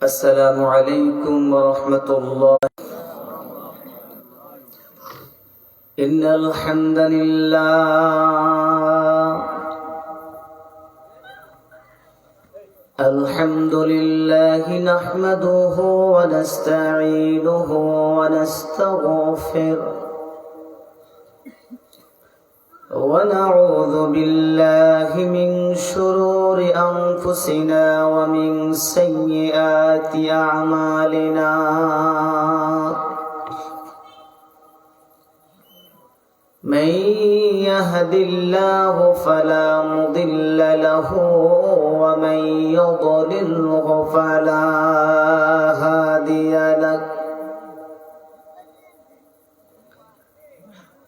السلام عليكم ورحمة الله. إن الحمد لله نحمده ونستعينه ونستغفره ونعوذ بالله من شرور أنفسنا ومن سيئات أعمالنا. من يهد الله فلا مضل له ومن يضلله فلا هادي له.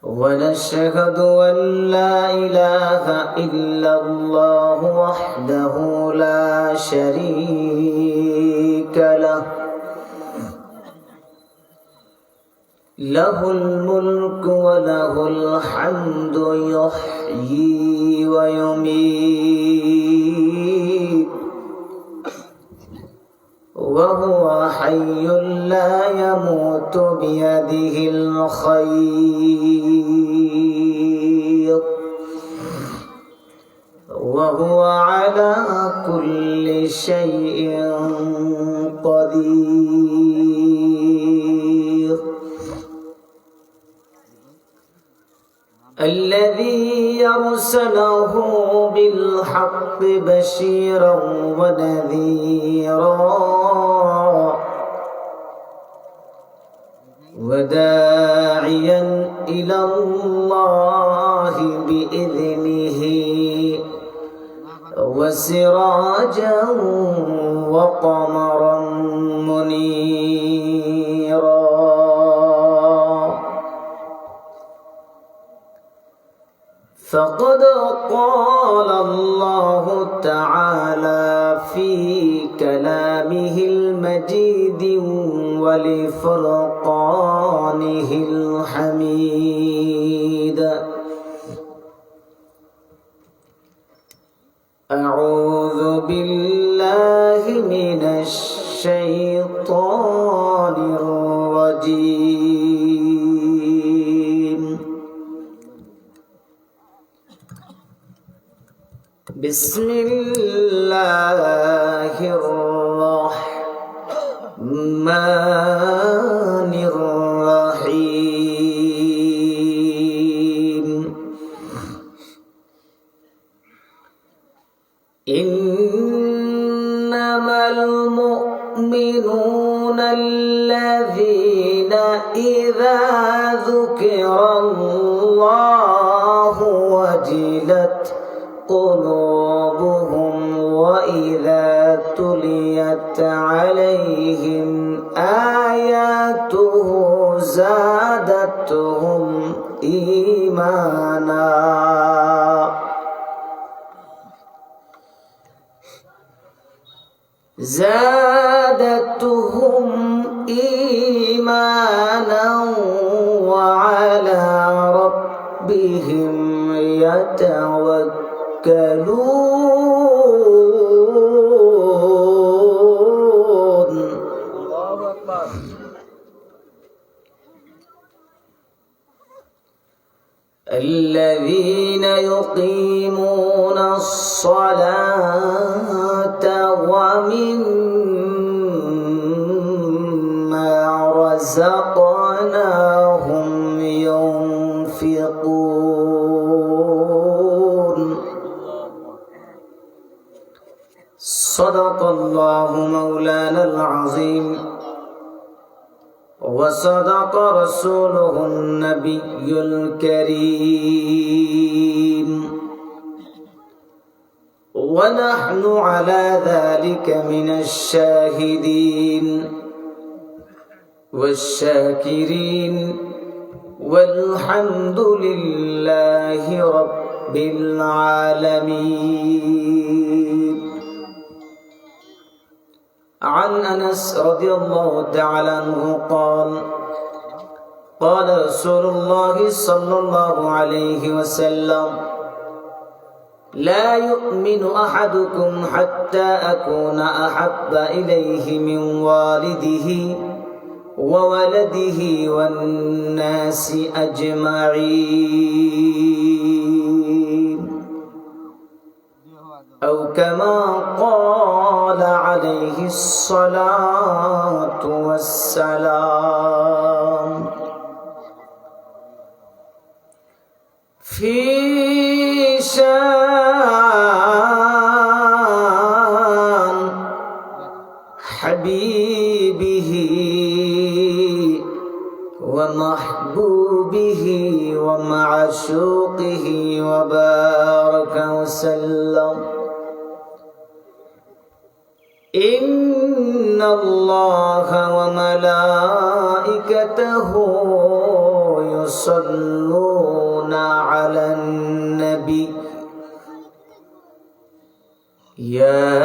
ونشهد أن لا إله إلا الله وحده لا شريك له. له الملك وله الحمد يحيي ويميت وهو حي لا يموت بيده الخير وهو على كل شيء قدير. الذي يرسله بالحق بشيرا ونذيرا وداعيا إلى الله بإذنه وسراجا وقمرا منيرا. فقد قال الله تعالى في كلامه المجيد ولفرقانه الحميد: أعوذ بالله من الشيطان الرجيم. بسم الله الرحمن الرحيم. إنما المؤمنون الذين إذا ذكر الله وجلت قلوبهم وإذا تليت عليهم آياته زادتهم إيمانا وعلى ربهم يتوكلون. الذين يقيمون الصلاة ومما رزقناهم ينفقون. صدق الله مولانا العظيم وصدق رسوله النبي الكريم ونحن على ذلك من الشاهدين والشاكرين والحمد لله رب العالمين. عن أنس رضي الله تعالى عنه قال: قال رسول الله صلى الله عليه وسلم: لا يؤمن أحدكم حتى أكون أحب إليه من والده وولده والناس أجمعين أو كما قال عليه الصلاة والسلام في شان حبيبه ومحبوبه ومعشوقه وبارك وسلم إن الله وملائكته يصلون على النبي يا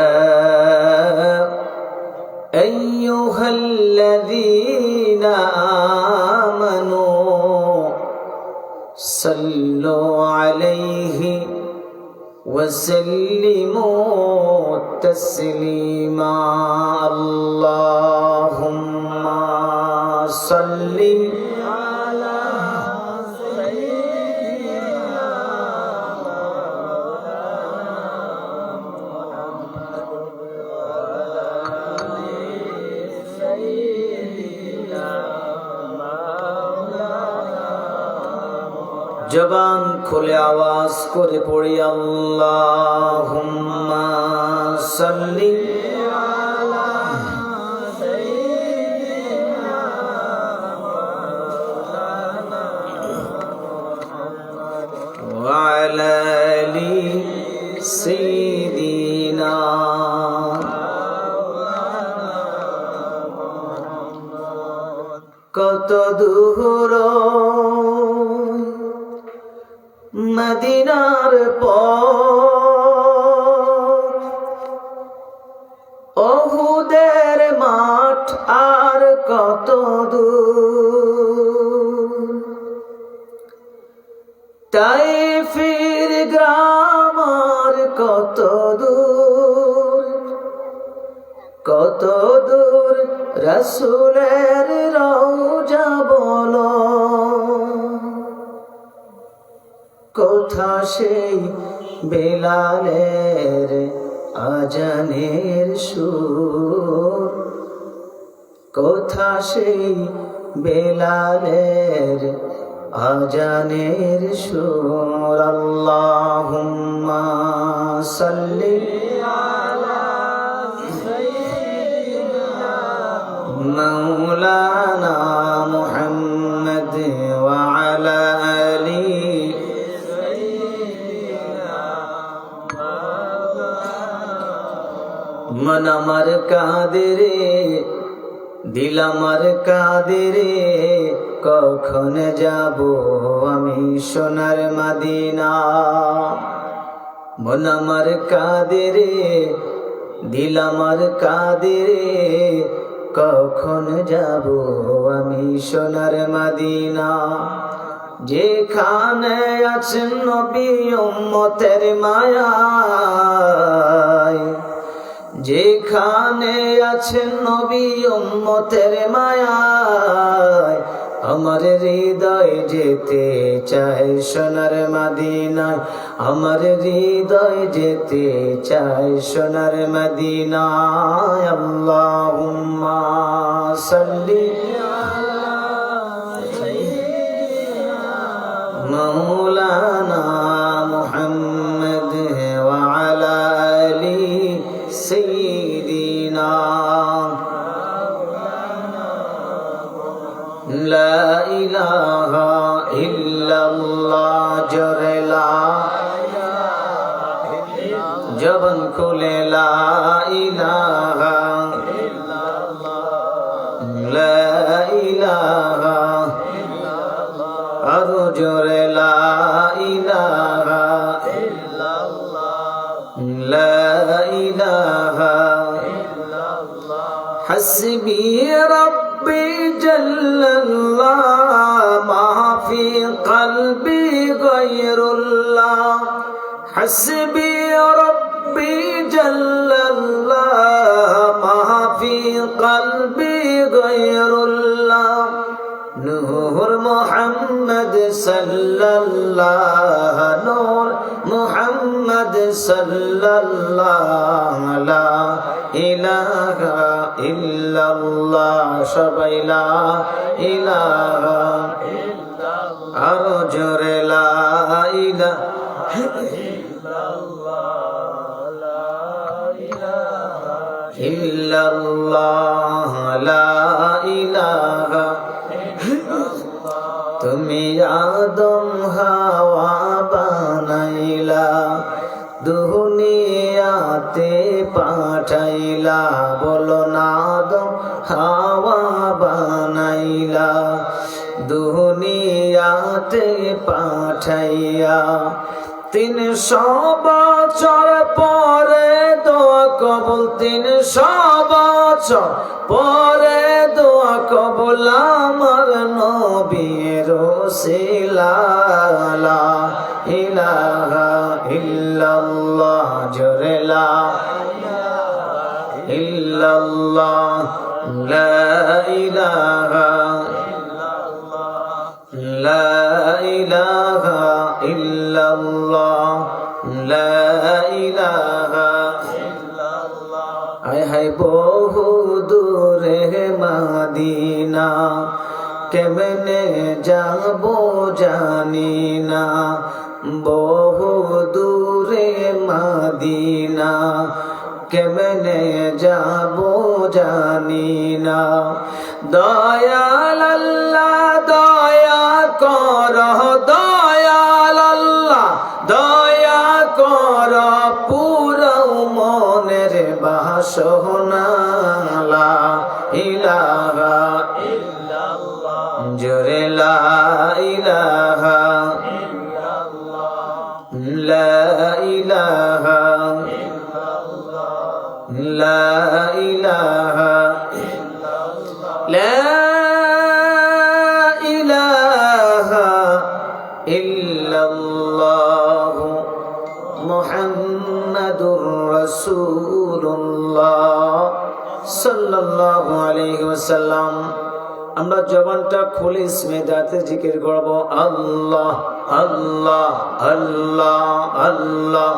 أيها الذين آمنوا صلوا عليه وسلموا تسليما اللهم صل على سيدنا محمد وعلى سيدنا مولانا জবান খুলে আওয়াজ করে পড়ি আল্লাহুম্মা সাল্লি আলা সাইয়্যিদিনা মাওলানা মুহাম্মদ ওয়া আলা আলি সাইয়্যিদিনা মাওলানা মুহাম্মদ কত দূর মদিনার পথ ওহুদের মাঠ আর কত দূর তাইফের গ্রাম আর কত দূর রাসূলের রওজা বলো কোথা সেই বেলালের আজানের সুর কোথা সেই বেলালের আজানের সুর আল্লাহুম্মা সাল্লি আলা সাইয়্যিদিনা মাওলানা মুহাম্মদ ওয়া আলা আলি মন আমার কাঁদে রে দিল আমার কাঁদে রে কখন যাব আমি সোনার মদিনা মন আমার কাঁদে রে দিল আমার কাঁদে রে কখন যাব আমি সোনার মদিনা যেখানে আছেন নবী উম্মতের মায়ায় যেখানে আছেন নবী উম্মতের মায়ায় আমার হৃদয় যেতে চায় সোনার মদিনায় আমার হৃদয় যেতে চায় সোনার মদিনায় আল্লাহুম্মা সাল্লি আলা সাইয়্যিদিনা মাওলানা মুহাম্মদ ওয়া আলা আলি সাইয়্যিদিনা লা ইলাহা ইল্লাল্লাহ জোরে লা জবান খুলে লা ইলাহা লা ইলাহা আরো জোরে লা ইলাহা লা ইলাহা হাসবি রব্বি জাল্লাল্লাহ মা ফি কলবি গায়রুল্লাহ হাসবি রব্বি জাল্লাল্লাহ মা ফি কলবি গায়রুল্লাহ নূর মুহাম্মদ সাল্লাল্লাহ নূর মুহাম্মদ সাল্লাল্লাহ লা ইলাহা ইল্লাল্লাহ সবাই লা ইলাহা ইল্লাল্লাহ আরো জোরে লা ইলাহা ইল্লাল্লাহ লা ইলাহা তুমি আদম হাওয়া বানাইলা দুনিয়াতে পাঠাইলা বলো না আদম হাওয়া বানাইলা দুনিয়াতে পাঠাইয়া 300 বছর পরে দোয়া কবুল 300 বছর পরে দোয়া কবুল আমার নবীর ওসিলা লা ইলাহা ইল্লাল্লাহ জোরে লা ইল্লাল্লাহ লা ইলাহা লা ইলাহা ইল্লাল্লাহ লা ইলাহা ইল্লাল্লাহ আয় হায় বহু দূরে মদিনা কেমনে যাব জানি না বহু দূরে মদিনা কেমনে যাব জানি না দয়াল আল্লাহ দয়া কর দয়াল আল্লাহ দয়া কর পুরো মনের বাসনা লা ইলাহা ইল্লাল্লাহ জোরে লা ইলাহা ইল্লাল্লাহ লা ইলাহা লা ইলাহা লা ইলাহা ইল্লাল্লাহ মুহাম্মাদুর রাসূলুল্লাহ সাল্লাল্লাহু আলাইহি ওয়াসাল্লাম আমরা জবানটা খুলে ইসমে জাতে জিকির করব আল্লাহ আল্লাহ আল্লাহ আল্লাহ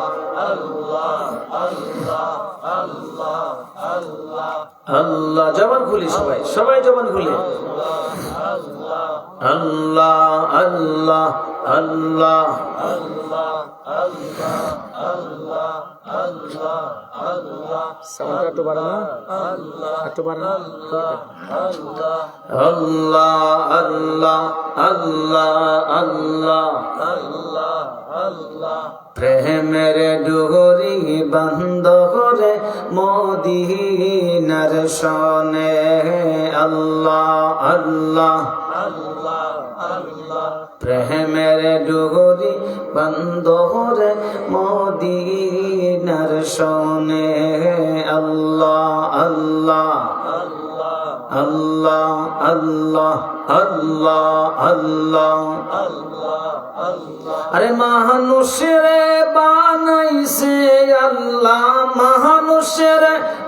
আল্লাহ আল্লাহ আল্লাহ আল্লাহ আল্লাহ জবান খুলি সবাই জবান খুলি আল্লাহ আল্লাহ আল্লাহ আল্লাহ আল্লাহ আল্লাহ আল্লাহ আল্লাহ সাউন্ড একটু বাড়ানো একটু বাড়ানো আল্লাহ আল্লাহ আল্লাহ আল্লাহ আল্লাহ আল্লাহ প্রেমের ডোরি বন্ধ করে মদিনার শনে আল্লাহ আল্লাহ আল্লাহ আল্লাহ প্রেমের ডোরি বন্ধ করে মদিনার শনে আল্লাহ আল্লাহ আল্লাহ আল্লাহ আল্লাহ আল্লাহ আরে মানুষের বানাইছে আল্লাহ মানুষের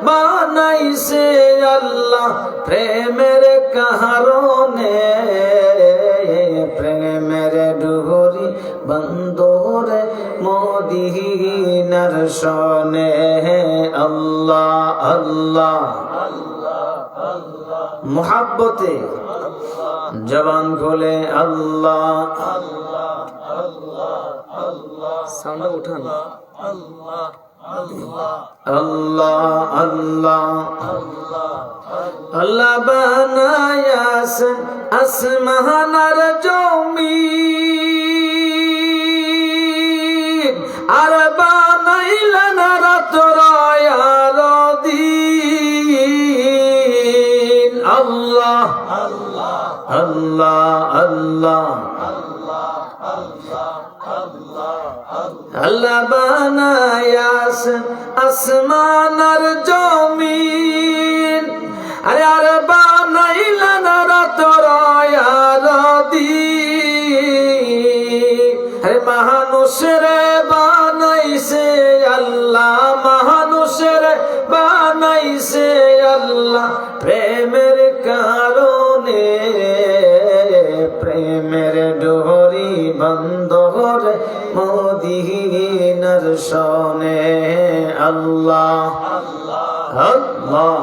বানাইছে আল্লাহ প্রেমের কারণে প্রেমের ডোরি বন্ধরে মদিনার শনে আল্লাহ আল্লাহ মুহাব্বতে জবান খোলে আল্লাহ সাউন্ড উঠান আল্লাহ আল্লাহ আল্লাহ বানায়াছেন আসমান আর জমিন আর বানাইলেন রাত্র আর দিন আল্লাহ আল্লাহ আল্লাহ আল্লাহ বানায়াছেন আসমান আর জমিন আরে আর বানাইলেন রাত্র আর দিন আরে মানুষের বানাই দিছে আল্লাহ প্রেমের কারণে, প্রেমের ডোরি বন্দর মদিনার শনে। আল্লাহ আল্লাহ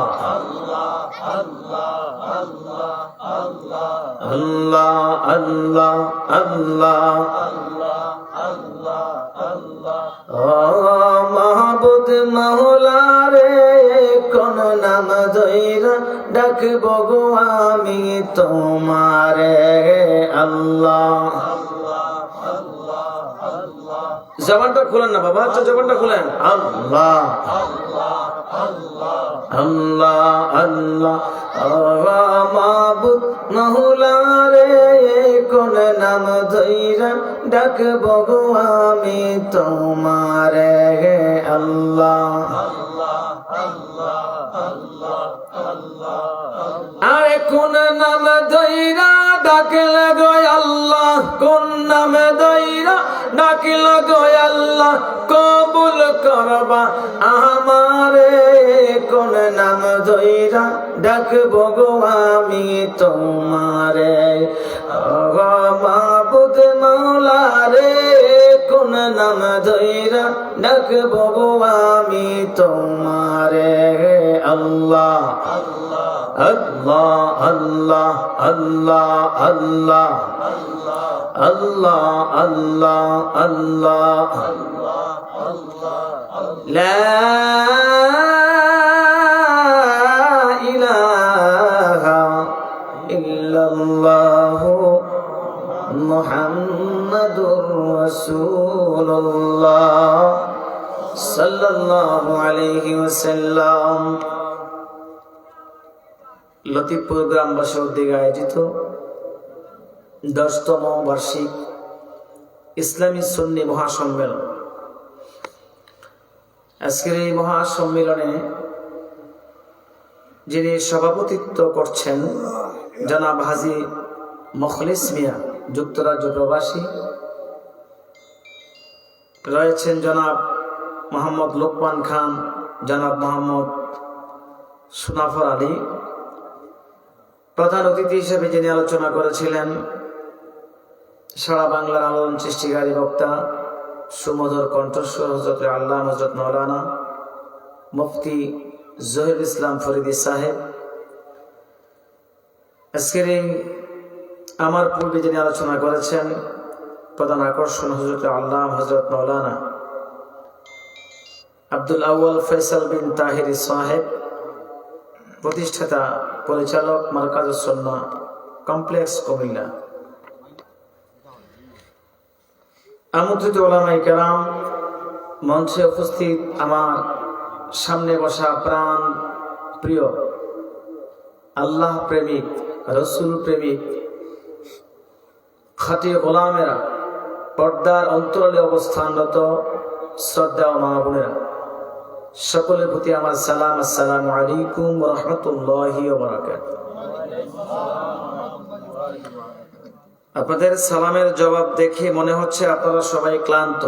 আল্লাহ আল্লাহ আল্লাহ ও মাহবুব মাওলা রে, কোন নাম ধইরা ডাকবো গো আমি তোমারে। আল্লাহ জবানটা খুলেন না বাবা, আচ্ছা জবানটা খুলেন। আল্লাহ আল্লাহ আল্লাহ মাহবুব মাওলা রে, কোন নাম ধইরা ডাকবো গো আমি তোমারে। আল্লাহ আরে কোন নাম ধইরা ডাকলে গো আল্লাহ, কোন নাম ধইরা ডাকলে গো আল্লাহ কবুল করবা আমারে। কোন নাম ধইরা ডাকবো গো আমি তোমারে। মাবুদ মাওলা রে, কোন নাম ধইরা ডাকবো গো আমি তোমারে। আল্লাহ আল্লাহ আল্লাহ আল্লাহ আল্লাহ আল্লাহ আল্লাহ আল্লাহ লা ইলাহা ইল্লাল্লাহ মুহাম্মাদুর রাসূলুল্লাহ সাল্লাল্লাহু আলাইহি ওয়াসাল্লাম। লতিফপুর গ্রামবাসী উদ্যোগে আয়োজিত 10তম বার্ষিক ইসলামী সুন্নি মহাসম্মেলন। আজকের এই মহাসম্মেলনে যিনি সভাপতিত্ব করছেন জনাব হাজী মুখলিস মিয়া, যুক্তরাজ্য প্রবাসী। রয়েছেন জনাব মোহাম্মদ লোকমান খান, জনাব মোহাম্মদ সুনাফর আলী। প্রধান অতিথি হিসেবে যিনি আলোচনা করেছিলেন সারা বাংলার আলোড়ন সৃষ্টিকারী বক্তা, সুমধুর কণ্ঠস্বর হযরত আল্লামা হযরত মাওলানা মুফতি জহিরুল ইসলাম ফরিদী সাহেব। আজকের এই আমার পূর্বে যিনি আলোচনা করেছেন প্রধান আকর্ষণ হযরত আল্লামা হযরত মাওলানা আব্দুল আউয়াল ফয়সাল বিন তাহিরি সাহেব, প্রতিষ্ঠাতা পরিচালক মারকাজুস সুন্নাহ কমপ্লেক্স কুমিল্লা। আমন্ত্রিত উলামায়ে কেরাম, মঞ্চে উপস্থিত আমার সামনে বসা প্রাণ প্রিয় আল্লাহ প্রেমিক, রসুল প্রেমিক খাঁটি গোলামেরা, পর্দার অন্তরালে অবস্থানরত শ্রদ্ধা ও মা বোনেরা, সকলের প্রতি আমার সালাম। আসসালামু আলাইকুম ওয়া রাহমাতুল্লাহি ওয়া বারাকাতুহু। আপনাদের সালামের জবাব দেখে মনে হচ্ছে আপনারা সবাই ক্লান্ত,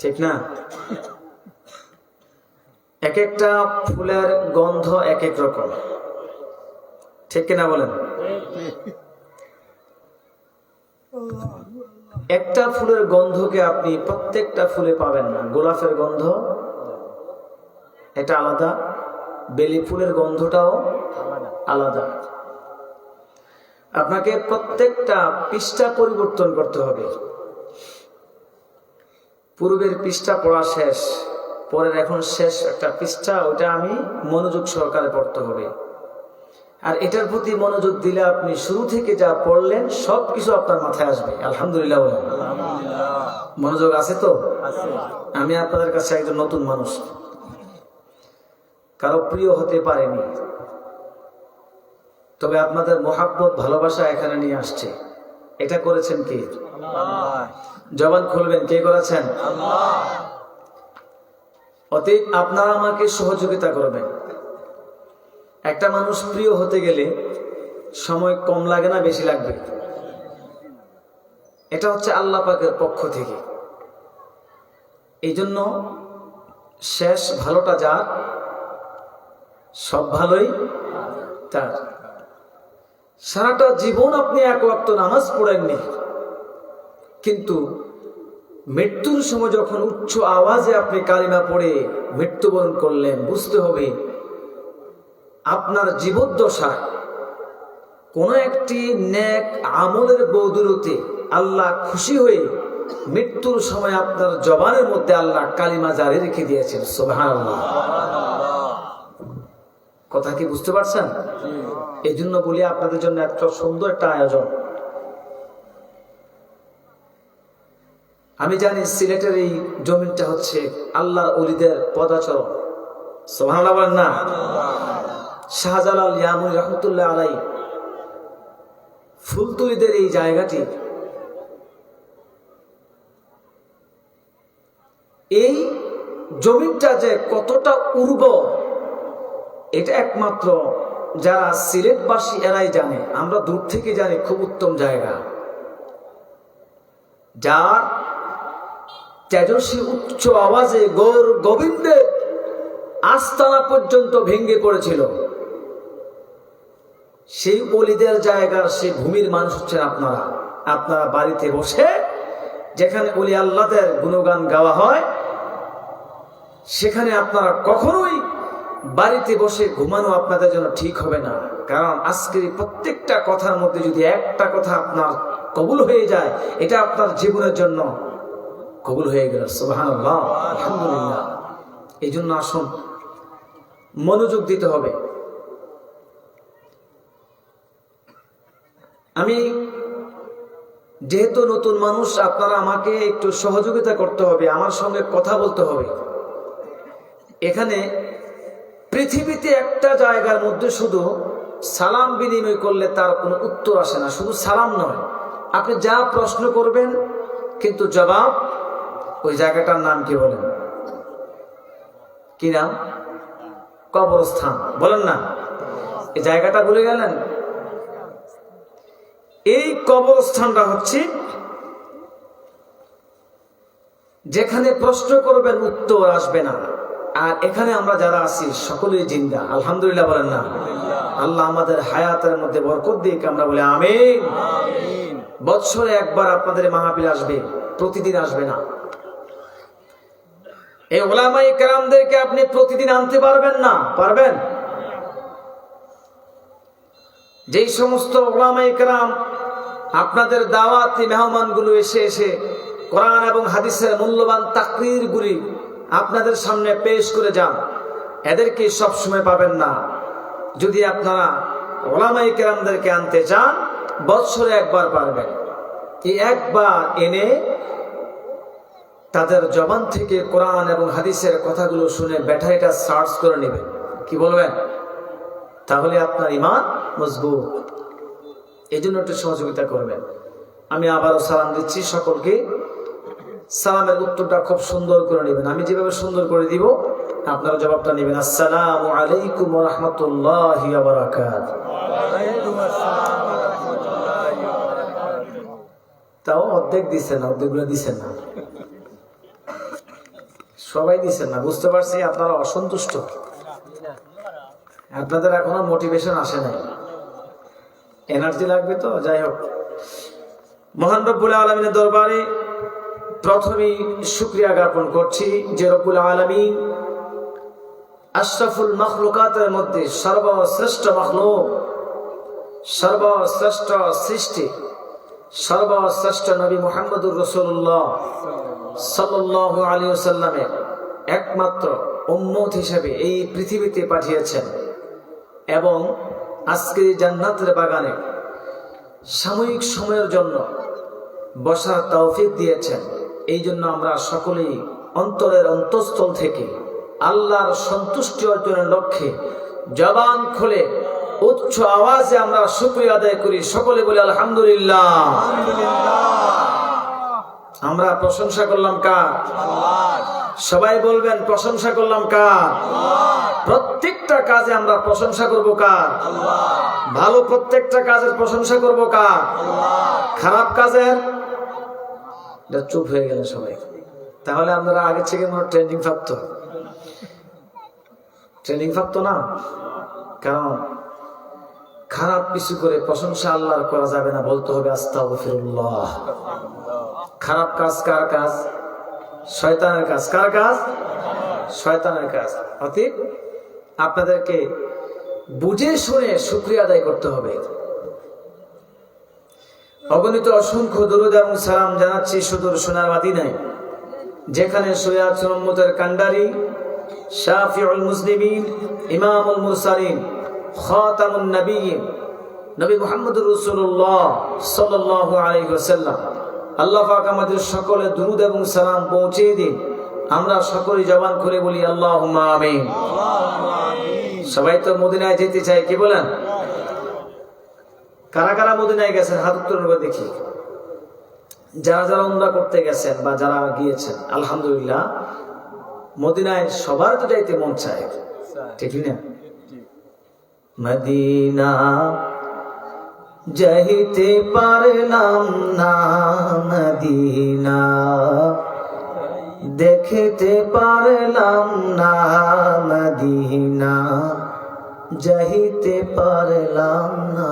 ঠিক না? এক একটা ফুলের গন্ধ এক এক রকম, ঠিক কিনা বলেন? একটা ফুলের গন্ধকে আপনি প্রত্যেকটা ফুলে পাবেন না। গোলাপের গন্ধ এটা আলাদা, বেলি ফুলের গন্ধটাও আলাদা। আপনাকে প্রত্যেকটা পৃষ্ঠা পরিবর্তন করতে হবে। পূর্বের পৃষ্ঠা পড়া শেষ, পরের এখন শেষ একটা পৃষ্ঠা, ওইটা আমি মনোযোগ সহকারে পড়তে হবে। আর এটার প্রতি মনোযোগ দিলে আপনি শুরু থেকে যা পড়লেন সবকিছু আপনার মাথায় আসবে। আলহামদুলিল্লাহ বলেন। মনোযোগ আছে তো? আমি আপনাদের কাছে একজন নতুন মানুষ, কারো প্রিয় হতে পারেনি, তবে আপনাদের মোহাব্বত ভালোবাসা এখানে নিয়ে আসছে। এটা করেছেন কে? জবান খুলবেন, কে করেছেন? অতএব আপনারা আমাকে সহযোগিতা করবেন। একটা মানুষ প্রিয় হতে গেলে সময় কম লাগে না, বেশি লাগবে? এটা হচ্ছে আল্লাহ পাকের পক্ষ থেকে। এই জন্য শেষ ভালোটা যাক, সব ভালোই তার। সারাটা জীবন আপনি এক ওয়াক্ত নামাজ পড়েননি, কিন্তু মৃত্যুর সময় যখন উচ্চ আওয়াজে আপনি কালিমা পড়ে মৃত্যুবরণ করলেন, বুঝতে হবে আপনার জীবদ্দশায় কোন একটি নেক আমলের বদৌলতে আল্লাহ খুশি হয়ে মৃত্যুর সময় আপনার জবানের মধ্যে আল্লাহ কালিমা জারি রেখে দিয়েছেন। সুবহানাল্লাহ। কথা কি বুঝতে পারছেন? এই জন্য বলি আপনাদের জন্য একটা সুন্দর একটা আয়োজন। আমি জানি সিলেটের এই জমিনটা হচ্ছে আল্লাহর ওলিদের পদাচরণ। সুবহানাল্লাহ বলেন না? শাহজালাল ইয়ামুনি রহমতুল্লাহ আলাই ফুলতলিদের এই জায়গাটি, এই জমিনটা যে কতটা উর্বর এটা একমাত্র যারা সিলেটবাসী এরাই জানে। আমরা দূর থেকে জানি খুব উত্তম জায়গা, যার তেজস্বী উচ্চ আওয়াজে গৌর গোবিন্দের আস্তানা পর্যন্ত ভেঙে পড়েছিল। সেই ওলিদের জায়গার সেই ভূমির মানুষ হচ্ছেন আপনারা। আপনারা বাড়িতে বসে যেখানে ওলি আল্লাহদের গুণগান গাওয়া হয়, সেখানে আপনারা কখনোই বাড়িতে বসে ঘুমানো আপনাদের জন্য ঠিক হবে না। কারণ আজকের প্রত্যেকটা কথার মধ্যে যদি একটা কথা আপনার কবুল হয়ে যায়, এটা আপনার জীবনের জন্য কবুল হয়ে গেল। সুবহানাল্লাহ, আলহামদুলিল্লাহ। এই জন্য আসুন মনোযোগ দিতে হবে। আমি যেহেতু নতুন মানুষ, আপনারা আমাকে একটু সহযোগিতা করতে হবে, আমার সঙ্গে কথা বলতে হবে। এখানে পৃথিবীতে একটা জায়গার মধ্যে শুধু সালাম বিনিময় করলে তার কোনো উত্তর আসে না। শুধু সালাম নয়, আপনি যা প্রশ্ন করবেন কিন্তু জবাব ওই জায়গাটার নাম কি বলেন? কি নাম? কবরস্থান। বলেন না? এই জায়গাটা ভুলে গেলেন? এই কবরস্থানটা হচ্ছে যেখানে প্রশ্ন করবেন উত্তর আসবে না। আর এখানে আমরা যারা আছি সকলেই জিন্দা, আলহামদুলিল্লাহ বলেন না? আল্লাহ আমাদের হায়াতের মধ্যে বরকত দিক, আমরা বলি আমিন। বৎসরে একবার আপনাদের মাহফিল আসবে, প্রতিদিন আসবে না। এই উলামায়ে কেরামদেরকে আপনি প্রতিদিন আনতে পারবেন না? পারবেন? যেই সমস্ত উলামায়ে কেরাম আপনাদের দাওয়াতি মেহমানগুলো এসে এসে কোরআন এবং হাদিসের মূল্যবান তাকরীরগুলি আপনাদের সামনে পেশ করে যান, এদেরকে সবসময় পাবেন না। যদি আপনারা উলামায়ে কেরামদেরকে আনতে চান, বৎসরে একবার পারবেন। এই একবার এনে তাদের জবান থেকে কোরআন এবং হাদিসের কথাগুলো শুনে ব্যাটারিটা চার্জ করে নেবেন। কি বলবেন? তাহলে আপনার ঈমান মজবুত। এই জন্য একটু সহযোগিতা করবেন। আমি আবারও সালাম দিচ্ছি সকলকে। সালামের উত্তরটা খুব সুন্দর করে নেবেন। আমি যেভাবে সুন্দর করে দিব আপনারা জবাবটা নেবেন। আসসালামু আলাইকুম ওয়া রাহমাতুল্লাহি ওয়া বারাকাতুহু। তাও অর্ধেক দিচ্ছেন না, অর্ধেকগুলো দিচ্ছেন না, সবাই দিচ্ছেন না। বুঝতে পারছি আপনারা অসন্তুষ্ট, আপনাদের এখনো মোটিভেশন আসে নাই, এনার্জি লাগবে তো। যাই হোক, মহান রব্বুল আলামিনের দরবারে প্রথমেই শুকরিয়া জ্ঞাপন করছি যে রব্বুল আলামিন আশরাফুল মাখলুকাতের মধ্যে সর্বশ্রেষ্ঠ মাখলুক, সর্বশ্রেষ্ঠ সৃষ্টি, সর্বশ্রেষ্ঠ নবী মুহাম্মদুর রাসূলুল্লাহ সাল্লাল্লাহু আলাইহি ওয়াসাল্লামের একমাত্র উম্মত হিসেবে এই পৃথিবীতে পাঠিয়েছেন এবং আজকে জান্নাতের বাগানে সাময়িক সময়ের জন্য বসার তৌফিক দিয়েছেন। এই জন্য আমরা সকলেই অন্তরের অন্তঃস্থল থেকে আল্লাহর সন্তুষ্টি অর্জনের লক্ষ্যে জবান খুলে উচ্চ আওয়াজে আমরা শুকরিয়া আদায় করি। সকলে বলি আলহামদুলিল্লাহ। আমরা প্রশংসা করলাম কার? আল্লাহর। সবাই বলবেন প্রশংসা করলাম কার? আল্লাহর। প্রত্যেকটা কাজে আমরা প্রশংসা করব কার? আল্লাহর। ভালো প্রত্যেকটা কাজের প্রশংসা করব কার? আল্লাহর। খারাপ কাজের চুপ হয়ে গেল সবাই। তাহলে আপনারা আগে থেকে ট্রেনিং প্রাপ্ত না? কারণ খারাপ কিছু করে প্রশংসা আল্লাহর করা যাবে না, বলতে হবে আস্তাগফিরুল্লাহ। খারাপ কাজ কার কাজ? শয়তানের কাজ। কার কাজ? শয়তানের কাজ। অতএব আপনাদেরকে বুঝে শুনে শুকরিয়া আদায় করতে হবে। অগণিত অসংখ্য দরুদ এবং সালাম জানাচ্ছি সুদূর সোনার মদিনায়, যেখানে শুয়ে আছেন উম্মতের কান্ডারি, শাফিউল মুসলিমিন, ইমামুল মুরসালিন, খাতামুন নবিয়্যিন, নবী মুহাম্মদুর রাসূলুল্লাহ সাল্লাল্লাহু আলাইহি ওয়াসাল্লাম। আল্লাহ পাক আমাদের সকলে দুরুদ এবং সালাম পৌঁছে দিন। আমরা সকলে জবান করে বলি আল্লাহুম্মা আমিন। সবাই তো মদিনায় যেতে চায়, কি বলেন? কারা কারা মদিনায় গেছেন হাত উত্তোলন করে দেখি। যারা যারা উমরা করতে গেছেন বা যারা গিয়েছেন, আলহামদুলিল্লাহ, মদিনায় সবার তো যাইতে মন চায়, ঠিক না? মদিনা যাইতে পারলাম না, মদিনা দেখতে পারলাম না, মদিনা যাইতে পারলাম না।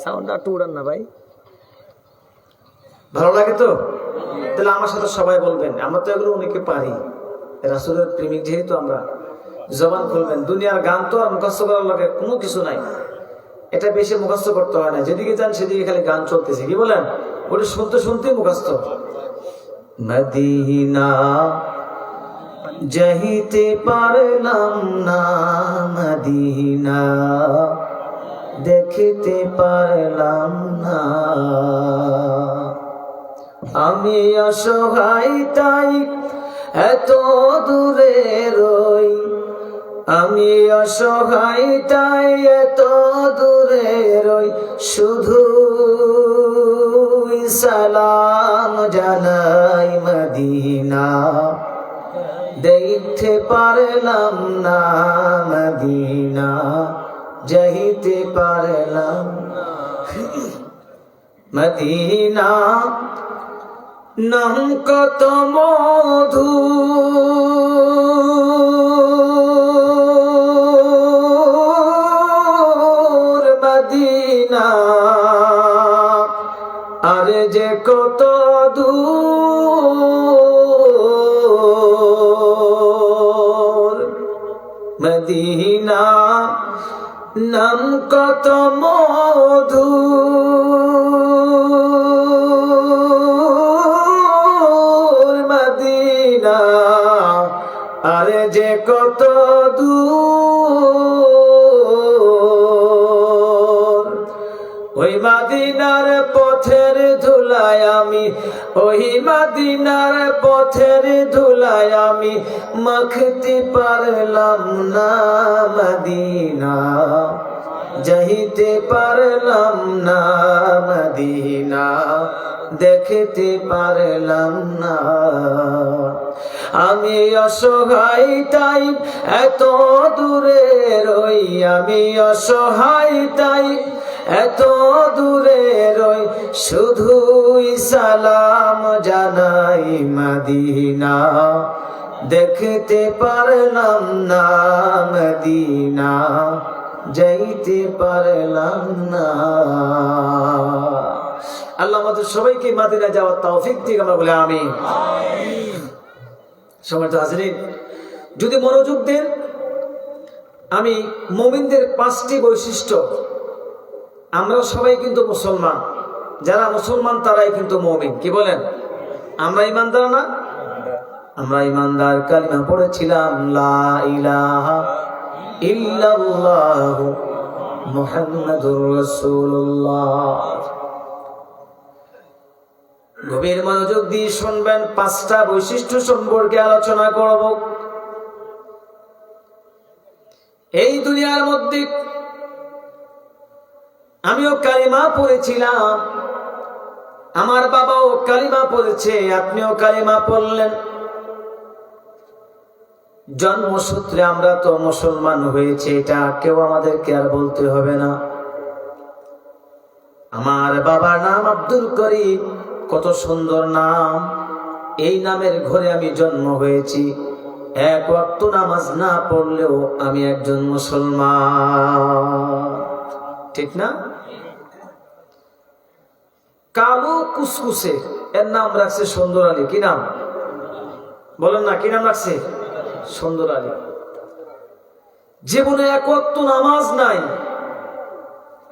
সাউন্ডটা একটু উড়ান না ভাই, ভালো লাগে তো? তাহলে আমার সাথে সবাই বলবেন, আমরা তো এগুলো অনেকে পারি, রাসূলের প্রেমিক যেহেতু আমরা, জবান খুলবেন। দুনিয়ার গান তো আর মুখস্থ করার লাগে কোনো কিছু নাই, এটা বেশি মুখস্থ করতে হয় না। যেদিকে যান সেদিকে খালি গান চলতেছে, কি বলেন? ওটা শুনতে শুনতেই মুখস্থ। মদিনা যাইতে পারলাম না, মদিনা দেখতে পারলাম না। আমি অসহায় তাই এত দূরে রই, আমি অসহায় তাই এত দূরে রই, শুধু সালাম জানাই মদিনা দেখতে পারলাম না, মদিনা যাইতে পারলাম না। মদিনা নাম কত মধু, মদিনা আর যে কত দূর, মদিনা নাম কত মধু, মদিনা আর যে কত দূর। ওই মদিনার পথের ধুলায় আমি, ওই মদিনার পথের ধুলায় আমি মাখতে পারলাম না, মদিনা যাইতে পারলাম না, মদিনা দেখতে পারলাম না। আমি অসহায় তাই এত দূরে রই, আমি অসহায় তাই এত দূরে রই, শুধুই সালাম জানাই মদিনা দেখতে পারলাম না, মদিনা যাইতে পারলাম না। আল্লাহ আমাদের সবাইকে মদিনা যাওয়ার তৌফিক দিক, আমরা বলি আমিন। সম্মানিত হাজিরিন, যদি মনোযোগ দেন, আমি মুমিনদের 5টি বৈশিষ্ট্য, আমরা সবাই কিন্তু মুসলমান, যারা মুসলমান তারাই কিন্তু মুমিন, কি বলেন? আমরা ইমানদার না? আমরা ইমানদার। কালিমা পড়েছিলাম লা ইলাহা ইল্লাল্লাহ মুহাম্মাদুর রাসূলুল্লাহ। গভীর মনোযোগ দিয়ে শুনবেন, 5টা বৈশিষ্ট্য সম্পর্কে আলোচনা করব। এই দুনিয়ার মধ্যে আমিও কালিমা পড়েছিলাম, আমার বাবাও কালিমা পড়েছে, আপনিও কালিমা পড়লেন। জন্মসূত্রে আমরা তো মুসলমান হয়েছে, এটা কেউ আমাদেরকে আর বলতে হবে না। আমার বাবার নাম আব্দুল করিম, কত সুন্দর নাম। এই নামের ঘরে আমি জন্ম হয়েছি। এক ওয়াক্ত নামাজ না পড়লেও আমি একজন মুসলমান। ঠিক না? কালো কুসকুসে, এর নাম রাখছে সুন্দর আলী। কি নাম বলেন না? কি নাম রাখছে? সুন্দর আলী। জীবনে এক ওয়াক্ত নামাজ নাই,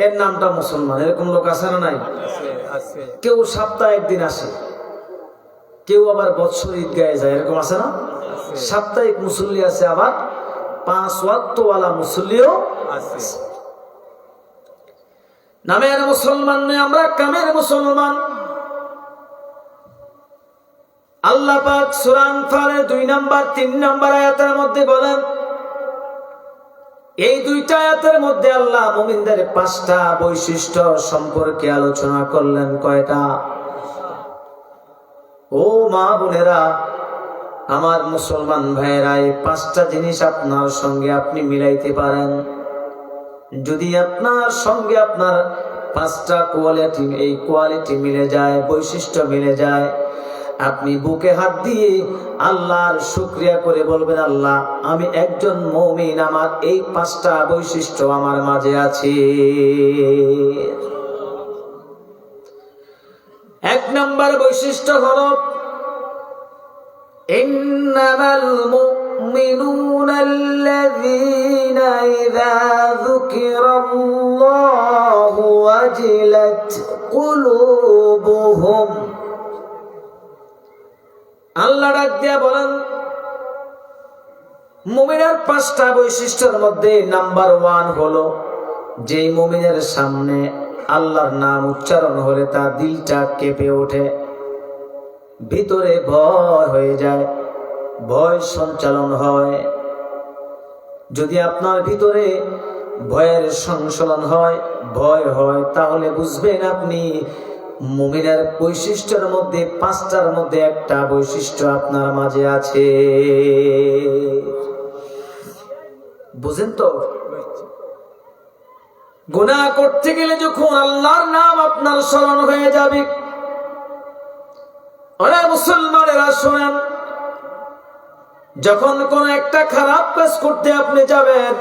এর নামটা মুসলমান। এরকম লোক আছে না নাই? কেউ সপ্তাহে একদিন আসে, কেউ আবার বৎসর ঈদগাহে যায়, এরকম আছে না? সাপ্তাহিক মুসল্লি আছে, আবার 5 ওয়াক্তওয়ালা মুসল্লিও আছে। নামের মুসলমান নয়, আমরা কামের মুসলমান। আল্লাহ পাক সূরা আনফালের 2 নম্বর 3 নম্বর আয়াতের মধ্যে বলেন, এই 2টা আয়াতের মধ্যে আল্লাহ মুমিনদের 5টা বৈশিষ্ট্য সম্পর্কে আলোচনা করলেন। কয়টা? ও মা বোনেরা, আমার মুসলমান ভাইয়েরা, এই 5টা জিনিস আপনার সঙ্গে আপনি মিলাইতে পারেন। যদি আপনার সঙ্গে আপনার 5টা কোয়ালিটি, এই কোয়ালিটি মিলে যায়, বৈশিষ্ট্য মিলে যায়, আপনি বুকে হাত দিয়ে আল্লাহর শুকরিয়া করে বলবেন, আল্লাহ আমি একজন মুমিন, আমার এই 5টা বৈশিষ্ট্য আমার মাঝে আছে। 1 নম্বর বৈশিষ্ট্য হলো ইন্নামাল মুমিনুনা আল্লাযীনা ইযা যুকিরাল্লাহু ওয়াজিলাত কুলুবুহুম। আল্লাহ ডাক দিয়া বলেন, মুমিনের 5টা বৈশিষ্ট্যের মধ্যে নাম্বার 1 হলো, যে মুমিনের সামনে আল্লাহর নাম উচ্চারণ হলে তার দিলটা কেঁপে ওঠে, ভিতরে ভয় হয়ে যায়, ভয় সঞ্চালন হয়। যদি আপনার ভিতরে ভয়ের সংশোধন হয়, ভয় হয়, তাহলে বুঝবেন আপনি মুমিনের বৈশিষ্ট্যের মধ্যে 5টার মধ্যে একটা বৈশিষ্ট্য আপনার মাঝে আছে। বুঝেন তো? গুনাহ করতে গেলে যখন আল্লাহর নাম আপনার স্মরণ হয়ে যাবে, ওরে মুসলমানেরা শোনেন, যখন কোন একটা খারাপ কাজ করতে আপনি যাবেন,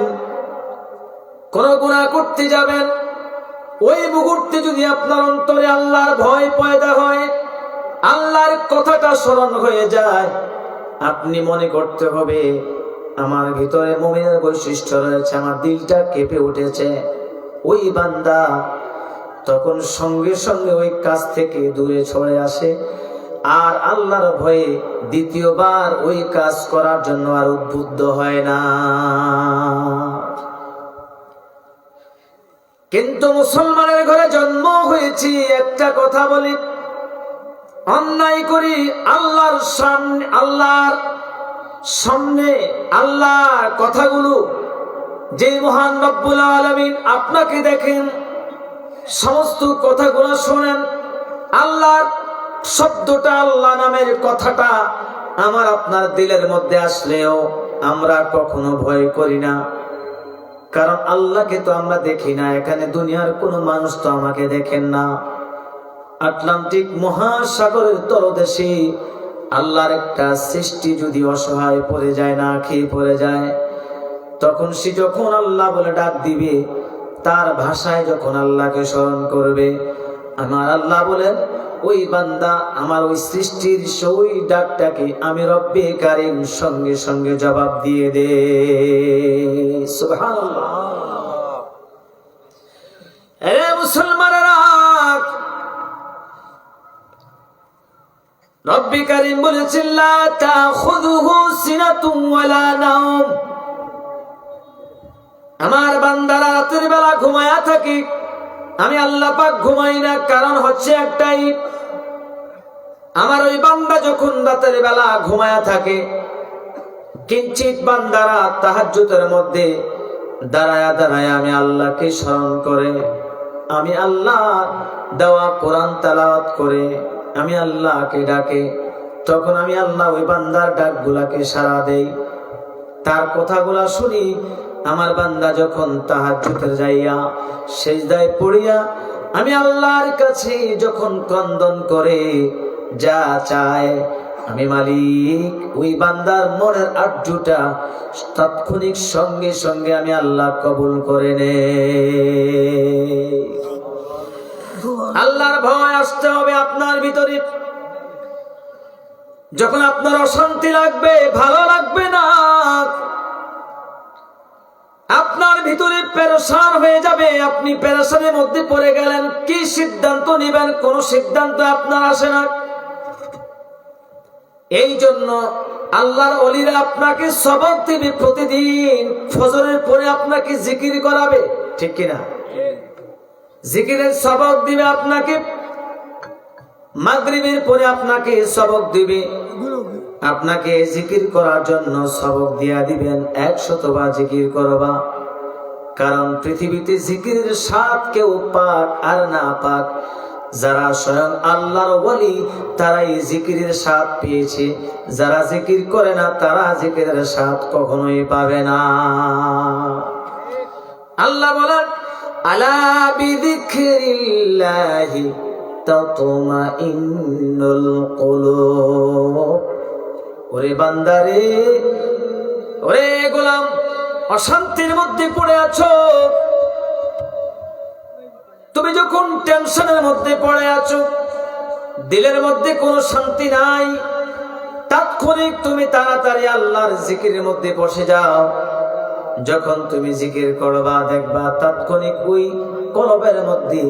কোন গুনাহ করতে যাবেন, ওই মুহূর্তে যদি আপনার অন্তরে আল্লাহর ভয় পয়দা হয়, আল্লাহর কথাটা স্মরণ হয়ে যায়, আপনি মনে করতে হবে আমার ভিতরে মুমিনের বৈশিষ্ট্য রয়েছে, আমার দিলটা কেঁপে উঠেছে। ওই বান্দা তখন সঙ্গে সঙ্গে ওই কাজ থেকে দূরে সরে আসে, আর আল্লাহর ভয়ে দ্বিতীয়বার ওই কাজ করার জন্য আর উদ্বুদ্ধ হয় না। কিন্তু মুসলমানের ঘরে জন্ম হয়েছি, একটা কথা বলি, অন্যায় করি আল্লাহর সামনে আল্লাহর কথাগুলো, যে মহান রব্বুল আলামিন আপনাকে দেখেন, সমস্ত কথাগুলো শোনেন, আল্লাহর শব্দটা, আল্লাহ নামের কথাটা আমার আপনার দিলের মধ্যে আসলেও আমরা কখনো ভয় করি না, কারণ আল্লাহকে তো আমরা দেখি না। এখানে দুনিয়ার কোনো মানুষ তো আমাকে দেখেন না। আটলান্টিক মহাসাগরের তলদেশে আল্লাহর একটা সৃষ্টি যদি অসহায় পড়ে যায়, না খেয়ে পড়ে যায়, তখন সে যখন আল্লাহ বলে ডাক দিবে, তার ভাষায় যখন আল্লাহকে স্মরণ করবে, আমার আল্লাহ বলেন ওই বান্দা আমার ওই সৃষ্টির সেই ডাকটাকে আমি রব্বে কারীম সঙ্গে সঙ্গে জবাব দিয়ে দে। সুবহানাল্লাহ। এ মুসলমানেরা, রব্বে কারীম বলেছেন লা তাখুযুহু সিনাতুন ওয়ালা নাওম। আমার বান্দারা রাতের বেলা ঘুমায়া থাকে, আমি আল্লাহ পাক ঘুমাই না। কারণ হচ্ছে একটাই, আমার ওই বান্দা যখন রাতের বেলা ঘুমায়া থাকে, কিঞ্চিত বান্দারা তাহাজ্জুদের মধ্যে দাঁড়ায়া দাঁড়ায়া আমি আল্লাহকে স্মরণ করে, আমি আল্লাহ দেওয়া কোরআন তেলাওয়াত করে আমি আল্লাহকে ডাকে, তখন আমি আল্লাহ ওই বান্দার ডাকগুলাকে সাড়া দেই, তার কথাগুলা শুনি। আমার বান্দা যখন তাহাজ্জুদের যাইয়া সিজদায় পড়িয়া আমি আল্লাহর কাছে যখন ক্রন্দন করে, যা চায় আমি মালিক ওই বান্দার মনের আরজুটা তাৎক্ষণিক সঙ্গে সঙ্গে আমি আল্লাহ কবুল করে নে। আল্লাহর ভয় আসতে হবে আপনার ভিতরে। যখন আপনার অশান্তি লাগবে, ভালো লাগবে না, আপনার ভিতরে পেরেশান হয়ে যাবে, আপনি পেরেশানের মধ্যে পড়ে গেলেন, কি সিদ্ধান্ত নেবেন কোন সিদ্ধান্ত আপনার আসে না। এই জন্য আল্লাহর ওলিরা আপনাকে সবক দিবে, প্রতিদিন ফজরের পরে আপনাকে জিকির করাবে, ঠিক কিনা? জিকিরের সবক দিবে আপনাকে, মাগরিবের পরে আপনাকে সবক দিবে, আপনাকে জিকির করার জন্য সবক দিয়া দিবেন 100 বার জিকির করবা। কারণ পৃথিবীতে জিকিরের স্বাদ কেউ পাক আর না পাক, যারা স্বয়ং আল্লাহর ওলি তারাই জিকিরের স্বাদ পেয়েছে, যারা জিকির করে না তারা জিকিরের স্বাদ কখনোই পাবে না। আল্লাহ বলেন, আলা বিযিকরিল্লাহি তাতমাইন্নুল কুলুব। ওরে বান্দারে, ওরে গোলাম, অশান্তির মধ্যে পড়ে আছো, তুমি যখন টেনশনের মধ্যে পড়ে আছো, দিলের মধ্যে কোনো শান্তি নাই, তাৎক্ষণিক তুমি তাড়াতাড়ি আল্লাহর জিকিরের মধ্যে বসে যাও। যখন তুমি জিকির করবা, দেখবা তাৎক্ষণিক ওই কলবের মধ্যে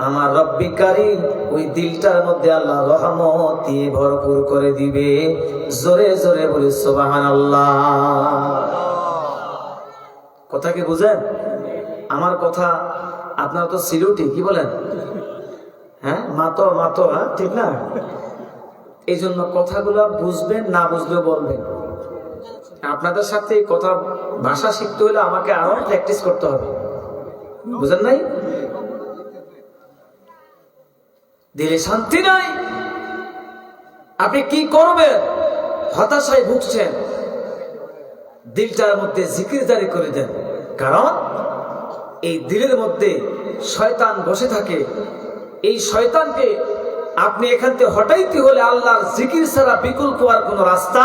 আমার রব্বি কারীম ওই দিলটার মধ্যে আল্লাহ রহমত দিয়ে ভরপুর করে দিবে। জোরে জোরে বলি সুবহানাল্লাহ। কথা কি বুঝেন? আমার কথা আপনার তো সিলুটি, কি বলেন? হ্যাঁ, মাতো মাতো, হ্যাঁ ঠিক না? এই জন্য কথাগুলো বুঝবেন, না বুঝলেও বলবেন। আপনাদের সাথে এই কথা ভাষা শিখতে হলে আমাকে আরো প্র্যাকটিস করতে হবে, বুঝেন নাই? দিলে শান্তি নাই, আপনি কি করবেন? হতাশায় ভুগছেন, দিলটার মধ্যে জিকির জারি করে দেন। কারণ এই দিলের মধ্যে শয়তান বসে থাকে, এই শয়তানকে আপনি এখান থেকে হটাইতে হলে আল্লাহর জিকির ছাড়া বিকল্প আর কোন রাস্তা।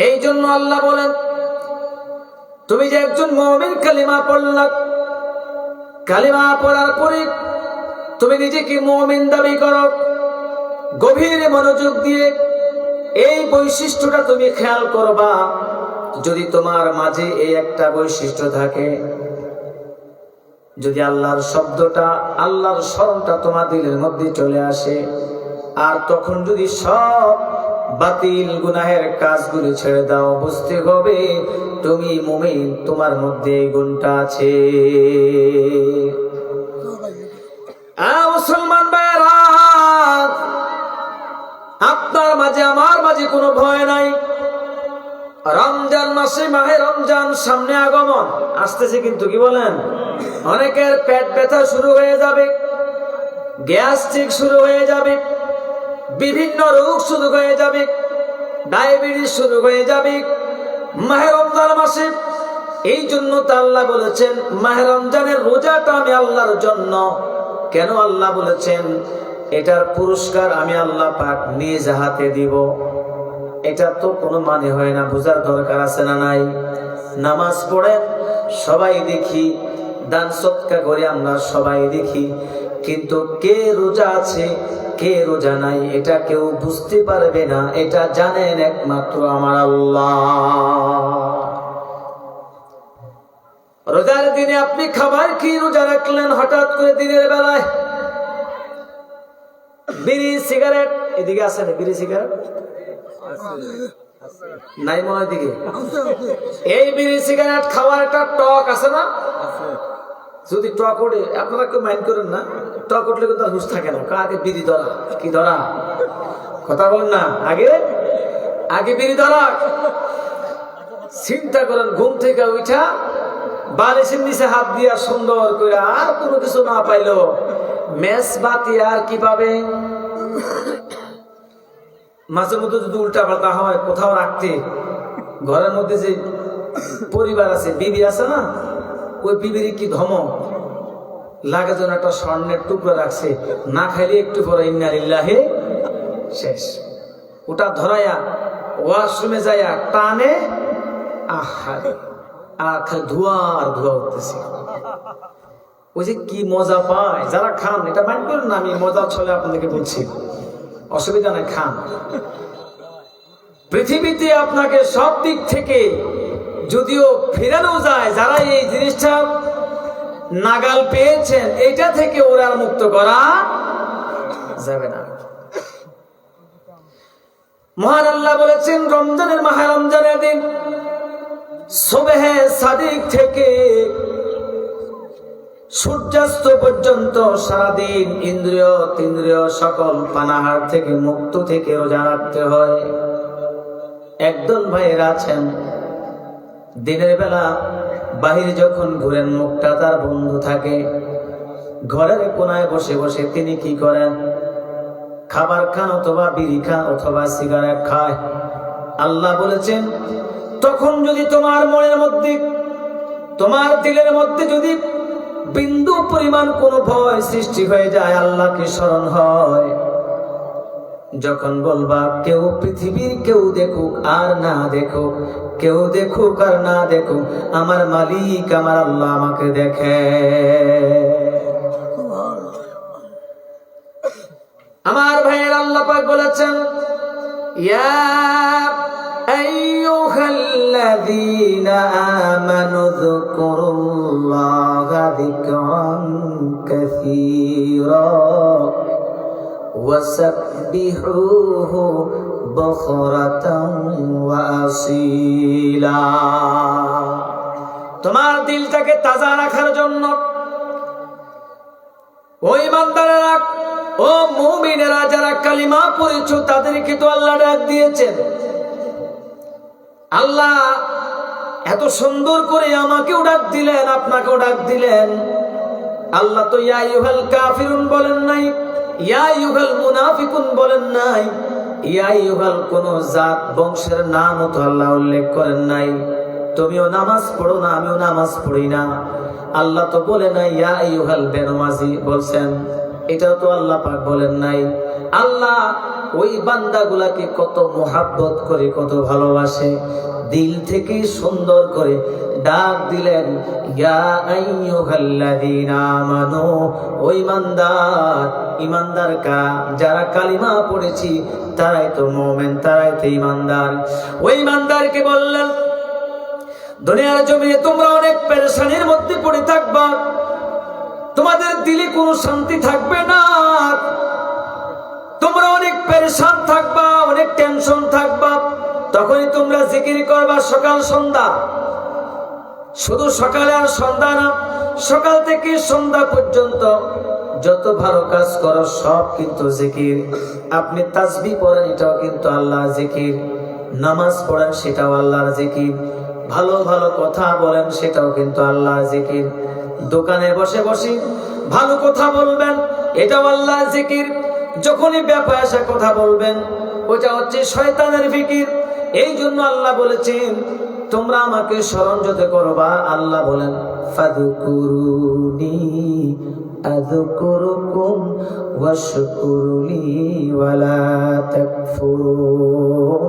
এই জন্য আল্লাহ বলেন, তুমি যে একজন মুমিন কালিমা পড়লা, কালিমা পড়ার পরে তুমি নিজেকে মুমিন দাবি করো, গভীর মনোযোগ দিয়ে এই বৈশিষ্ট্যটা তুমি খেয়াল করবা। যদি তোমার মাঝে এই একটা বৈশিষ্ট্য থাকে, যদি আল্লাহর শব্দটা, আল্লাহর স্মরণটা তোমার দিলের মধ্যে চলে আসে, আর তখন যদি সব বাতিল গুনাহের কাজগুলো ছেড়ে দাও, বুঝতে হবে তুমি মুমিন, তোমার মধ্যে এই গুণটা আছে। মুসলমান ভাইরা, আপনার মাঝে আমার মাঝে কোনো ভয় নাই। রমজান মাসে, মাহে রমজান সামনে আগমন আসতেছে, কিন্তু কি বলেন, অনেকের পেট ব্যথা শুরু হয়ে যাবে, গ্যাস্ট্রিক শুরু হয়ে যাবে, বিভিন্ন রোগ শুরু হয়ে যাবে, ডায়াবেটিস শুরু হয়ে যাবে মাহে রমজান মাসে। এই জন্য তো আল্লাহ বলেছেন মাহে রমজানের রোজাটা আমি আল্লাহর জন্য। কেন আল্লাহ বলেছেন? এটার পুরস্কার আমি আল্লাহ পাক নিজ হাতে দিব। এটা তো কোনো মানে হয় না, বোঝার দরকার আছে না নাই? নামাজ পড়েন সবাই দেখি, দান সৎকার করে আমরা সবাই দেখি, কিন্তু কে রোজা আছে কে রোজা নাই এটা কেউ বুঝতে পারবে না। এটা জানেন একমাত্র আমার আল্লাহ। রোজার দিনে আপনি খাবার কি রোজা রাখলেন, হঠাৎ করে দিনের বেলায় বিড়ি সিগারেট, এদিকে আছে না বিড়ি সিগারেট? নাই মনে হয় দিকে। এই বিড়ি সিগারেট খাওয়ার একটা টক আছে না? যদি টক ওঠে, আপনারা কেউ মাইন্ড করেন না, টক উঠলে কিন্তু হুঁশ থাকে না। আগে বিড়ি ধরা, কি ধরা, কথা বলেন না, আগে আগে বিড়ি ধরা। চিন্তা করেন, ঘুম থেকে উঠা বালিশের নিচে হাত দিয়া সুন্দর করে, আর কোনো কিছু না পাইলো মেস বাতি আর কি পাবে? মাঝে মধ্যে যদি উল্টা পাল্টা হয় কোথাও রাখতে, ঘরের মধ্যে যে পরিবার আছে, বিবি আছে না, ওই বিবির কি ধমক লাগে, যেন একটা স্বর্ণের টুকরো রাখছে, না খাইলে একটু পরে ইন্না লিল্লাহি। শেষ। ওটা ধরাইয়া ওয়াশরুমে যাইয়া টানে, আহারে, আর খালি ধোয়া আর ধোয়া উঠতেছে। ওই যে কি মজা পায় যারা খান, এটা মাইন্ড করেন না, আমি মজা ছলে আপনাদেরকে বলছি, অসুবিধা নাই, খান। পৃথিবীতে আপনাকে সব দিক থেকে যদিও ফেরানো যায়, যারা এই জিনিসটা নাগাল পেয়েছেন, এটা থেকে ওরা মুক্ত করা যাবে না। মহান আল্লাহ বলেছেন রমজানের মাহে, রমজানের দিন সুবহে সাদিক থেকে সূর্যাস্ত পর্যন্ত সারাদিন ইন্দ্রিয় তিন্দ্রিয় সকল পানাহার থেকে মুক্ত থেকে রোজা রাখতে হয়। একদল ভাইয়েরা আছেন দিনের বেলা বাহিরে যখন ঘুরেন, মুখটা তার বন্ধ থাকে, ঘরের কোনায় বসে বসে তিনি কি করেন? খাবার খান, অথবা বিড়ি খান, অথবা সিগারেট খায়। আল্লাহ বলেছেন তখন যদি তোমার মনের মধ্যে, তোমার দিলের মধ্যে যদি বিন্দু পরিমাণ কোনো ভয় সৃষ্টি হয়ে যায়, আল্লাহকে স্মরণ হয়, যখন বলবা কেউ পৃথিবীর কেউ দেখুক আর না দেখুক, কেউ দেখুক আর না দেখুক, আমার মালিক আমার আল্লাহ আমাকে দেখে। আমার ভাইয়ের আল্লাহ পাক বলেছেন ইয়া আইয়ুহাল্লাযীনা আমানু যকুরুল্লাহা যিকরান কাসীরা ওয়াসাব্বিহুহু বুকরাতান ওয়া আসীলা। তোমার দিলটাকে তাজা রাখার জন্য ওই বান্দারা, ও মুমিনেরা যারা কালিমা পড়েছো, তাদেরকে তো আল্লাহ ডাক দিয়েছেন। আল্লাহ এত সুন্দর করে আমাকেও ডাক দিলেন, আপনাকেও ডাক দিলেন। আল্লাহ তো ইয়া আইয়ুহাল কাফিরুন বলেন নাই, ইয়া আইয়ুহাল মুনাফিকুন বলেন নাই, ইয়া আইয়ুহাল কোন জাত বংশের নামও তো আল্লাহ উল্লেখ করেন নাই। তুমিও নামাজ পড়ো না, আমিও নামাজ পড়ি না, আল্লাহ তো বলে নাই ইয়া আইয়ুহাল বেনামাজি বলছেন, এটাও তো আল্লাহ পাক বলেন নাই। আল্লাহ ওই বান্দাগুলাকে কত মোহাব্বত করে, কত ভালোবাসে, দিল থেকে সুন্দর করে ডাক দিলেন ইয়া আইয়ুহাল্লাযীনা আমানু। ওই ইমানদার কারা? যারা কালিমা পড়েছি তারাই তো মুমিন, তারাই তো ইমানদার। ওই ইমানদারকে বললেন দুনিয়ার জমিনে তোমরা অনেক পেরেশানির মধ্যে পড়ে থাকবা, তোমাদের দিলে কোনো শান্তি থাকবে না, তোমরা অনেক পেরেশান থাকবা, অনেক টেনশন থাকবা। তখনই তোমরা জিকির করবা সকাল সন্ধ্যা, শুধু সকালে আর সন্ধ্যা না, সকাল থেকে সন্ধ্যা পর্যন্ত যত ভালো কাজ করো সব কিন্তু জিকির। আপনি তাসবিহ পড়েন, এটাও কিন্তু আল্লাহর জিকির। নামাজ পড়েন, সেটাও আল্লাহর জিকির। ভালো ভালো কথা বলেন, সেটাও কিন্তু আল্লাহর জিকির। দোকানে বসে বসে ভালো কথা বলবেন, এটাও আল্লাহর জিকির। যখনই ব্যাপারে কথা বলবেন, ওটা হচ্ছে শয়তানের ফিকির। এই জন্য আল্লাহ বলেছেন তোমরা আমাকে স্মরণ যত করবা, আল্লাহ বলেন ফাযকুরুনি আযকুরুকুম ওয়াশকুরুলি ওয়ালা তাকফুরুন।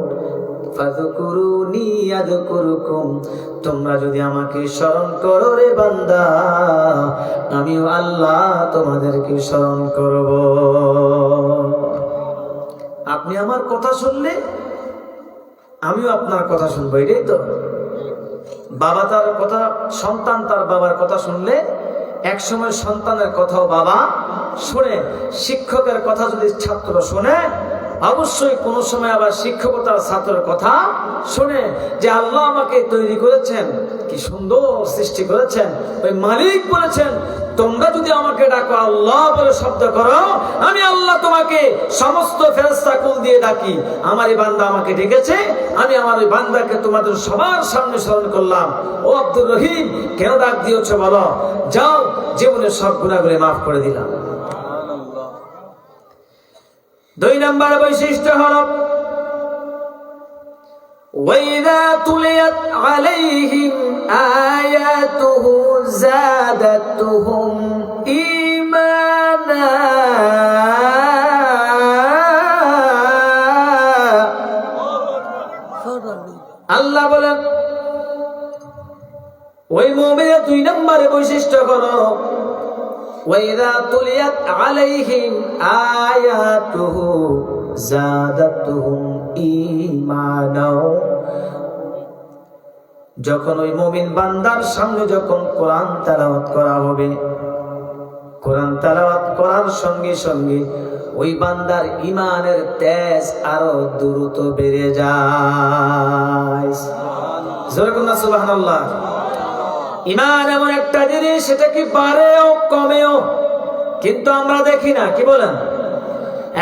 ফাযকুরুনি আযকুরুকুম, তোমরা যদি আমাকে স্মরণ করো রে বান্দা, আমিও আল্লাহ তোমাদেরকে স্মরণ করব। আপনি আমার কথা শুনলে আমিও আপনার কথা শুনবো, এটাই তো। বাবা তার কথা, সন্তান তার বাবার কথা শুনলে একসময় সন্তানের কথাও বাবা শুনে। শিক্ষকের কথা যদি ছাত্র শুনে, অবশ্যই কোনো সময় আবার শিক্ষকতার ছাত্রের কথা শুনে। যে আল্লাহ আমাকে তৈরি করেছেন, কি সুন্দর সৃষ্টি করেছেন, ওই মালিক বলেছেন তোমরা যদি আমাকে ডাকো, আল্লাহ বলে শব্দ করো, আমি আল্লাহ তোমাকে সমস্ত ফেরেশতা কুল দিয়ে ডাকি। আমার এই বান্দা আমাকে ডেকেছে, আমি আমার ওই বান্দাকে তোমাদের সবার সামনে স্মরণ করলাম। ও আব্দুর রহিম, কেন ডাক দিয়েছো বলো, যাও, জীবনের সব গুনাহগুলো মাফ করে দিলাম। 2 নম্বর বৈশিষ্ট্য হলো ওয়াইদা তুলিয়াত আলাইহিম আয়াতুহু যাদাতুহুম ঈমানা। ওই মুমিনের 2 নম্বরে বৈশিষ্ট্য হলো ওয়াইদা তুলিয়াত আলাইহিম আয়াতুহু যাদাতুহুম ঈমানাও। যখন ওই মুমিন বান্দার সামনে যখন কোরআন তেলাওয়াত করা হবে, কোরআন তেলাওয়াত করার সঙ্গে সঙ্গে ওই বান্দার ঈমানের তেজ আরো দ্রুত বেড়ে যায়। জোরে বলুন সুবহানাল্লাহ। ঈমান এমন একটা জিনিস, সেটা কি বাড়েও কমেও, কিন্তু আমরা দেখি না। কি বলেন?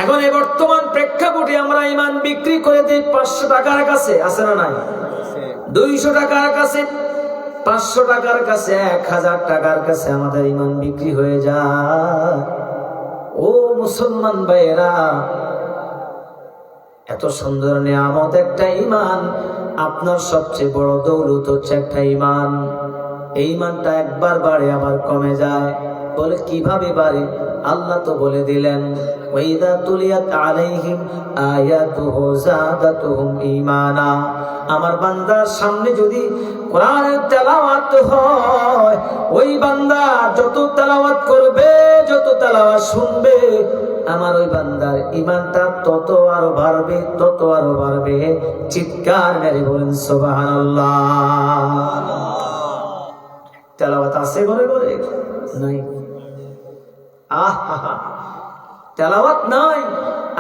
এখন এই বর্তমান প্রেক্ষাপটে আমরা ঈমান বিক্রি করে দিই 500 টাকার কাছে, আছে না নাই? 200 টাকার কাছে, 500 টাকার কাছে, 1000 টাকার কাছে আমাদের ঈমান বিক্রি হয়ে যায়। ও মুসলমান ভাইয়েরা, এত সুন্দর নিয়ামত একটা ঈমান, আপনার সবচেয়ে বড় দৌলত হচ্ছে একটা ঈমান। এই ঈমানটা একবার বাড়ে আবার কমে যায়। বলে কিভাবে বাড়ে? আল্লাহ তো বলে দিলেন ওয়াইদা তুলিয়াত আলাইহিম আয়াতুহু যাদাতুহুম ঈমানা। আমার বান্দার সামনে যদি কোরআনের তেলাওয়াত হয়, ওই বান্দা যত তেলাওয়াত করবে, যত তেলাওয়াত শুনবে, আমার ওই বান্দার ঈমানটা তত আরো বাড়বে, তত আরো বাড়বে। চিৎকার মেরে বলেন সুবহানাল্লাহ। তেলাওয়াত আছে ঘরে ঘরে? নাই। আহা, তেলাওয়াত নাই।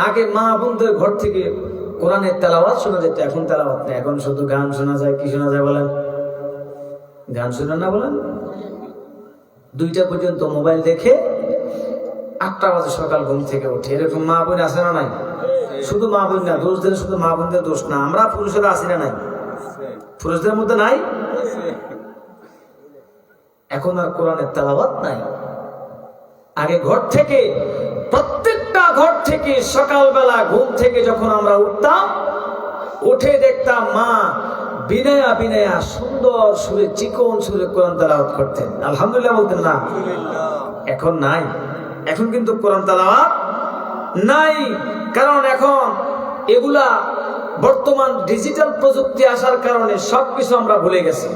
আগে মা বোনদের ঘর থেকে কোরআনের তেলাওয়াত শোনা যেত, এখন তেলাওয়াত নেই। এখন শুধু গান শোনা যায়। কি শোনা যায় বলেন? গান শোনা না বলেন? 2টা পর্যন্ত মোবাইল দেখে 8টা বাজে সকাল ঘুম থেকে উঠে। এরকম মা বোন আছে না নাই? শুধু মা বোন না, দোষ দিলে শুধু মা বোনদের দোষ না, আমরা পুরুষেরা আছি না নাই? পুরুষদের মধ্যে নাই? এখন আর কোরআনের তেলাওয়াত নাই। আগে ঘর থেকে, প্রত্যেকটা ঘর থেকে সকালবেলা ঘুম থেকে যখন আমরা উঠতাম, উঠে দেখতাম মা বিনয়া বিনয়া সুন্দর সুরে, চিকন সুরে কোরআন তেলাওয়াত করতেন। আলহামদুলিল্লাহ বলতেন না? এখন নাই। এখন কিন্তু কোরআন তেলাওয়াত নাই। কারণ এখন এগুলা বর্তমান ডিজিটাল প্রযুক্তি আসার কারণে সবকিছু আমরা ভুলে গেছি।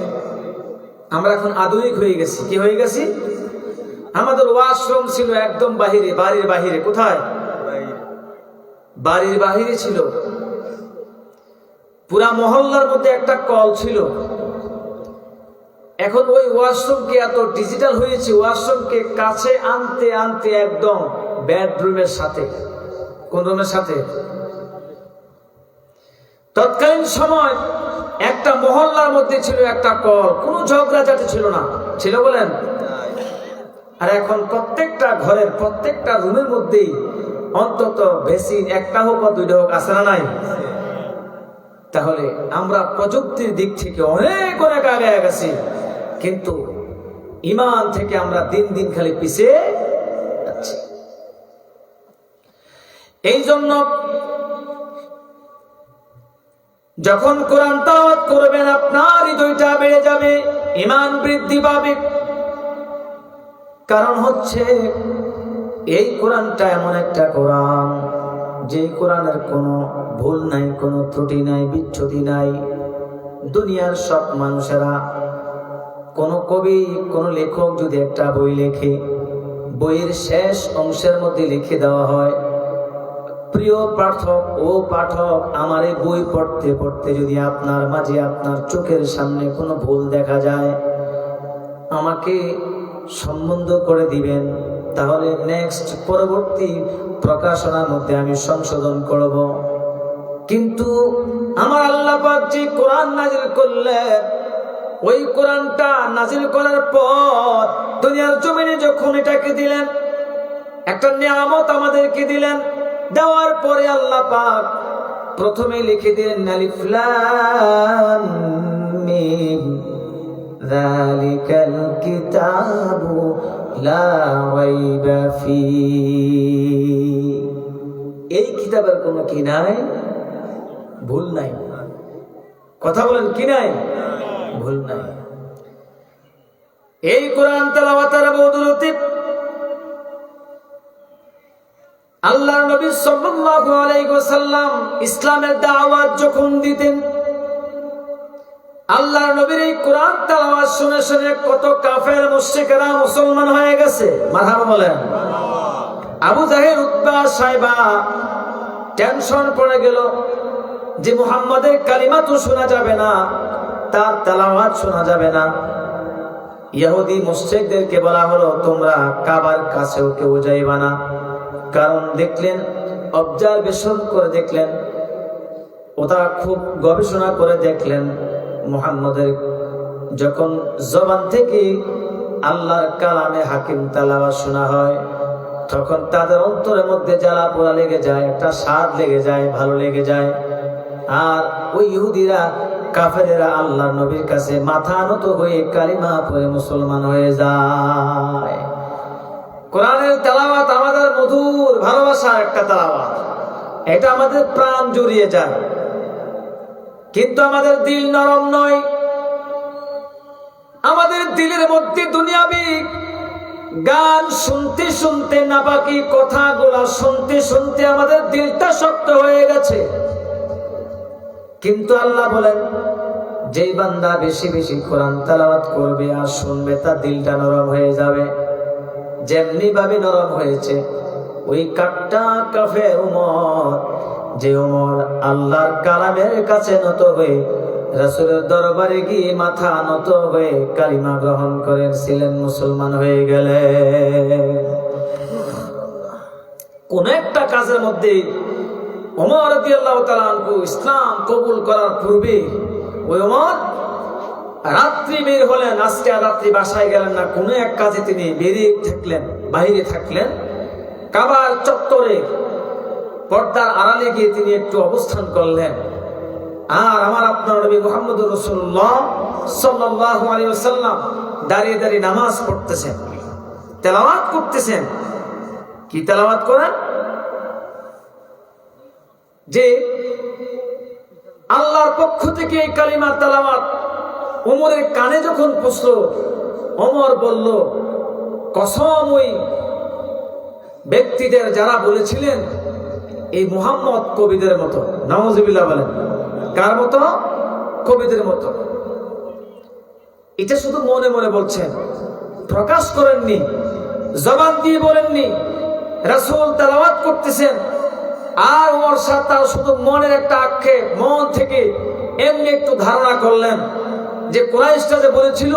আমরা এখন আধুনিক হয়ে গেছি। কি হয়ে গেছি? আমাদের ওয়াশরুম ছিল একদম বাহিরে, বাড়ির বাহিরে। কোথায়? বাড়ির বাহিরে ছিল। পুরা মহল্লার মধ্যে একটা কল ছিল। এখন ওই ওয়াশরুমকে এত ডিজিটাল হয়েছে, ওয়াশরুমকে কাছে আনতে আনতে একদম বেডরুমের সাথে। কোন রুমের সাথে? তৎকালীন সময় একটা মহল্লার মধ্যে ছিল একটা কল, কোনো ঝগড়াঝাটি ছিল না। ছিল বলেন? আর এখন প্রত্যেকটা ঘরের প্রত্যেকটা রুমের মধ্যেই অন্তত বেসিন একটা হোক বা 2টা হোক, আছে না নাই? তাহলে আমরা প্রযুক্তির দিক থেকে অনেক অনেক আগে গেছি, কিন্তু ঈমান থেকে আমরা দিন দিন খালি পিছিয়ে যাচ্ছি। এই জন্য যখন কোরআন তেলাওয়াত করবেন, আপনার হৃদয়টা বেড়ে যাবে, ঈমান বৃদ্ধি পাবে। কারণ হচ্ছে এই কোরআনটা এমন একটা কোরআন, যে কোরআনের কোনো ভুল নাই, কোনো ত্রুটি নাই, বিচ্যুতি নাই। দুনিয়ার সব মানুষেরা, কোনো কবি, কোনো লেখক যদি একটা বই লেখে, বইয়ের শেষ অংশের মধ্যে লিখে দেওয়া হয়, প্রিয় পাঠক ও পাঠক, আমার এই বই পড়তে পড়তে যদি আপনার মাঝে, আপনার চোখের সামনে কোনো ভুল দেখা যায়, আমাকে সম্বন্ধ করে দিবেন, তাহলে নেক্সট পরবর্তী প্রকাশনার মধ্যে আমি সংশোধন করব। কিন্তু আমার আল্লাহ পাক যে কোরআন নাজিল করলেন, ওই কোরআনটা নাজিল করার পর দুনিয়ার জমিনে যখন এটাকে দিলেন, একটা নিয়ামত আমাদেরকে দিলেন, দেওয়ার পরে আল্লাহ পাক প্রথমে লিখে দিলেন আলিফ লাম মিম যালিকাল কিতাবু লা রাইবা ফীহি। এই কিতাবের কোনো কি নাই? ভুল নাই। কথা বলেন, কি নাই? ভুল নাই। এই কোরআন তেলাওয়াতের বদৌলতে আল্লাহর নবী সাল্লাল্লাহু আলাইহি ওয়াসাল্লাম ইসলামের দাওয়াত যখন দিতেন, আল্লাহর নবীর এই কোরআন তেলাওয়াত শুনে শুনে কত কাফের মুশরিকরা মুসলমান হয়ে গেছে। মারহাবা বলেন। আবু জাহেল, উতবা, সাইবা টেনশন পড়ে গেল যে মুহাম্মাদের কালিমা তো শোনা যাবে না, তার তেলাওয়াত শোনা যাবে না। ইহুদি মুশরিকদেরকে বলা হলো, তোমরা কাবার কাছেও কেউ যাইবা না। কারণ দেখলেন, অবজারভেশন করে দেখলেন, ওটা খুব গবেষণা করে দেখলেন, মুহাম্মাদের যখন জবান থেকে আল্লাহর কালামে হাকিম তেলাওয়াত শোনা হয়, তখন তাদের অন্তরের মধ্যে জ্বালা পোড়া লেগে যায়, একটা স্বাদ লেগে যায়, ভালো লেগে যায়। আর ওই ইহুদিরা, কাফেরেরা আল্লাহর নবীর কাছে মাথা নত হয়ে কালিমা পড়ে মুসলমান হয়ে যায়। কোরআনের তেলাওয়াত আমাদের মধুর ভালোবাসার একটা তেলাওয়াত, এটা আমাদের প্রাণ জুড়িয়ে যায়। কিন্তু আমাদের দিল নরম নয়, আমাদের দিলের মধ্যে দুনিয়াবি গান শুনতে শুনতে, নাপাকি কথাগুলা শুনতে শুনতে আমাদের দিলটা শক্ত হয়ে গেছে। কিন্তু আল্লাহ বলেন, যেই বান্দা বেশি বেশি কোরআন তেলাওয়াত করবে আর শুনবে, তার দিলটা নরম হয়ে যাবে। যেমনি ভাবে নরম হয়েছে ওই কাট্টা কাফের উমর, যে উমর আল্লাহর কালামের কাছে নত হয়ে রাসূলের দরবারে গিয়ে মাথা নত হয়ে কালিমা গ্রহণ করেছিলেন, মুসলমান হয়ে গেলেন। কোন একটা কাজের মধ্যে ওমর রাদিয়াল্লাহু তাআলা আনহু ইসলাম কবুল করার পূর্বে ওই ওমর রাত্রি বের হলেন, আজকে রাত্রি বাসায় গেলেন না, কোন এক কাজে তিনি বেরিয়ে থাকলেন, বাইরে থাকলেন। কাবার চত্বরে পর্দার আড়ালে গিয়ে তিনি একটু অবস্থান করলেন। আর আমার আপনার নবী মুহাম্মদুর রাসূলুল্লাহ সাল্লাল্লাহু আলাইহি ওয়াসাল্লাম দাঁড়িয়ে দাঁড়িয়ে নামাজ পড়তেছেন, তেলাওয়াত করতেছেন। কি তেলাওয়াত করেন? যে আল্লাহর পক্ষ থেকে এই কালিমা তেলাওয়াত ওমরের কানে যখন পৌঁছল, ওমর বলল, কসম ওই ব্যক্তিদের যারা বলেছিলেন এই মুহাম্মদ কবিদের মতো। নাউজুবিল্লাহ বলেন। কার মতো? কবিদের মতো। এটা শুধু মনে মনে বলছেন, প্রকাশ করেননি, জবান দিয়ে বলেননি। রাসূল তেলাওয়াত করতেছেন আর ওমর সাহেব তার শুধু মনের একটা আক্ষেপ, মন থেকে এমনি একটু ধারণা করলেন যে কুরাইশরা যে বলেছিল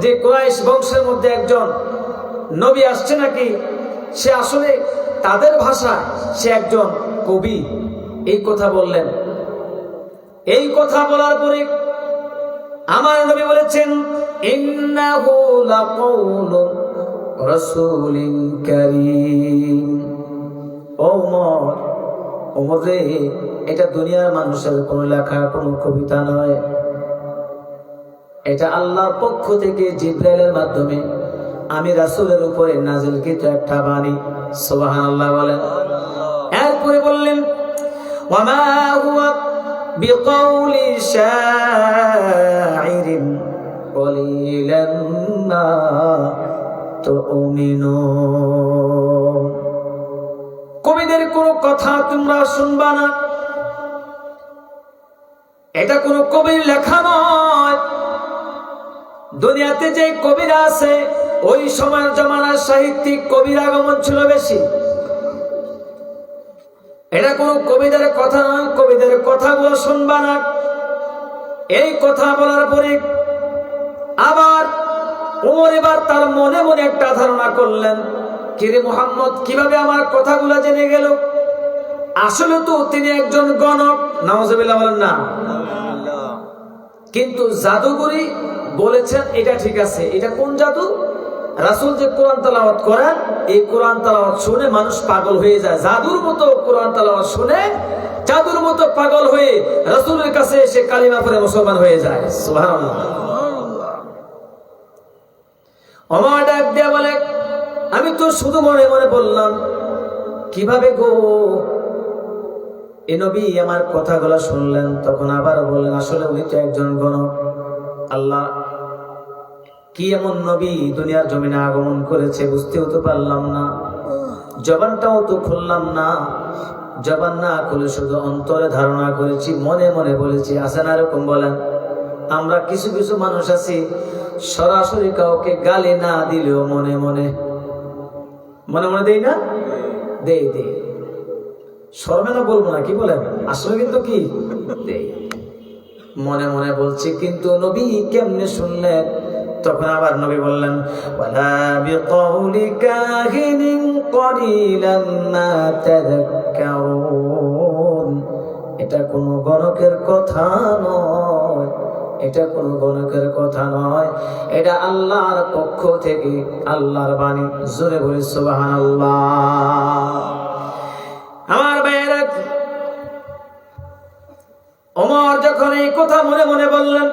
যে কুরাইশ বংশের মধ্যে একজন নবী আসছে নাকি, সে আসলে তাদের ভাষায় সে একজন কবি। এই কথা বললেন। এই কথা বলার পরে আমার নবী বলেছেন, ইন্নাহু লাকাউলু রাসূলিন কারীম। ওমর, ওমর রে, এটা দুনিয়ার মানুষের কোনো লেখা, কোনো কবিতা নয়, এটা আল্লাহর পক্ষ থেকে জিবরাইলের মাধ্যমে আমি রাসূলের উপরে নাযিলকৃত একটা বাণী। সুবহানাল্লাহ বলেন। এরপরে বললেন, ওয়ামা হুয়া বিকাউলি শাইরিন কলিলান মা তুমিনুন। কবিদের কোনো কথা তোমরা শুনবা না, এটা কোনো কবির লেখা নয়। দুনিয়াতে যে কবিরা আছে, ওই সময়ের জমানার সাহিত্যিক কবির আগমন ছিল বেশি। এটা কোনো কবিদের কথা নয়, কবিদের কথাগুলো শুনবা না। এই কথা বলার পরে আবার ওমর এবার তার মনে মনে একটা ধারণা করলেন, কিরে মুহাম্মদ কিভাবে আমার কথাগুলো জেনে গেল? আসলে তো তিনি একজন গণক। নাউজুবিল্লাহ বলেন না। কিন্তু জাদুকরি বলেছেন, এটা ঠিক আছে। এটা কোন জাদু? রাসূল যে কোরআন তেলাওয়াত করেন, এই কোরআন তেলাওয়াত শুনে মানুষ পাগল হয়ে যায়। জাদুর মতো কোরআন তেলাওয়াত শুনে জাদুর মতো পাগল হয়ে রাসূলের কাছে এসে কালিমা পড়ে মুসলমান হয়ে যায়। সুবহানাল্লাহ। ওমর ডাক দিয়া বলে, আমি তো শুধু মনে মনে বললাম। কিভাবে গো? এই নবী আমার কথাগুলো শুনলেন, তখন আবার বললেন, আসলে উনি তো একজন গণক। আল্লাহ কি এমন নবী দুনিয়ার জমিনে আগমন করেছে, বুঝতেও তো পারলাম না, জবানটাও তো খুললাম না। জবান না খুলে শুধু অন্তরে ধারণা করেছি, মনে মনে বলেছি। আছে না এরকম? বলেন। আমরা কিছু কিছু মানুষ আছি সরাসরি কাউকে গালি না দিলেও মনে মনে দেই না, দেই শরমে না বলবো না, কি বলেন, আসলে কিন্তু কি দেই, মনে মনে বলছি। কিন্তু নবী কেমনে শুনলেন? তখন আবার নবী বললেন, ওয়ালা বিকাউলি কাহিনিন কলিলান মা তাযাক্কারুন, এটা কোনো গণকের কথা নয়, এটা কোনো গণকের কথা নয়, এটা আল্লাহর পক্ষ থেকে আল্লাহর বাণী। জোরে বলে সুবহানাল্লাহ। আমার ভাইয়েরা, ওমর যখন এই কথা মনে মনে বললেন,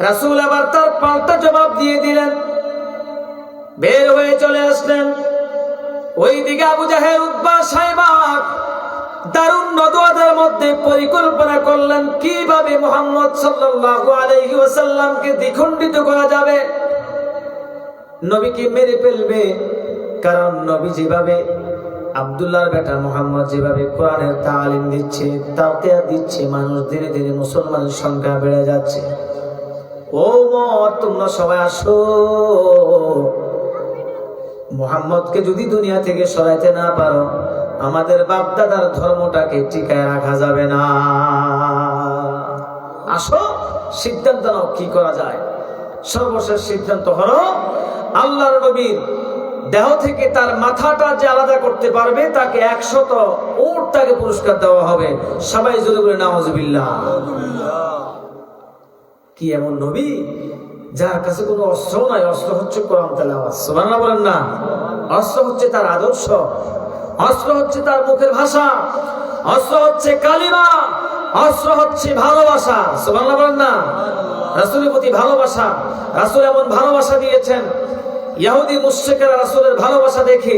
রাসূল আবার তার পাল্টা জবাব দিয়ে দিলেন, বের হয়ে চলে আসলেন। ওইদিকে আবু জাহেল, উতবা, সাইবা দারুন নদওয়াদের মধ্যে পরিকল্পনা করলেন কিভাবে মুহাম্মদ সাল্লাল্লাহু আলাইহি ওয়াসাল্লামকে দ্বিখণ্ডিত করা যাবে, নবীকে মেরে ফেলবে। কারণ নবী যেভাবে, আব্দুল্লাহর বেটা মুহাম্মদ যেভাবে কোরআনের তালিম দিচ্ছে, তাওকিয়া দিচ্ছে, মানুষ ধীরে ধীরে মুসলমানের সংখ্যা বেড়ে যাচ্ছে। ও ওমর, তোমরা সবাই আসো, মুহাম্মদকে যদি দুনিয়া থেকে সরাইতে না পারো, আমাদের বাপ দাদার ধর্মটাকে টিকায় রাখা যাবে না। আসো, সিদ্ধান্ত নাও কি করা যায়। সর্বশেষ সিদ্ধান্ত হলো, আল্লাহর নবীর দেহ থেকে তার মাথাটা যে আলাদা করতে পারবে তাকে 100 উট তাকে পুরস্কার দেওয়া হবে। সবাই জোরে বলে নাউজুবিল্লাহ। কি এমন নবী যার কাছে কোনো অস্ত্র নাই? অস্ত্র হচ্ছে কোরআন তেলাওয়াত। সুবহানাল্লাহ বলেন না? অস্ত্র হচ্ছে তার আদর্শ, অস্ত্র হচ্ছে তার মুখের ভাষা, অস্ত্র হচ্ছে কালিমা, অস্ত্র হচ্ছে ভালোবাসা। সুবহানাল্লাহ বলেন না? রাসূলের প্রতি ভালোবাসা। রাসূল এমন ভালোবাসা দিয়েছেন, ইহুদি মুশরিকরা রাসূলের ভালোবাসা দেখে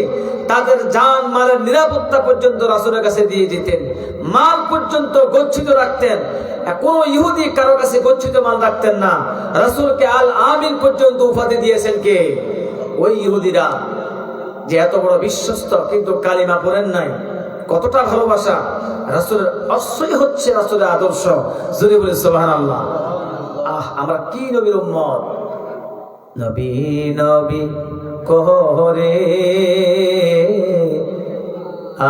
তাদের জান মালের নিরাপত্তা পর্যন্ত রাসূলের কাছে দিয়ে দিতেন, মাল পর্যন্ত গচ্ছিত রাখতেন। কোন ইহুদি কারো কাছে গচ্ছিত মাল রাখতেন না। রাসূলকে আল আমিন পর্যন্ত উপাধি দিয়েছেন কে? ওই ইহুদিরা, যে এত বড় বিশ্বস্ত কিন্তু কালিমা পড়েন নাই। কতটা ভালোবাসা! রাসূলের অস্ত্রই হচ্ছে রাসূলের আদর্শ। জোরে বলে সুবহানাল্লাহ। আমরা কি নবীর উম্মত! নবী নবী করে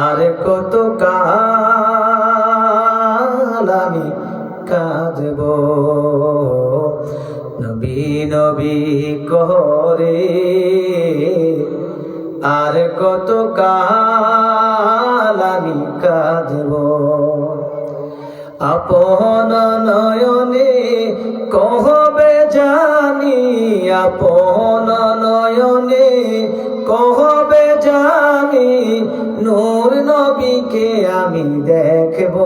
আর কত কাল আমি কাঁদব, নবী নবী করে আর কত কাল আমি কাঁদব। আপন নয়নে কহবে জানি, আপন নয়নে কহবে জানি, নূর নবীকে আমি দেখব।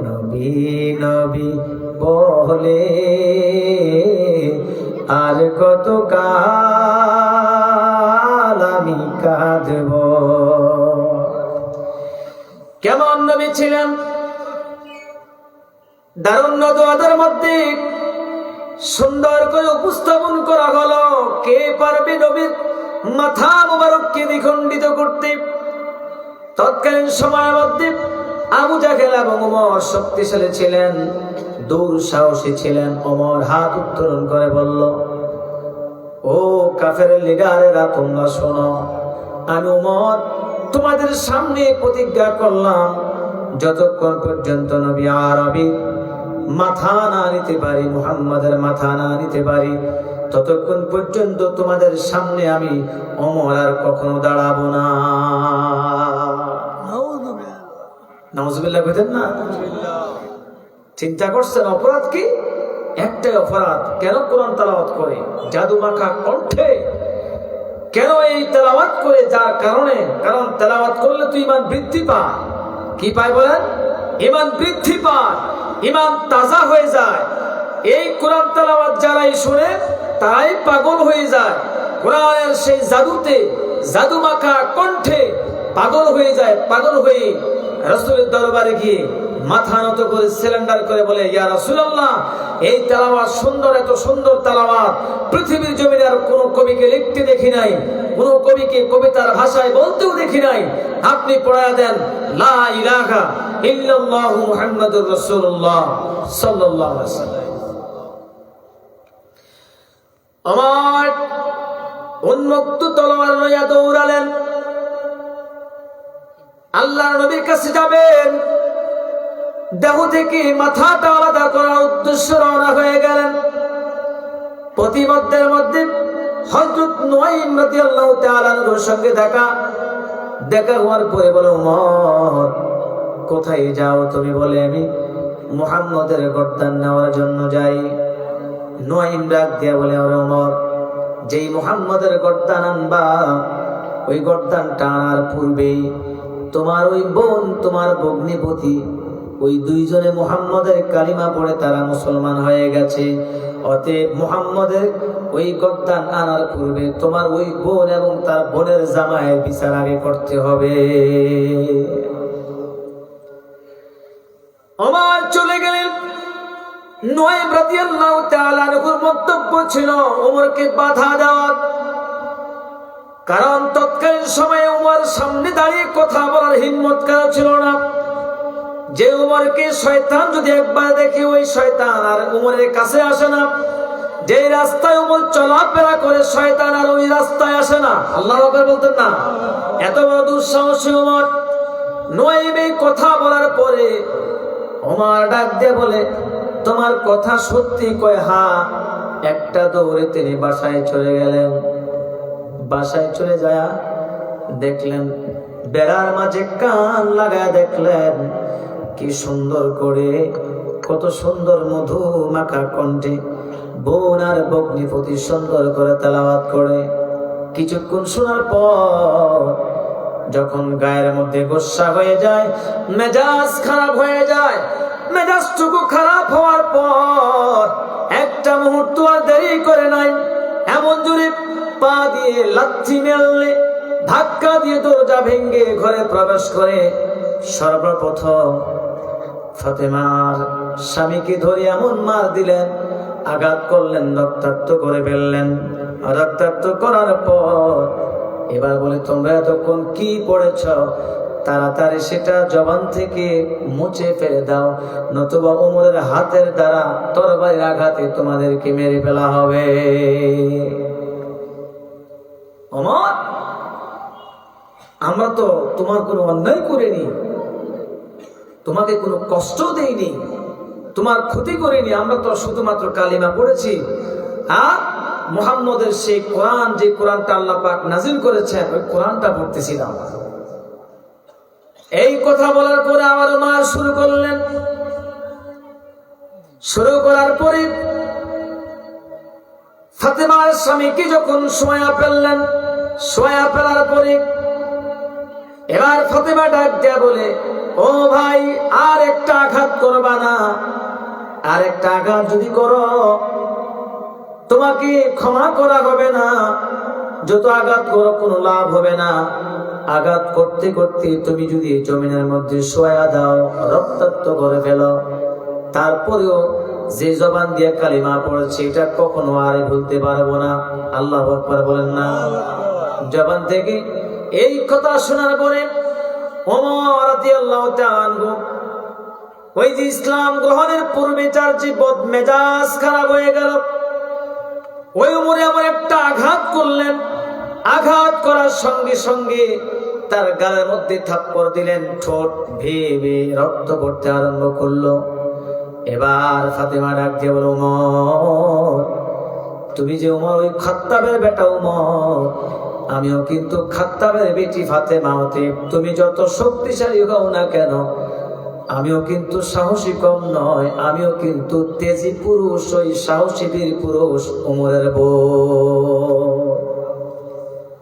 নবী নবী বলে আর কত কাল আমি কাঁদব। কেমন নবী ছিলেন! দারুন নদওয়াদের মধ্যে সুন্দর করে উপস্থাপন করা হলো, কে পারবে নবীর মাথা মুবারককে দ্বিখণ্ডিত করতে। তৎকালীন সময়ের মধ্যে আবু জাহেল এবং ওমর শক্তিশালী ছিলেন, দুঃসাহসী ছিলেন। ওমর হাত উত্তোলন করে বলল, ও কাফের লিডারেরা, তোমরা শোনো, আমি ওমর তোমাদের সামনে প্রতিজ্ঞা করলাম, যতক্ষণ পর্যন্ত নবী আরবি মাথা না নিতে পারি, মুহাম্মাদের মাথা না নিতে পারি, ততক্ষণ পর্যন্ত তোমাদের সামনে আমি ওমর আর কখনো দাঁড়াবো না। নাউজুবিল্লাহ কইতেন না? চিন্তা করছেন অপরাধ কি? একটাই অপরাধ। কেন কোরআন তেলাওয়াত করে জাদু মাখা কণ্ঠে? কেন এই তেলাওয়াত করে? যার কারণে, কারণ তেলাওয়াত করলে তো ঈমান বৃদ্ধি পায়। কি পায় বলেন? ঈমান বৃদ্ধি পায়, ঈমান তাজা হয়ে যায়। এই কোরআন তেলাওয়াত যারাই শুনে তারাই পাগল হয়ে যায়। কোরআনের সেই জাদুতে, জাদু মাখা কণ্ঠে পাগল হয়ে যায়। পাগল হয়ে রাসূলের দরবারে গিয়ে মাথা নত করে সিলিন্ডার করে বলে, ইয়া রাসূলুল্লাহ, এই তেলাওয়াত সুন্দর, এত সুন্দর তেলাওয়াত পৃথিবীর জমিনে আর কোনো কবিকে লিখতে দেখি নাই, কোনো কবিকে কবিতার ভাষায় বলতেও দেখি নাই। আপনি পড়ায়া দেন লা ইলাহা ইল্লাল্লাহু মুহাম্মাদুর রাসূলুল্লাহ সাল্লাল্লাহু আলাইহি ওয়াসাল্লাম। ওমর উন্মুক্ত তলোয়ার লইয়া দৌড়ালেন, আল্লাহর নবীর কাছে যাবেন, দেহ থেকে মাথাটা আলাদা করার উদ্দেশ্যে রওনা হয়ে গেলেন। প্রতিমধ্যের মধ্যে হযরত নুআইম রাদিয়াল্লাহু তাআলা আনহুর সঙ্গে দেখা হওয়ার পরে বলে, ওমর কোথায় যাও তুমি? বলে, আমি মুহাম্মদের গর্দান নেওয়ার জন্য যাই। নুআইম ডাক দিয়া বলে, ওরে ওমর, যেই মুহাম্মদের গর্দান আনবা, ওই গর্দানটা আনার পূর্বেই তোমার ওই বোন, তোমার ভগ্নিপতি, ওই দুইজনে মুহাম্মদের কালিমা পড়ে তারা মুসলমান হয়ে গেছে। অতএব মুহাম্মদের ওই গর্দান আনার পূর্বে তোমার ওই বোন এবং তার বোনের জামাইয়ের বিচার আগে করতে হবে। ওমর চলে গেলেন। নুআইম রাদিয়াল্লাহু তাআলা আনহুর বক্তব্য ছিল ওমরকে বাধা দেওয়া, কারণ তৎকালীন সময়ে ওমর সামনে দাঁড়িয়ে কথা বলার হিম্মত কারো ছিল না। যে ওমরকে শয়তান যদি একবার দেখে, ওই শয়তান আর ওমরের কাছে আসে না। যে রাস্তায় ওমর চলাফেরা করে, শয়তান আর ওই রাস্তায় আসে না। আল্লাহু আকবার বলতেন না? এত বড় দুঃসাহসী ওমর। নুআইম এই কথা বলার পরে ওমর ডাক দিয়ে বলে, তোমার কথা সত্যি? কয়, হ্যাঁ। একটা দৌড়ে তিনি বাসায় চলে গেলেন। বাসায় চলে যায় দেখলেন বেড়ার মাঝে কান লাগায় দেখলেন কি সুন্দর করে, কত সুন্দর মধু মাখা কণ্ঠে বোন আর ভগ্নিপতি সুন্দর করে তেলাওয়াত করে। কিছুক্ষণ শোনার পর যখন গায়ের মধ্যে গোসা হয়ে যায়, মেজাজ খারাপ হয়ে যায়, মেজাজটুকু খারাপ হওয়ার পর একটা মুহূর্ত আর দেরি করে নাই, এমন জোরে পা দিয়ে লাথি মেললে, ধাক্কা দিয়ে দরজা ভেঙে ঘরে প্রবেশ করে সর্বপ্রথম ফাতেমার স্বামীকে ধরে এমন মার দিলেন, আঘাত করলেন, রক্তাক্ত করে ফেললেন। রক্তাক্ত করার পর এবার বলে, তোমরা এতক্ষণ কি পড়েছ? তাড়াতাড়ি সেটা জবান থেকে মুছে ফেলে দাও, নতুবা ওমরের হাতের দ্বারা তরবারির আঘাতে তোমাদেরকে মেরে ফেলা হবে। ওমর, আমরা তো তোমার কোনো অন্যায় করিনি, তোমাকে কোনো কষ্ট দেইনি, তোমার ক্ষতি করিনি, আমরা তো শুধুমাত্র কালিমা পড়েছি। আর মুহাম্মদের সেই কোরআন, যে কোরআনটা আল্লাহ পাক নাজিল করেছেন, ওই কোরআনটা পড়তেছিলাম। এই কথা বলার পরে আবার মার শুরু করলেন। শুরু করার পরে ফাতেমার স্বামীকে যখন শোয়া ফেললেন, শোয়া ফেলার পরে এবার ফাতেমা ডাক দেয়া বলে, ও ভাই, আর একটা আঘাত করবা না, আর একটা আঘাত যদি করো তোমাকে ক্ষমা করা হবে না। যত আঘাত করো কোনো লাভ হবে না। আঘাত করতে করতে তুমি যদি জমিনের মধ্যে শোয়া দাও, রক্তাক্ত করে ফেলো, তারপরেও যে জবান দিয়ে কালিমা পড়েছে এটা কখনো আর ভুলতে পারবো না। আল্লাহু আকবার বলেন না? জবান থেকে এই কথা শোনার পরে ওমর রাদিয়াল্লাহু তাআলা আনহু, ওই যে ইসলাম গ্রহণের পূর্বে যার যে বদমেজাজ খারাপ হয়ে গেল, ওই ওমরে আবার একটা আঘাত করলেন। আঘাত করার সঙ্গে সঙ্গে তার গালের মধ্যে থাপ্পড় দিলেন, ঠোঁট ভেবে রক্ত পড়তে আরম্ভ করলো। এবার ফাতেমা ডাক দিয়ে বলো, ওমর, তুমি যে ওমর, ওই খাত্তাবের বেটা ওমর, আমিও কিন্তু খাত্তাবের বেটি ফাতেমা। হতে তুমি যত শক্তিশালী হও না কেন, আমিও কিন্তু সাহসী কম নয়, আমিও কিন্তু তেজি পুরুষ, ওই সাহসী বীর পুরুষ ওমরের বউ।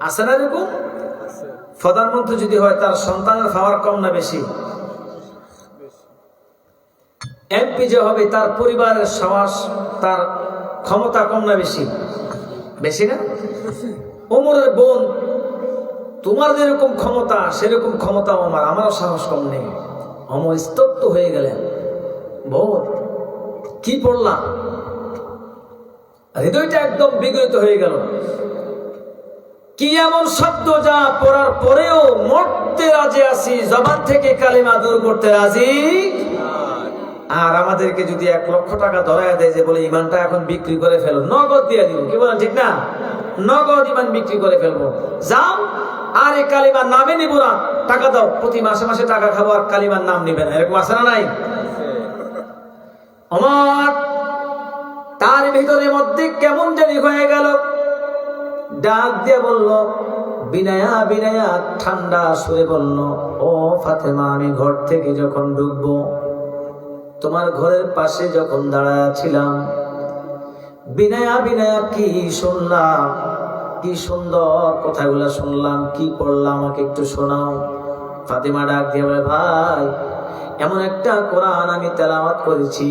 আছে না এরকম? প্রধানমন্ত্রী যদি হয়, তার সন্তানের পাওয়ার কম না বেশি? এমপি যে হবে, তার পরিবারের সাহস, তার ক্ষমতা কম না বেশি? বেশি না? ওমরের বোন, তোমার যেরকম ক্ষমতা সেরকম ক্ষমতা আমারও সাহস কম নেই। অমর স্তব্ধ হয়ে গেলেন। বোন, কি পড়লাম? হৃদয়টা একদম বিগলিত হয়ে গেল। কি এমন শব্দ যা পড়ার পরেও মরতে মরতে রাজি আছি, জবান থেকে কালিমা দূর করতে রাজি। আর আমাদেরকে যদি 1 লক্ষ টাকা ধরায় দেয় যে বলে ইমানটা এখন বিক্রি করে ফেলো, নগদ দিয়ে দিব, কি বলেন ঠিক না? নগদ ইমান বিক্রি করে ফেলবো, যাও আর এই কালিমার নামে নিব না, টাকা দাও, প্রতি মাসে মাসে টাকা খাবো আর কালিমার নাম নিবে না, এরকম আছে না নাই? আমার তার ভিতরের মধ্যে কেমন জানি হয়ে গেল, ডাক দিয়ে বলল, বিনায়া বিনায়া ঠান্ডা সুরে বলল, ও ফাতেমা, আমি ঘর থেকে যখন ঢুকবো, তোমার ঘরের পাশে যখন দাঁড়ায় ছিলাম, বিনায়া বিনায়া কি শুনলাম, কি সুন্দর কথাগুলো শুনলাম, কি পড়লাম, আমাকে একটু শোনাও। ফাতেমা ডাক দিয়ে বলে, ভাই, এমন একটা কোরআন আমি তেলাওয়াত করেছি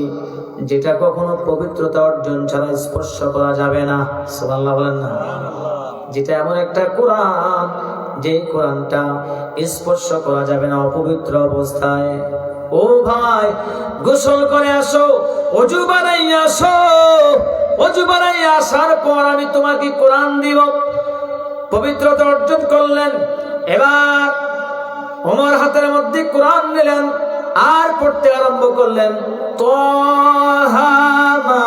যেটা কখনো পবিত্রতা অর্জন ছাড়া স্পর্শ করা যাবে না। সুবহানাল্লাহ বলেন না? যেটা এমন একটা কোরআন, যে কোরআনটা স্পর্শ করা যাবে না অপবিত্র অবস্থায়। ও ভাই, গোসল করে আসো, ওযু বানাইয়া আসো, ওযু বানাইয়া আসার পর আমি তোমাকে কোরআন দিব। পবিত্রতা অর্জন করলেন, এবার ওমর হাতের মধ্যে কোরআন নিলেন আর পড়তে আরম্ভ করলেন, তাহা মা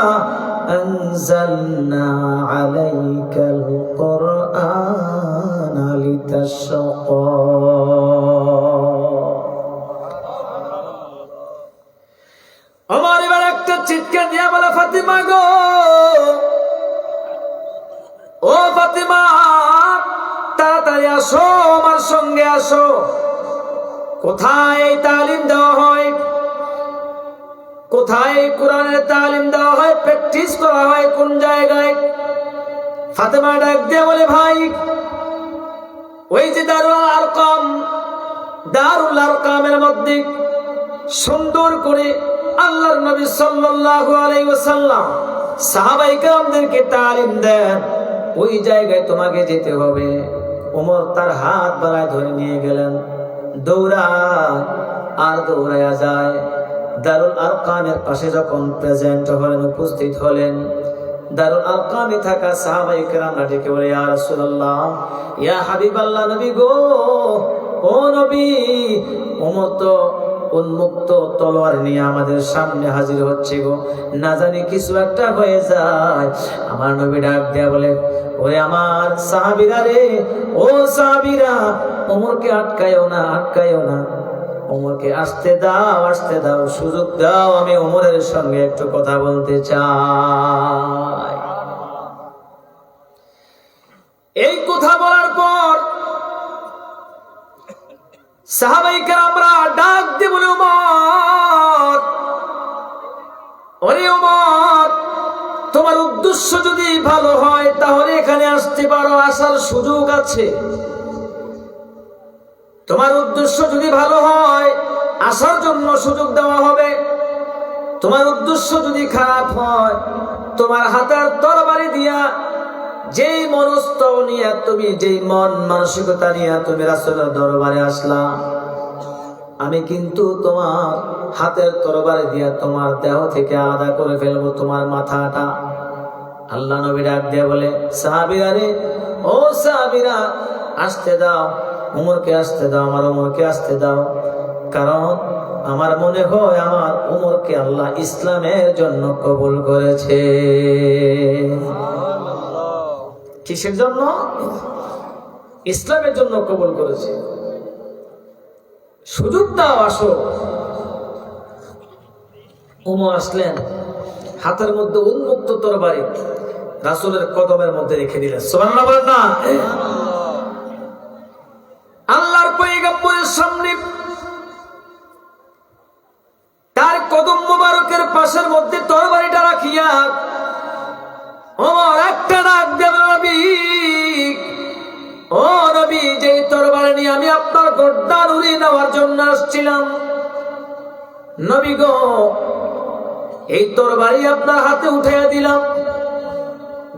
আনজালনা আলাইকাল কুরআনা লিতাশকা। ওমর এবার একটা চিৎকার দিয়ে বলে, ফাতিমা গো, ও ফাতিমা, তাড়াতাড়ি আসো, আমার সঙ্গে আসো। কোথায় তালিম দেওয়া হয়, কোথায় কোরআনের তালিম দেওয়া হয়, প্র্যাকটিস করা হয়, কোন জায়গায়? ফাতেমা ডাক দিয়ে বলে, ভাই, ওই যে দারুল আরকামের মধ্যে সুন্দর করে আল্লাহর নবী সাল্লাল্লাহু আলাইহি ওয়াসাল্লাম সাহাবায়ে কেরামদেরকে তালিম দেন, ওই জায়গায় তোমাকে যেতে হবে। ওমর তার হাত বাড়ায় ধরে নিয়ে গেলেন, দৌড়ায় আর দৌড়ায়া যায়। দারুল আরকামের পাশে যখন প্রেজেন্ট হলেন, উপস্থিত হলেন, দারুল আরকামে থাকা সাহাবায়ে কেরামরা ডেকে বলে, ইয়া রাসূলুল্লাহ, ইয়া হাবিবাল্লাহ, নবী গো, ও নবী, ওমর তো উন্মুক্ত তলোয়ার নিয়ে আমাদের সামনে হাজির হচ্ছে গো, না জানি কিছু একটা হয়ে যায়। আমার নবী ডাক দেয়া বলে, ওরে আমার সাহাবীরা রে, ও সাহাবীরা, ওমরকে আটকায়ও না, আটকায়ও না, ওমরকে আসতে দাও, আসতে দাও, সুযোগ দাও, আমি ওমরের সঙ্গে একটু কথা বলতে চাই। এই কথা বলার পর সাহাবায়ে কেরামরা ডাক দিয়ে বলে, ওমর, ওরে ওমর, তোমার উদ্দেশ্য যদি ভালো হয় তাহলে এখানে আসতে পারো, আসার সুযোগ আছে। তোমার উদ্দেশ্য যদি ভালো হয়, আসার জন্য সুযোগ দেওয়া হবে। তোমার উদ্দেশ্য যদি খারাপ হয়, তোমার হাতের তরবারি দিয়া যেই মনস্তব নিয়ে তুমি, যেই মন মানসিকতা নিয়ে তুমি রাসূলের দরবারে আসলা, আমি কিন্তু তোমার হাতের তরবারি দিয়া তোমার দেহ থেকে আলাদা করে ফেলবো তোমার মাথাটা। আল্লাহ নবী ডাক দিয়ে বলে, সাহাবীরা রে, ও সাহাবীরা, আসতে দাও, ওমরকে আসতে দাও, আমার ওমরকে আসতে দাও। কারণ আমার মনে হয় আমার ওমরকে আল্লাহ ইসলামের জন্য কবুল করেছে। কিসের জন্য? ইসলামের জন্য কবুল করেছে। সুযোগ দাও, আসো। ওমর আসলেন, হাতের মধ্যে উন্মুক্ত তরবারি রাসূলের কদমের মধ্যে রেখে দিলেন। সুবহানাল্লাহ বলেন না? আল্লাহর পয়গম্বরের সামনে তার কদম মোবারকের পাশের মধ্যে তরবারিটা রাখিয়া ওমর একটা ডাক দেন, নবী, ও নবী, যে তরবারি নিয়ে আমি আপনার গর্দান উড়িয়ে নেওয়ার জন্য আসছিলাম, নবী গো, এই তরবারি আপনার হাতে উঠাইয়া দিলাম।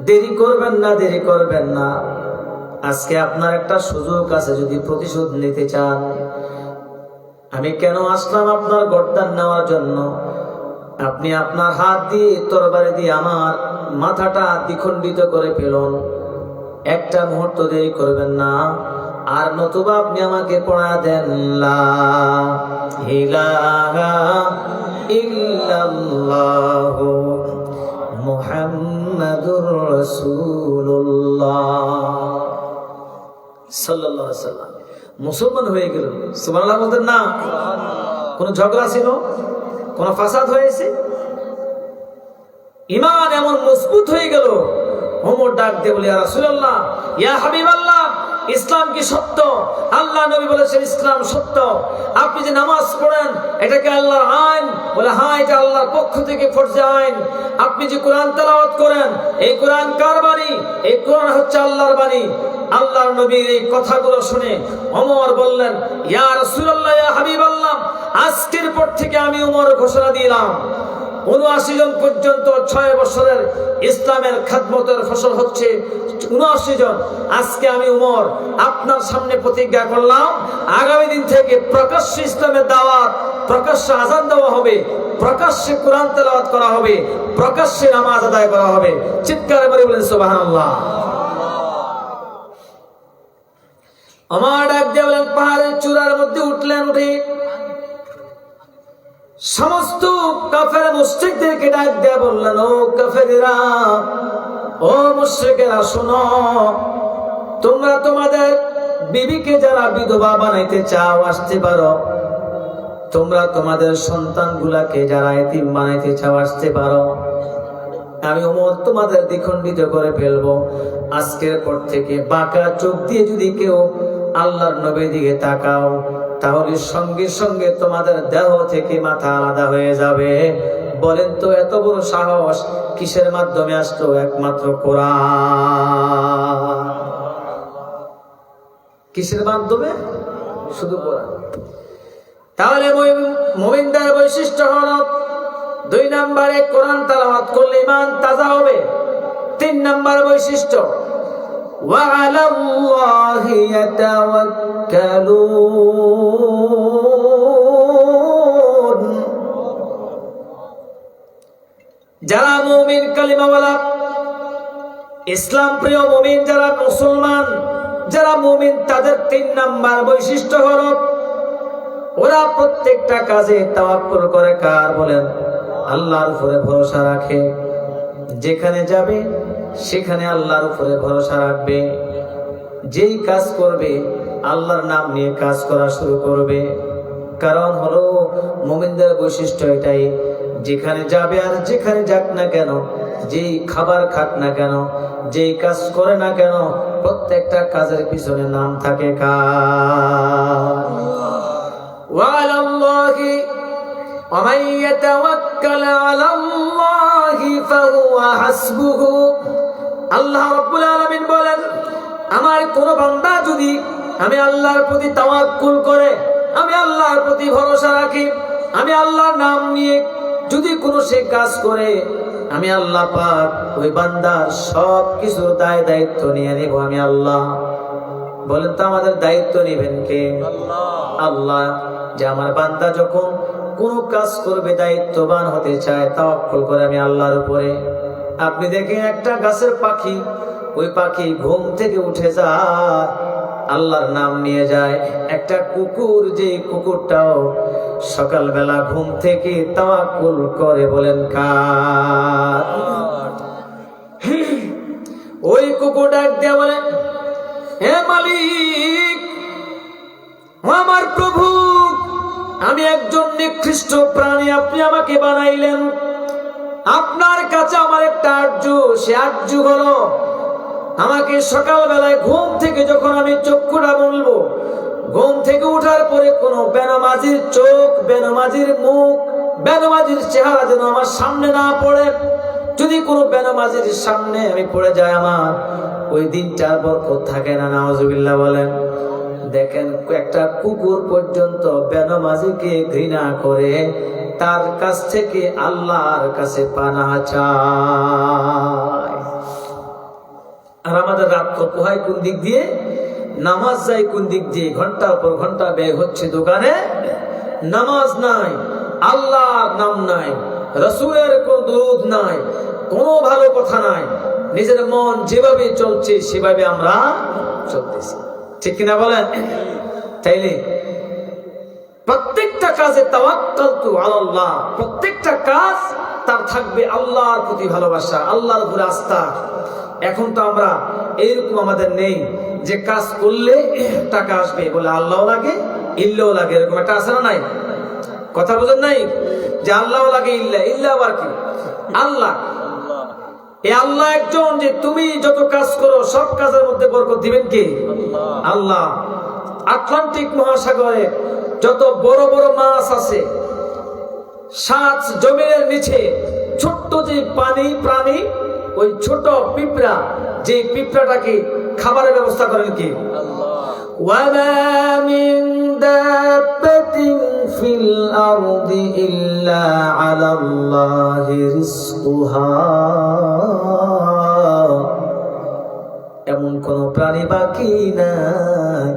দেরি করবেন না, দেরি করবেন না, আজকে আপনার একটা সুযোগ আছে, যদি প্রতিশোধ নিতে চান। আমি কেন আসলাম আপনার গর্দান নেওয়ার জন্য? আপনি আপনার হাত দিয়ে তরবারি দিয়ে আমার মাথাটা দ্বিখণ্ডিত করে ফেলুন, একটা মুহূর্ত দেরি করবেন না। আর নতুবা আপনি আমাকে পড়া দেন লা ইলাহা ইল্লাল্লাহু মুহাম্মাদুর রাসূলুল্লাহ সাল্লাল্লাহু আলাইহি ওয়াসাল্লাম। মুসলমান হয়ে গেল। সুবহানাল্লাহ বলতেন না? কোন ঝগড়া ছিল? কোন ফাসাদ হয়েছে? ঈমান এমন মজবুত হয়ে গেল। ওমর ডাক দিয়ে বলে, ইয়া রাসূলুল্লাহ, ইয়া হাবিবাল্লাহ, ইসলাম কি সত্য? আল্লাহ নবী বলেছেন ইসলাম সত্য। আপনি যে নামাজ পড়েন এটা কি আল্লাহর আইন? বলে হ্যাঁ, এটা আল্লাহর পক্ষ থেকে ফরজ আইন। আপনি যে কোরআন তেলাওয়াত করেন এই কোরআন কার বাণী? এই কোরআন হচ্ছে আল্লাহর বাণী। আল্লাহর নবীর এই কথাগুলো শুনে ওমর বললেন, ইয়া রাসূলুল্লাহ, ইয়া হাবিবাল্লাহ, আজকের পর থেকে আমি ওমর ঘোষণা দিলাম ৭৯ জন পর্যন্ত ৬ বছরের ইসলামের খেদমতের ফসল হচ্ছে ৭৯ জন। আজকে আমি উমর আপনার সামনে প্রতিজ্ঞা করলাম, আগামী দিন থেকে প্রকাশ্যে ইসলামের দাওয়াত, প্রকাশ্যে আযান দেওয়া হবে, প্রকাশ্যে কোরআন তেলাওয়াত করা হবে, প্রকাশ্যে নামাজ আদায় করা হবে। চিৎকার করে বলেন সুবহানাল্লাহ। ওমর ডাক দিয়ে বলেন, পাহাড়ের চূড়ার মধ্যে উঠলেন। উঠে সমস্ত কাফের মুশরিকদেরকে ডাক দিয়ে বললেন, ও কাফেরেরা, ও মুশরিকেরা, শোনো, তোমরা তোমাদের বিবিকে যারা বিধবা বানাইতে চাও আসতে পারো, তোমরা তোমাদের সন্তানগুলাকে যারা এতিম বানাইতে চাও আসতে পারো। আমি ওমর তোমাদের দ্বিখণ্ডিত করে ফেলবো। আজকের পর থেকে বাঁকা চোখ দিয়ে যদি কেউ আল্লাহর নবীর দিকে তাকাও তাহলে সঙ্গে সঙ্গে তোমাদের দেহ থেকে মাথা আলাদা হয়ে যাবে। বলেন তো এত বড় সাহস কিসের মাধ্যমে আসলো? একমাত্র কোরআন। কিসের মাধ্যমে? শুধু কোরআন। তাহলে মুমিনদের বৈশিষ্ট্য হলো ২ নম্বরে কোরআন তেলাওয়াত করলে ঈমান তাজা হবে। ৩ নম্বর বৈশিষ্ট্য, ওয়া আলাল্লাহি ইয়াতাওয়াক্কালুন। যারা মুমিন, কালিমাওয়ালা, ইসলাম প্রিয় মুমিন, যারা মুসলমান, যারা মুমিন, তাদের ৩ নম্বর বৈশিষ্ট্য হলো ওরা প্রত্যেকটা কাজে তাওয়াক্কুল করে। কার? বলেন আল্লাহর উপরে ভরসা রাখে। যেখানে যাবে সেখানে আল্লাহর উপরে ভরসা রাখবে। যেই কাজ করবে আল্লাহর নাম নিয়ে কাজ করা শুরু করবে। কারণ হলো মুমিনদের বৈশিষ্ট্য এটাই, যেখানে যাবে আর যেখানে যাক না কেন, যেই খাবার খাক না কেন, যেই কাজ করে না কেন, প্রত্যেকটা কাজের পিছনে নাম থাকে কার? ওয়ালাল্লাহি ওয়া মান ইয়াতাওয়াক্কাল আলাল্লাহি ফাহুয়া হাসবুহু। আল্লাহ রাব্বুল আলামিন বলেন, আমার কোন বান্দা যদি আমি আল্লাহর প্রতি তাওয়াক্কুল করে, আমি আল্লাহর প্রতি ভরসা রাখি, আমি আল্লাহর নাম নিয়ে যদি কোনো সে কাজ করে, আমি আল্লাহ পাক ওই বান্দার সব কিছুর দায় দায়িত্ব নিয়ে নেব আমি আল্লাহ। বলেন তো আমাদের দায়িত্ব নেবেন কে? আল্লাহ। যে আমার বান্দা যখন কোনো কাজ করবে, দায়িত্ববান হতে চায়, তাওয়াক্কুল করে আমি আল্লাহর উপরে। আপনি দেখেন একটা গাছের পাখি, ওই পাখি ঘুম থেকে উঠে যায়, আল্লাহর নাম নিয়ে যায়। একটা কুকুর, যে কুকুরটাও সকালবেলা ঘুম থেকে তাওয়াক্কুল করে। বলেন কার? ওই কুকুর ডাক দিয়ে বলে, হে মালিক, আমার প্রভু, আমি একজন নিকৃষ্ট প্রাণী, আপনি আমাকে বানাইলেন, আপনার কাছে আমার একটা আরজু, সে আরজু হলো আমাকে সকালবেলায় ঘুম থেকে যখন আমি চক্ষুটা বলবো, ঘুম থেকে উঠার পরে কোনো বেনামাজির চোখ, বেনামাজির মুখ, বেনামাজির চেহারা যেন আমার সামনে না পড়ে। যদি কোনো বেনামাজির সামনে আমি পড়ে যাই, আমার ওই দিনটার বরকত থাকে না। নাউজুবিল্লাহ বলেন। দেখেন একটা কুকুর পর্যন্ত বেনামাজিকে ঘৃণা করে, তার কাছ থেকে আল্লাহর কাছে পানাহ চায়। আর আমাদের রাত পোহায় কোন দিক দিয়ে? নামাজ যায় কোন দিক দিয়ে? ঘন্টার পর ঘন্টা ব্যয় হচ্ছে দোকানে, নামাজ নাই, আল্লাহর নাম নাই, রাসূলের কোন দরুদ নাই, কোনো ভালো কথা নাই। নিজের মন যেভাবে চলছে সেভাবে আমরা চলতেছি। ঠিক কিনা বলেন? তাইলে প্রত্যেকটা কাজে তাওয়াক্কালতু আলাল্লাহ, প্রত্যেকটা কাজ তার থাকবে আল্লাহর প্রতি ভালোবাসা, আল্লাহর উপরে আস্থা। এখন তো আমরা এইরকম আমাদের নেই যে কাজ করলে টাকা আসবে বলে আল্লাহও লাগে ইল্লাও লাগে, এরকম একটা আছে না নাই? কথা বোঝেন নাই? যে আল্লাহও লাগে ইল্লা আবার কি? আল্লাহ। এই আল্লাহ একজন, যে তুমি যত কাজ করো সব কাজের মধ্যে বরকত দিবেন কে? আল্লাহ। আটলান্টিক মহাসাগরে যত বড় বড় মাছ আছে, সাত জমিনের নিচে ছোট্ট যে প্রাণী, ওই ছোট পিঁপড়া, যে পিঁপড়াটাকে খাবারের ব্যবস্থা করেন কি? وَمَا مِن دَابَّةٍ فِي الْأَرْضِ إِلَّا عَلَى اللَّهِ رِزْقُهَا। এমন কোন প্রাণী বাকি নাই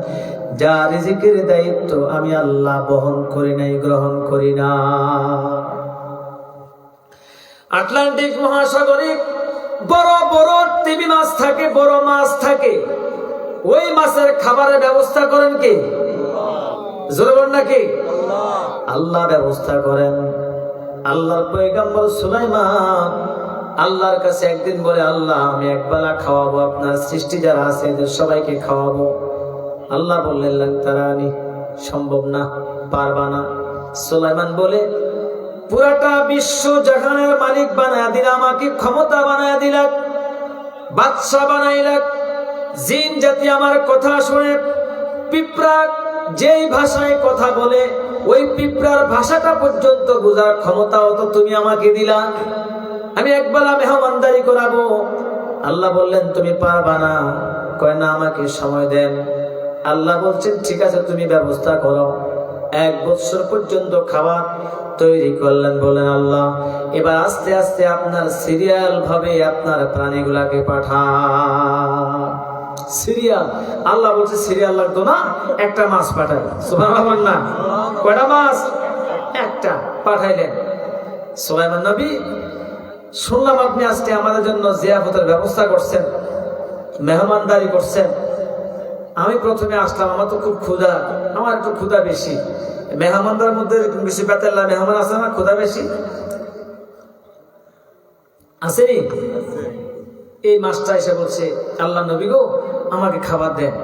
যার রিজিকের দায়িত্ব আমি আল্লাহ বহন করি নাই, গ্রহণ করি না। আটলান্টিক মহাসাগরে বড় বড় তিমি মাছ থাকে, বড় মাছ থাকে, ওই মাছের খাবারের ব্যবস্থা করেন কে? জোরে বলেন নাকি? আল্লাহ ব্যবস্থা করেন। আল্লাহর পয়গম্বর সুলাইমান আল্লাহর কাছে একদিন বলে, আল্লাহ আমি একবেলা খাওয়াবো, আপনার সৃষ্টি যারা আছে এদের সবাইকে খাওয়াবো। আল্লাহ বললেন লান তারানি, সম্ভব না, পারবা না। সুলাইমান বলে, পুরাটা বিশ্ব জাহানের মালিক বানায়া দিলা, আমাকে ক্ষমতা বানায়া দিলা, বাদশা বানাইলা, জিন জাতি আমার কথা শুনে, পিঁপড়া যেই ভাষায় কথা বলে ওই পিঁপড়ার ভাষাটা পর্যন্ত বোঝার ক্ষমতাও তো তুমি আমাকে দিলা, আমি একবেলা মেহমানদারি করাবো। আল্লাহ বললেন তুমি পারবা না। কয় না, আমাকে সময় দেন। আল্লাহ বলছেন ঠিক আছে, তুমি ব্যবস্থা করো। 1 বছর পর্যন্ত খাবার তৈরি করলেন। বলেন আল্লাহ, এবার আস্তে আস্তে আপনার সিরিয়াল ভাবে আপনার প্রাণীগুলাকে পাঠান। সিরিয়াল, আল্লাহ বলছে সিরিয়াল লাগতো না, একটা মাছ পাঠালেন। সুবহানাল্লাহ না? কয়টা মাছ? একটা পাঠাইলেন। সুলাইমান নবী, শুনলাম আপনি আজকে আমাদের জন্য জিয়াফতের ব্যবস্থা করছেন, মেহমানদারি করছেন। আমি প্রথমে আসলাম, আমার তো খুব ক্ষুধা, আমার একটু ক্ষুধা বেশি। মেহমানদার মধ্যে বেশি বেতাল্লা মেহমান আছে না, ক্ষুধা বেশি আসেনি? এই মাছটা এসে বলছে, আল্লাহ নবী গো আমাকে খাবার দেন।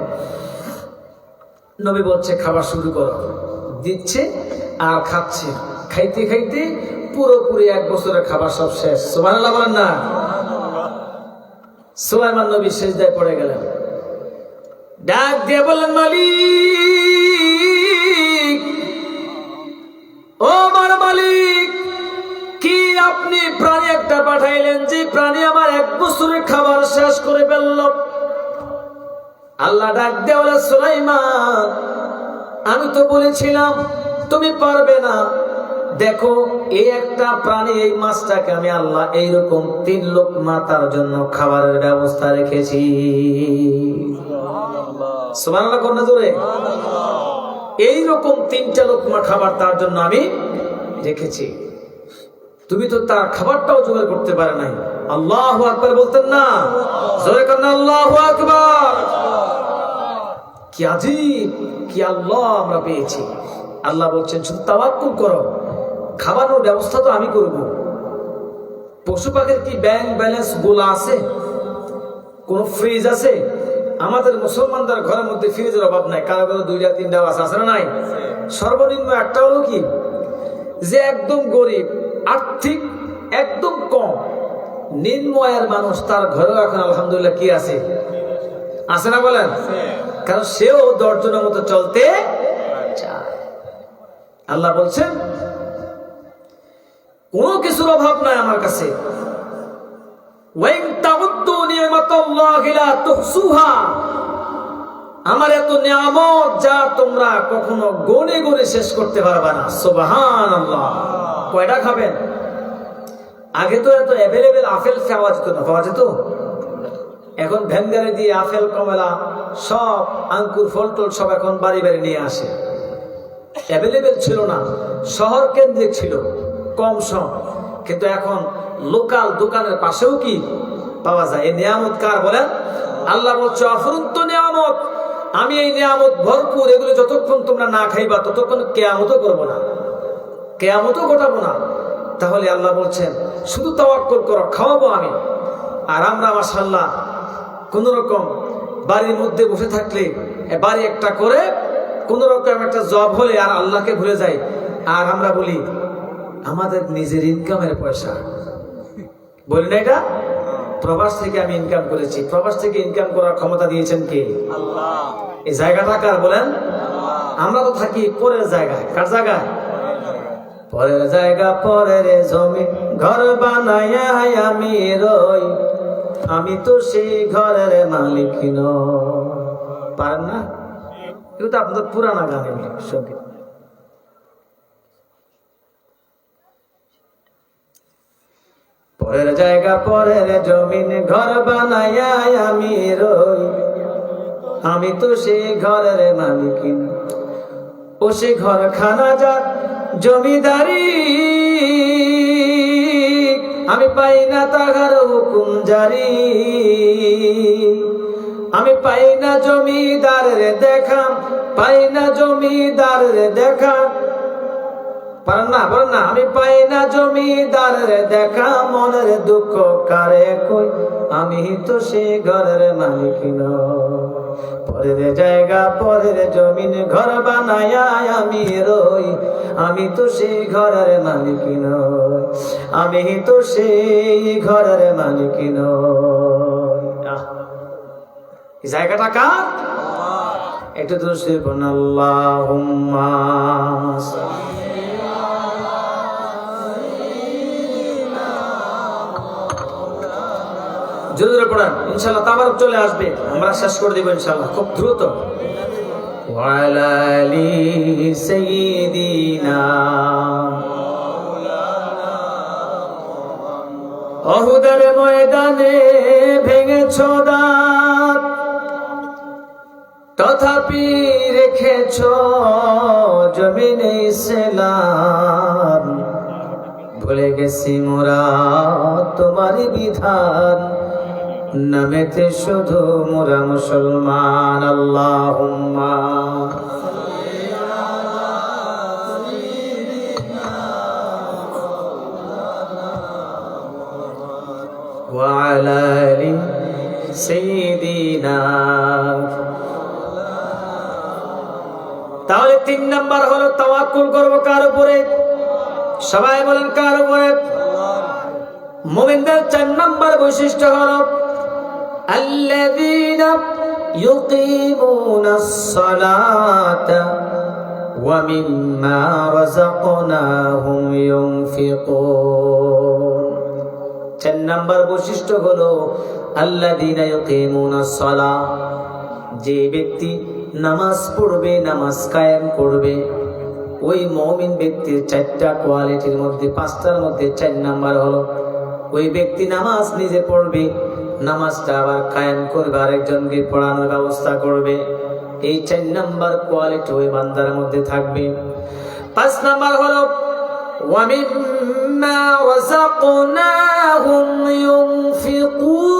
নবী বলছে খাবার শুরু করো। দিচ্ছে আর খাচ্ছে, খাইতে খাইতে পুরোপুরি 1 বছরের খাবার সব শেষ। সুবহানাল্লাহ বলেন না? সুলাইমান নবী সিজদায় পড়ে গেলেন, ডাক দিয়ে বললেন, মালিক, ও আমার মালিক, কি আপনি প্রাণী একটা পাঠাইলেন যে প্রাণী আমার 1 বছরের খাবার শেষ করে ফেলল। আল্লাহ ডাক দিয়ে বলে, সুলাইমান আমি তো বলেছিলাম তুমি পারবে না। দেখো এই একটা প্রাণী, এই মাছটাকে আমি আল্লাহ এইরকম 3 লোকমা তার জন্য খাবারের ব্যবস্থা রেখেছি। সুবহানাল্লাহ কোন জোরে? এইরকম 3টা লোকমা খাবার তার জন্য আমি রেখেছি। তুমি তো তার খাবারটাও জোগাড় করতে পারে নাই। আল্লাহু আকবার বলতেন না? জোরে করেন আল্লাহু আকবার। কি আজীব, কি আল্লাহ আমরা পেয়েছি। আল্লাহ বলছেন শুধু তাওয়াক্কুল করো, খাবারের ব্যবস্থা তো আমি করব। পশু পাখির কি ব্যাংক ব্যালেন্স গোলা আছে? কোন ফ্রিজ আছে? আমাদের মুসলমানদের ঘরের মধ্যে ফ্রিজের অভাব নাই, কারো কারো 2টা 3টাও আছে না নাই? সর্বনিম্ন একটা হলো কি, যে একদম গরিব, আর্থিক একদম কম, নিম্ন আয়ের মানুষ, তার ঘরেও এখন আলহামদুলিল্লাহ কি আছে? আছে না বলেন? কারণ সেও 10 জনের মতো চলতে চায়। আল্লাহ বলছেন কোনো কিছুর অভাব নাই আমার কাছে। আমার এত নিয়ামত যা তোমরা কখনো গনে গনে শেষ করতে পারবে না। সুবহানাল্লাহ। কয়টা খাবেন? আগে তো এত অ্যাভেলেবেল আপেল খাওয়া যেত না, পাওয়া যেত। এখন ভ্যান গাড়ি দিয়ে আপেল, কমলা, সব আঙ্কুর, ফল টল সব এখন বাড়ি বাড়ি নিয়ে আসে। অ্যাভেলেবেল ছিল না, শহর কেন্দ্রিক ছিল, কম সম। কিন্তু এখন লোকাল দোকানের পাশেও কি পাওয়া যায়। এই নিয়ামত কার বলেন? আল্লাহ বলছে অফুরন্ত নিয়ামত আমি এই নিয়ামত ভরপুর, এগুলো যতক্ষণ তোমরা না খাইবা ততক্ষণ কেয়ামতও করবো না, কেয়ামতও ঘটাবো না। তাহলে আল্লাহ বলছেন শুধু তাওয়াক্কুল করো, খাওয়াবো আমি। আর আমরা মাশাআল্লাহ কোন রকম বাড়ির মধ্যে বসে থাকলে বাড়ি একটা করে কোন রকম একটা জব হলে আর আল্লাহকে ভুলে যাই। আর আমরা বলি আমাদের নিজের ইনকামের পয়সা, বলি না এটা প্রবাস থেকে আমি ইনকাম করেছি। প্রবাস থেকে ইনকাম করার ক্ষমতা দিয়েছেন কে? আল্লাহ। এই জায়গাটা কার বলেন? আমরা তো থাকি পরের জায়গায়। কার জায়গায়? পরের জায়গা, পরের জমি, ঘর বানায়া আমি রই, আমি তো সেই ঘরের মালিক নই। পারেন না? এগুলো তো আপনাদের পুরানা গান, সঙ্গীত। পরের জায়গা, পরের জমিন, ঘর বানায়া আমি রই, আমি তো সেই ঘরের মালিক নই। ও সে ঘর খানা যার জমিদারি, আমি পাই না তাহার হুকুম জারি, আমি পাই না জমিদারের দেখা, পাই না জমিদারের দেখা। পারেন না? বলেন না, আমি পাই না জমিদারের দেখা, মনের দুঃখ কারে কই, আমি তো সে ঘরের মালিক নই। পরের জায়গা, পরের জমিন, ঘর বানায়া আমি রই, আমি তো সেই ঘরের মালিক নই, আমি তো সেই ঘরের মালিক নই। এই জায়গাটা কার? একটু তো আল্লাহুম্মা জোরে জোরে পড়েন, ইনশাআল্লাহ তাবারক চলে আসবে, আমরা শেষ করে দেব ইনশাআল্লাহ খুব দ্রুত। ওয়ালা আলি সাইয়্যিদিনা উহুদের ময়দানে ভেঙেছো দাঁত, তথাপি রেখেছো জমিনে ইসলাম। ভুলে গেছি মোরা তোমারই বিধান, নামেতে শুধু মোরা মুসলমান। আল্লাহুম্মা ওয়া আলা আলি সাইয়্যিদিনা। তাহলে 3 নাম্বার হলো তাওয়াক্কুল করব কার উপরে? সবাই বলেন কার উপরে? মুমিনদের 4 নাম্বার বৈশিষ্ট্য হলো আল্লাযীনা ইউকিমুনাস সালাতা ওয়া মিম্মা রাযাকনাহুম ইউনফিকুন। 4 নাম্বার বৈশিষ্ট্য হলো আল্লাযীনা ইউকিমুনাস সালাহ, যে ব্যক্তি নামাজ পড়বে, নামাজ কায়েম করবে, ওই মুমিন ব্যক্তির 4টা কোয়ালিটির মধ্যে 5টার মধ্যে 4 নাম্বার হলো ওই ব্যক্তি নামাজ নিজে পড়বে, নামাজটা আবার কায়েম করবে, আরেকজনকে পড়ানোর ব্যবস্থা করবে। এই 4 নাম্বার কোয়ালিটি ওই বান্দার মধ্যে থাকবে। 5 নাম্বার হলো ওয়া মিম্মা রাযাকনাহুম ইউনফিকুন।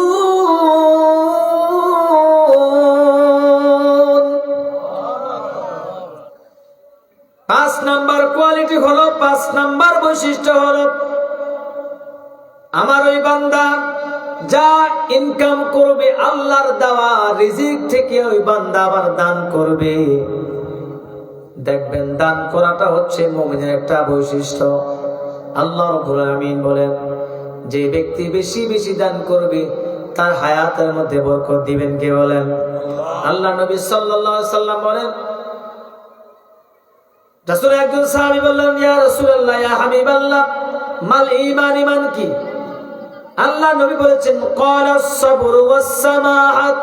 5 নাম্বার কোয়ালিটি হলো, 5 নাম্বার বৈশিষ্ট্য হলো আমার ওই বান্দা যা ইনকাম করবে আল্লাহর দেওয়া রিজিক থেকে ওই বান্দা আবার দান করবে। দেখবেন দান করাটা হচ্ছে মুমিনের একটা বৈশিষ্ট্য। আল্লাহ রাব্বুল আলামিন বলেন যে ব্যক্তি বেশি বেশি দান করবে তার হায়াতের মধ্যে বরকত দিবেন। কে বলেন? আল্লাহ নবী সাল্লাল্লাহু আলাইহি সাল্লাম বলেন, রাসূল একজন সাহাবী বললেন, ইয়া রাসূলুল্লাহ, ইয়া হাবিবাল্লাহ, মাল ঈমান, ঈমান কি? আল্লাহ নবী বলেছেন, ক্বালাস সাবরু ওয়াস সামাআত।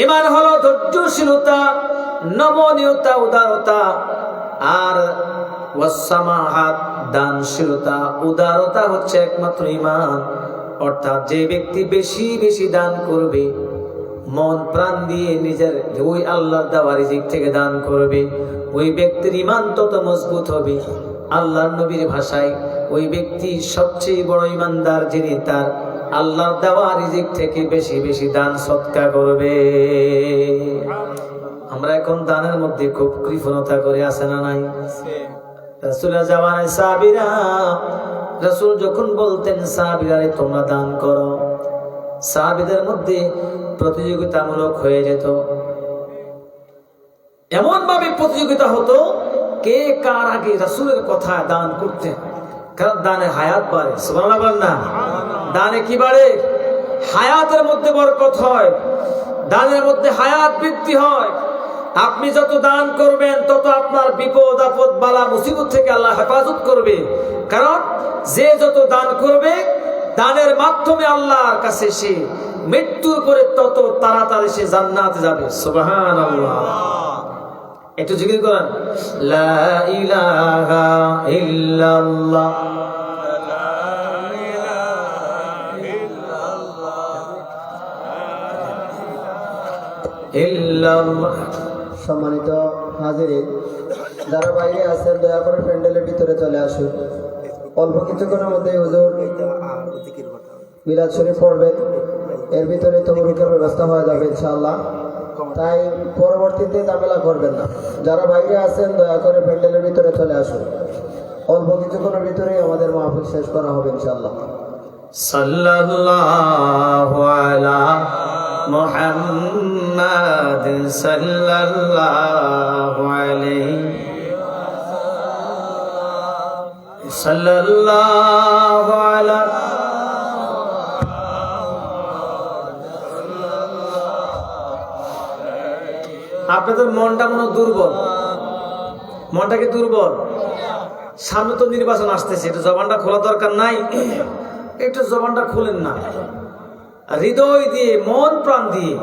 ঈমান হলো ধৈর্যশীলতা, নমনীয়তা, উদারতা। আর ওয়াস সামাআত দানশীলতা, উদারতা হচ্ছে একমাত্র ঈমান। অর্থাৎ যে ব্যক্তি বেশি বেশি দান করবে, মন প্রাণ দিয়ে নিজের ওই আল্লাহর দেওয়া রিজিক থেকে দান করবে, ওই ব্যক্তির ঈমান তত মজবুত হবে। আল্লাহর নবীর ভাষায় ওই ব্যক্তি সবচেয়ে বড় ঈমানদার যিনি, তার আল্লাহর দেওয়া রিজিক থেকে বেশি বেশি দান সদকা করবে। আমরা এখন দানের মধ্যে খুব কৃপণতা করে আছে না নাই? রাসূলের জামানায় সাহাবীরা, রাসূল যখন বলতেন সাহাবীরা তোমরা দান করো, সাহাবীদের মধ্যে প্রতিযোগিতামূলক হয়ে যেত। এমন ভাবে প্রতিযোগিতা হতো কে কার আগে রাসূলের কথা দান করতেন। কারণ দানে হায়াত বাড়ে। সুবহানাল্লাহ বলেন না? দানে কি বাড়ে? হায়াতের মধ্যে বরকত হয়, দানের মধ্যে হায়াত বৃদ্ধি হয়। আপনি যত দান করবেন তত আপনার বিপদ আপদ বালা মুসিবত থেকে আল্লাহ হেফাজত করবে। কারণ যে যত দান করবে, দানের মাধ্যমে আল্লাহর কাছে সে মৃত্যুর পরে তত তাড়াতাড়ি সে জান্নাতে যাবে। সুবহানাল্লাহ। একটু জিকির করেন, লা ইলাহা ইল্লাল্লাহ। সম্মানিত হাজিরিন, যারা বাইরে আছেন দয়া করে প্যান্ডেলের ভিতরে চলে আসুন। অল্প কিছুক্ষণের মধ্যে হুজুর মিলাদ শরীফ পড়বেন, এর ভিতরে তবরুকের ব্যবস্থা হয়ে যাবে ইনশাআল্লাহ। তাই পরবর্তীতে ঝামেলা করবেন না। যারা বাইরে আছেন দয়া করে প্যান্ডেলের ভিতরে চলে আসুন। অল্প কিছুক্ষণের ভিতরে আমাদের মাহফিল শেষ করা হবে ইনশাআল্লাহ। সাল্লাল্লাহু আলা মুহাম্মাদ সাল্লাল্লাহু আলাইহি সাল্লাল্লাহু আলা আপনাদের মনটা মনে দুর্বল, মনটাকে দুর্বল। সামনে তো নির্বাচন আসতেছে, একটু জবানটা খোলা দরকার নাই? একটু জবানটা খুলেন না, হৃদয় দিয়ে মন প্রাণ দিয়ে।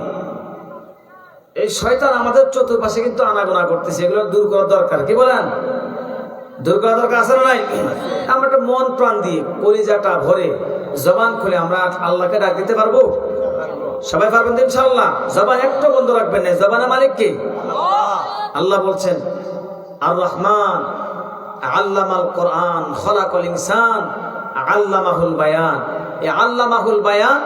এই শয়তান আমাদের চতুর্পাশে কিন্তু আনাগোনা করতেছে, এগুলো দূর করা দরকার। কি বলেন? দূর করা দরকার আছে না নাই? আমরা একটা মন প্রাণ দিয়ে কলিজাটা ভরে জবান খুলে আমরা আল্লাহকে ডাক দিতে পারবো? সবাই পারবেন তো ইনশাআল্লাহ? জবান একটা বন্ধ রাখবেন না। জবানের মালিক কে? আল্লাহ বলছেন আর রহমান আল্লামাল কোরআন খলাকাল ইনসান আল্লামাহুল বায়ান। এই আল্লামাহুল বায়ান,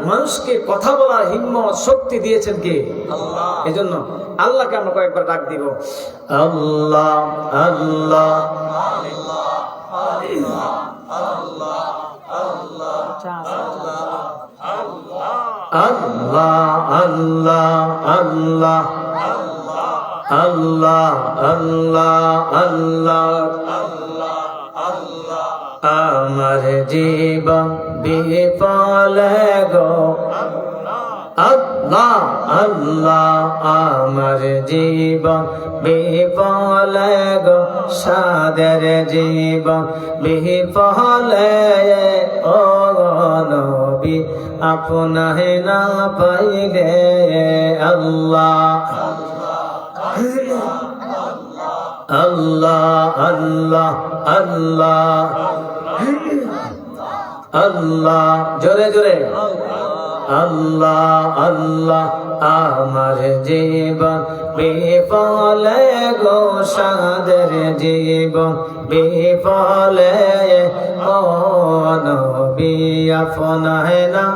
মানুষকে কথা বলার হিম্মত শক্তি দিয়েছেন কে? আল্লাহ। এজন্য আল্লাহকে আমরা কয়েকবার ডাক দিব, আল্লাহ আল্লাহ আল্লাহ আল্লাহ আল্লাহ আল্লাহ আল্লাহ। আমার জীবন বিফলে গো আল্লাহ আল্লাহ, আমার জীবন বিফলে গো, সাদের জীবন বিফলে। ও নবী আপনাকে না পাইলে আল্লাহ আল্লাহ আল্লাহ আল্লাহ আল্লাহ। জোরে জোরে আল্লাহ আল্লাহ, আমার জীবন বিফলে গো, সাদের জীবন বিফলে। ও নবী আপনাকে না,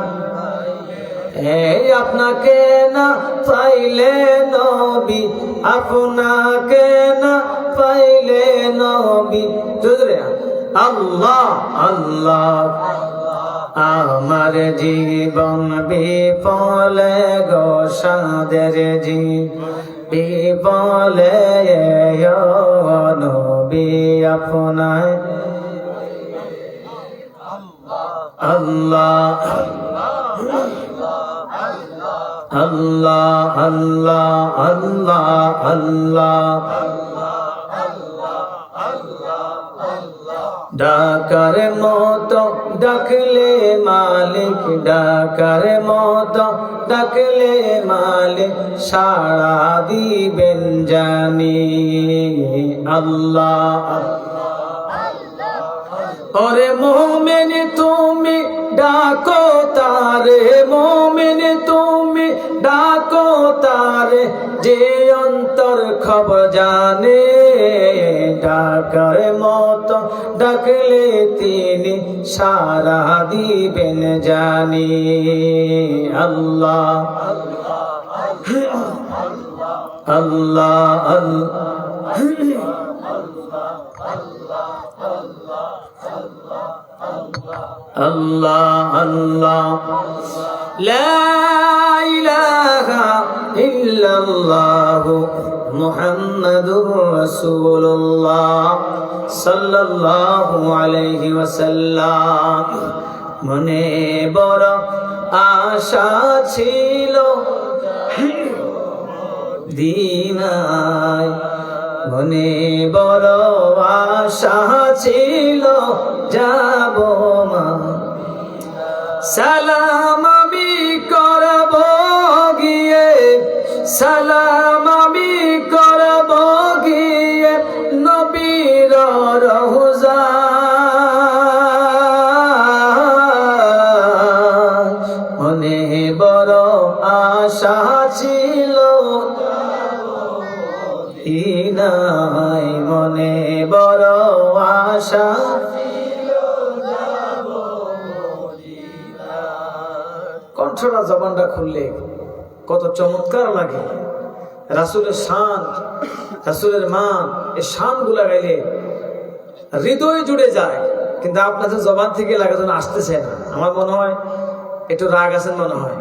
আপনাকে না পাইলে নবী, আপনাকে না পাইলে নবী। জোরে আল্লাহ আল্লাহ, আমার জীবন বিফলে গো, সাদের জীবন বিফলে। নবী আপনায় আল্লাহ আল্লাহ আল্লাহ আল্লাহ আল্লাহ। ডাকার মতো ডাকলে মালিক, ডাকার মতো ডাকলে মালিক, সাড়া দিবেন জানি আল্লাহ। ওরে মুমিন তুমি ডাকো তারে, মুমিন তুমি ডাকো তারে, তারে যে অন্তর খবর জানে, ডাকার মতো ডাকলে তিনি সারা দিবেন জানি। আল্লাহ আল্লাহ আল্লাহ আল্লাহ লা ইলাহা ইল্লাল্লাহ মুহাম্মাদুর রাসূলুল্লাহ সাল্লাল্লাহু আলাইহি ওয়াসাল্লাম। মনে বড় আশা ছিল দিনায়, মনে বড় আশা ছিল যাব মা। সালাম আমি করব গিয়ে, সালাম আমি করব গিয়ে নবীর রওজা। মনে বড় আশা ছিল নাই, মনে বড় আশা। কণ্ঠটা জবানটা খুললে কত চমৎকার লাগে। রাসূলের শান, রাসূলের মান, এই শান গুলা গাইলে হৃদয় জুড়ে যায়, কিন্তু আপনাদের জবান থেকে লাগা যেন আসতেছে না। আমার মনে হয় একটু রাগ আছেন মনে হয়।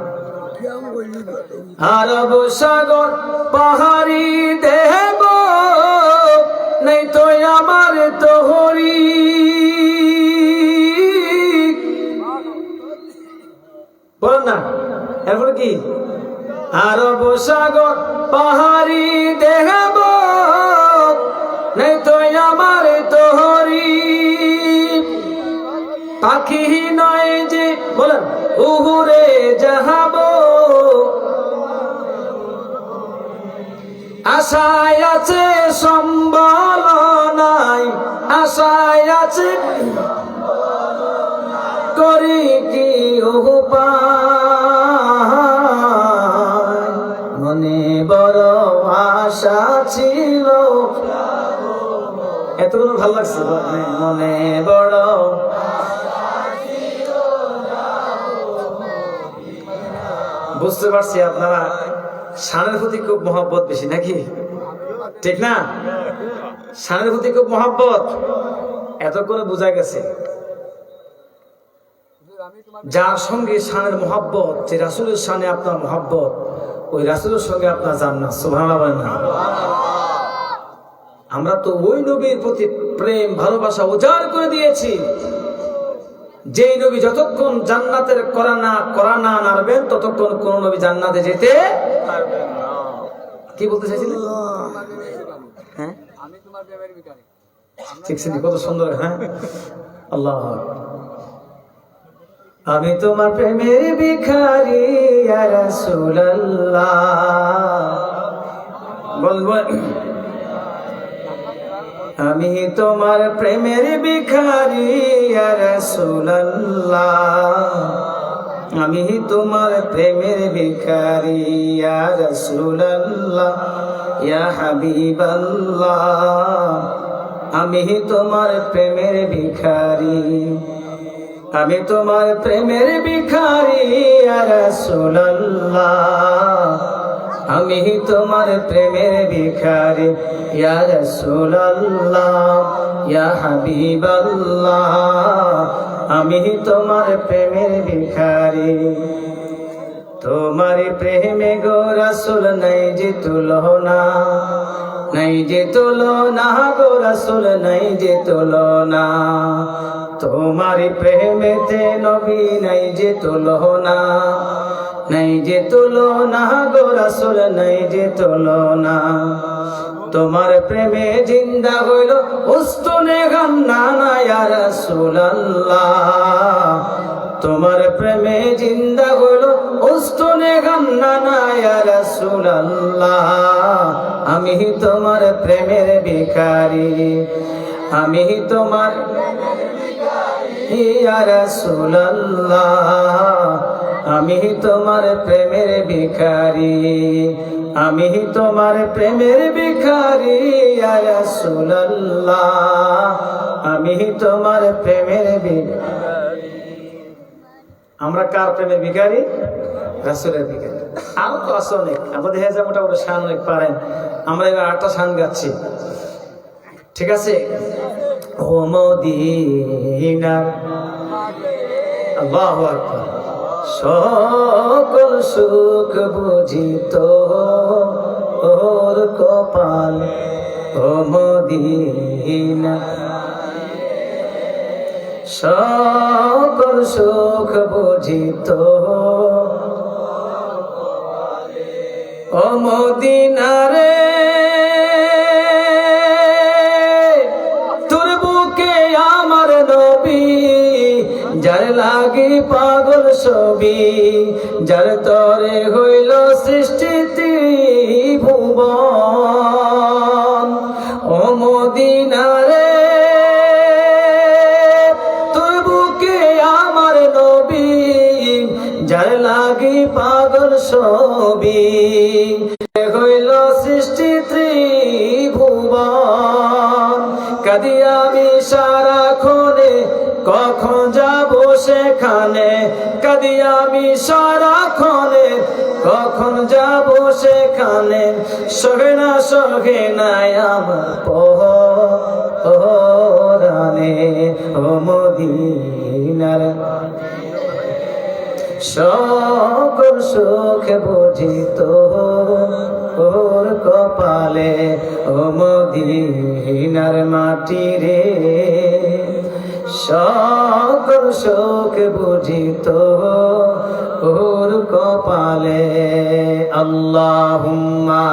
আরব সাগর পাহাড়ি দেব নাই তো আমার তোহরি, বলেন না এরপরে কি? আরব সাগর পাহাড়ি দেব নাই তো আমার তোহরি, পাখি নয় যে বলেন উহুরে যাহাব, আশায় আছে সম্বল নাই, আশায় আছে করি কি উপায়। মনে বড় আশা ছিল, এতগুলো ভালো লাগছে। মনে বড় বুঝতে পারছি আপনারা শানের প্রতি খুব মহব্বত বেশি নাকি, ঠিক না? শানের প্রতি খুব মহব্বত, এতক্ষণে বোঝা গেছে। যার সঙ্গে শানের মহব্বত, যে রাসূলের শানে আপনার মহব্বত, ওই রাসূলের সঙ্গে আপনার জান্নাত। সুবহানাল্লাহ বলেন না? আমরা তো ওই নবীর প্রতি প্রেম ভালোবাসা উজাড় করে দিয়েছি, যেই নবী যতক্ষণ জান্নাতের করা না নাড়বেন ততক্ষণ কোন নবী জান্নাতে যেতে পারবেন না। কি বলতে চাইছিলেন? হ্যাঁ, ঠিক আছে, কত সুন্দর। হ্যাঁ, আল্লাহ, আমি তোমার প্রেমের ভিখারি ইয়া রাসূলুল্লাহ। বলবেন আমি তোমার প্রেমের ভিখারি ইয়া রাসূলুল্লাহ, আমি তোমার প্রেমের ভিখারি ইয়া রাসূলুল্লাহ, ইয়া হাবিবাল্লাহ, আমি তোমার প্রেমের ভিখারি, আমি তোমার প্রেমের ভিখারি ইয়া রাসূলুল্লাহ, আমি তোমার প্রেমের ভিখারি ইয়া রাসূলুল্লাহ, ইয়া হাবিবাল্লাহ, আমি তোমার প্রেমের ভিখারি। তোমার প্রেমে গো রাসূল নাই যে তুলনা, নাই যে তুলনা গো রাসূল নাই যে তুলনা, তোমার প্রেমেতে নবী নাই যে তুলনা, নাই যে তুলনা গো রাসূল নাই যে তুলনা। তোমার প্রেমে জিন্দা হইল উস্তুনে গান্না না ইয়া রাসূলুল্লাহ, তোমার প্রেমে জিন্দা হইল উস্তুনে গান্না না ইয়া রাসূলুল্লাহ, আমি তোমার প্রেমের ভিখারি, আমি তোমার ইয়া রাসূলুল্লাহ, আমি তোমার প্রেমের ভিখারি, আমি তোমার প্রেমের ভিখারি ইয়া রাসূলুল্লাহ, আমি তোমার প্রেমের ভিখারি। আমরা কার প্রেমের ভিখারি? রাসূলের ভিখারি। আরো তো আছে অনেক, আমরা দেখা যায় মোটামুটি শান অনেক পারেন। আমরা এবার 8টা শান গাচ্ছি, ঠিক আছে? ও মদিনা, আল্লাহু আকবার। সকল সুখ বুঝিত ওর কপাল, ও মদিনা। সকল সুখ বুঝিত ও মদিনা রে, তোর বুকে আমার নবী, যার লাগি পাগল ছবি, যার তরে হইল সৃষ্টি ত্রিভুবন। ও মদিনা রে, তোর বুকে আমার নবী, যার লাগি পাগল ছবি, হইল সৃষ্টি ত্রিভুবন। কাঁদি আমি সারাক্ষণে, কখন যাব সেখানে, কাঁদি আমি সারাক্ষণে, কখন যাব সেখানে। সহে না আমার পরানে, ও মদিনার সকল সুখ বুঝিত ওর কপালে, ও মদিনার মাটি রে, সকল সুখ বুঝিত ওর কপালে। আল্লাহুম্মা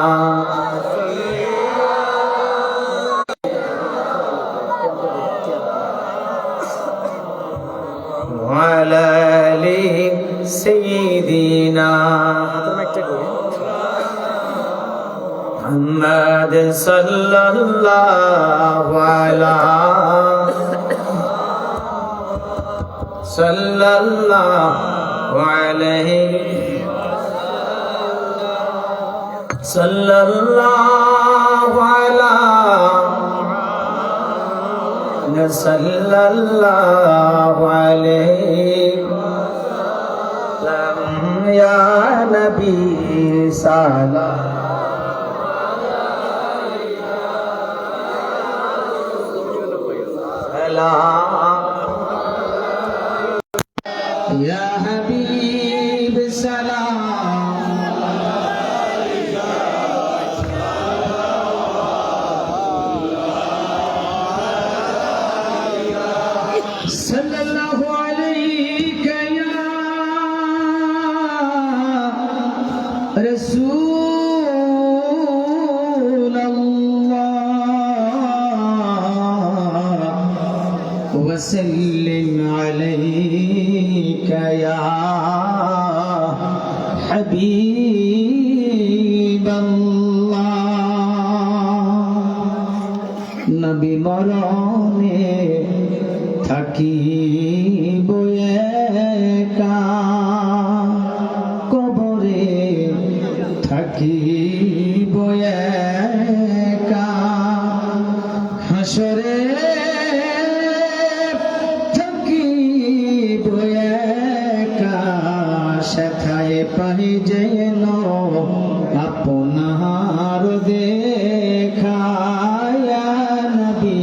ওয়ালা আলি সাইয়্যিদিনা মুহাম্মাদ সাল্লাল্লাহু আলাইহি সাল্লাল্লাহু আলাইহি ইয়া নবী সালাম ইয়া হাবিব সালাম সাল্লাল্লাহু আলাইকা ইয়া রাসূলুল্লাহ ওয়া সাল্লিম আলাইকা ইয়া হাবিবাল্লাহ। নবী মরণে থাকিব একা, কবরে থাকিব একা, হাসরে থাকিব একা, সেথায় পাই যেন আপনার দেখা। ইয়া নবী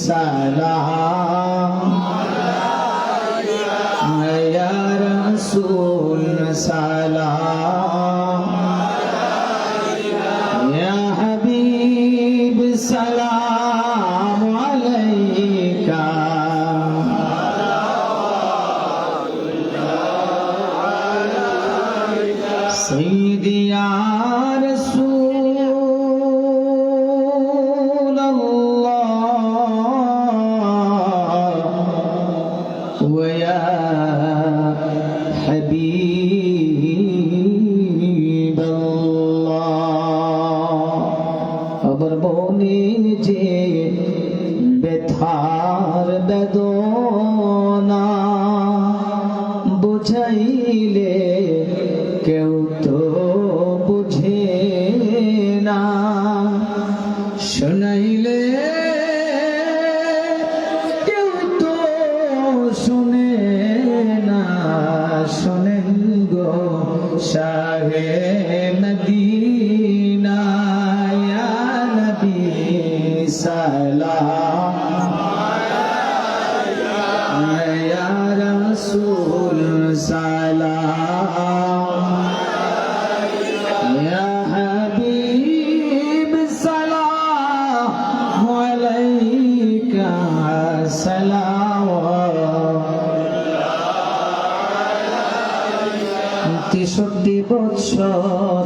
সালাম, ইয়া রাসূল সালাম, ইয়া হাবিব সালাম আলাইকা। সাইয়্যিদি ইয়া রাসূলুল্লাহ ওয়া ইয়া হাবিবাল্লাহ। আবার বলি যে ব্যথার বেদনা বুঝাইলে কেউ তো বুঝে शाहे मदीना या नबी सलाम या रसूल सलाम या हबीब सलाम अलैका सलाम 63 বছর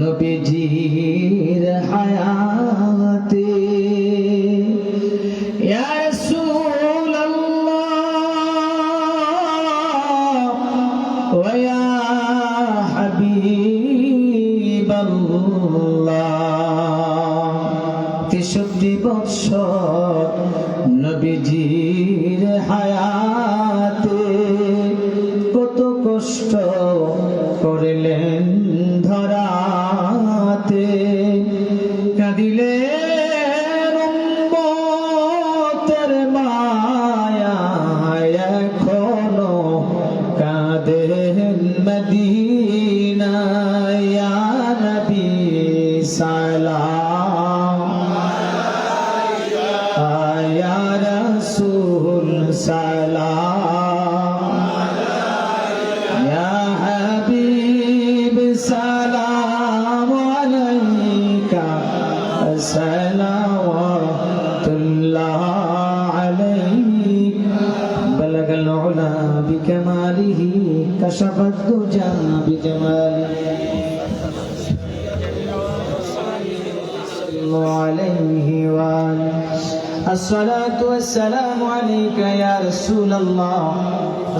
নবীজির হায়াতে ইয়া রাসূলুল্লাহ ওয়া ইয়া হাবিবাল্লাহ 63 বছর নবীজির হায়াতে কত কষ্ট করলেন ধরাতে কাঁদিলেন উম্মতের মায়ায় এখনো কাঁদেন মদিনায় ইয়া নবী সালাম ইয়া রাসূল সালাম ইয়া হাবিব সালাম আলাইকা সালাওয়াতুল্লাহ আলাইক বালাগাল উলা বিকামালিহি কাশাফাত দুজা বিজামালিহি عليه وآله الصلاة والسلام عليك يا رسول الله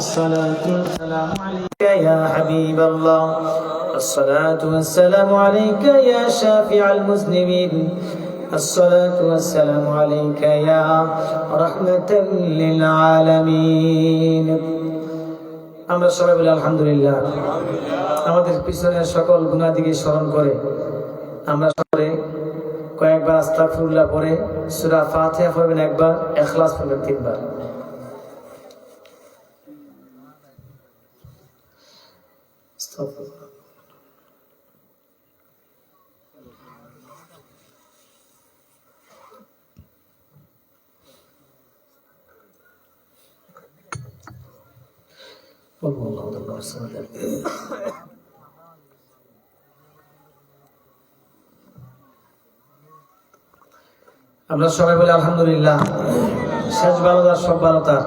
الصلاة والسلام عليك يا حبيب الله الصلاة والسلام عليك يا شافع المذنبين الصلاة والسلام عليك يا رحمة للعالمين আমরা সবাই বলি আলহামদুলিল্লাহ। আমাদের পিছনের সকল গুনাহ দিকে স্মরণ করে আমরা সবাই কয়েকবার আস্তাগফিরুল্লাহ পড়ে সূরা ফাতিহা পড়বেন একবার, ইখলাস পড়বেন 3 বার। আমরা সবাই বলি আলহামদুলিল্লাহ। শেষ ভালো তার, সব ভালো তার।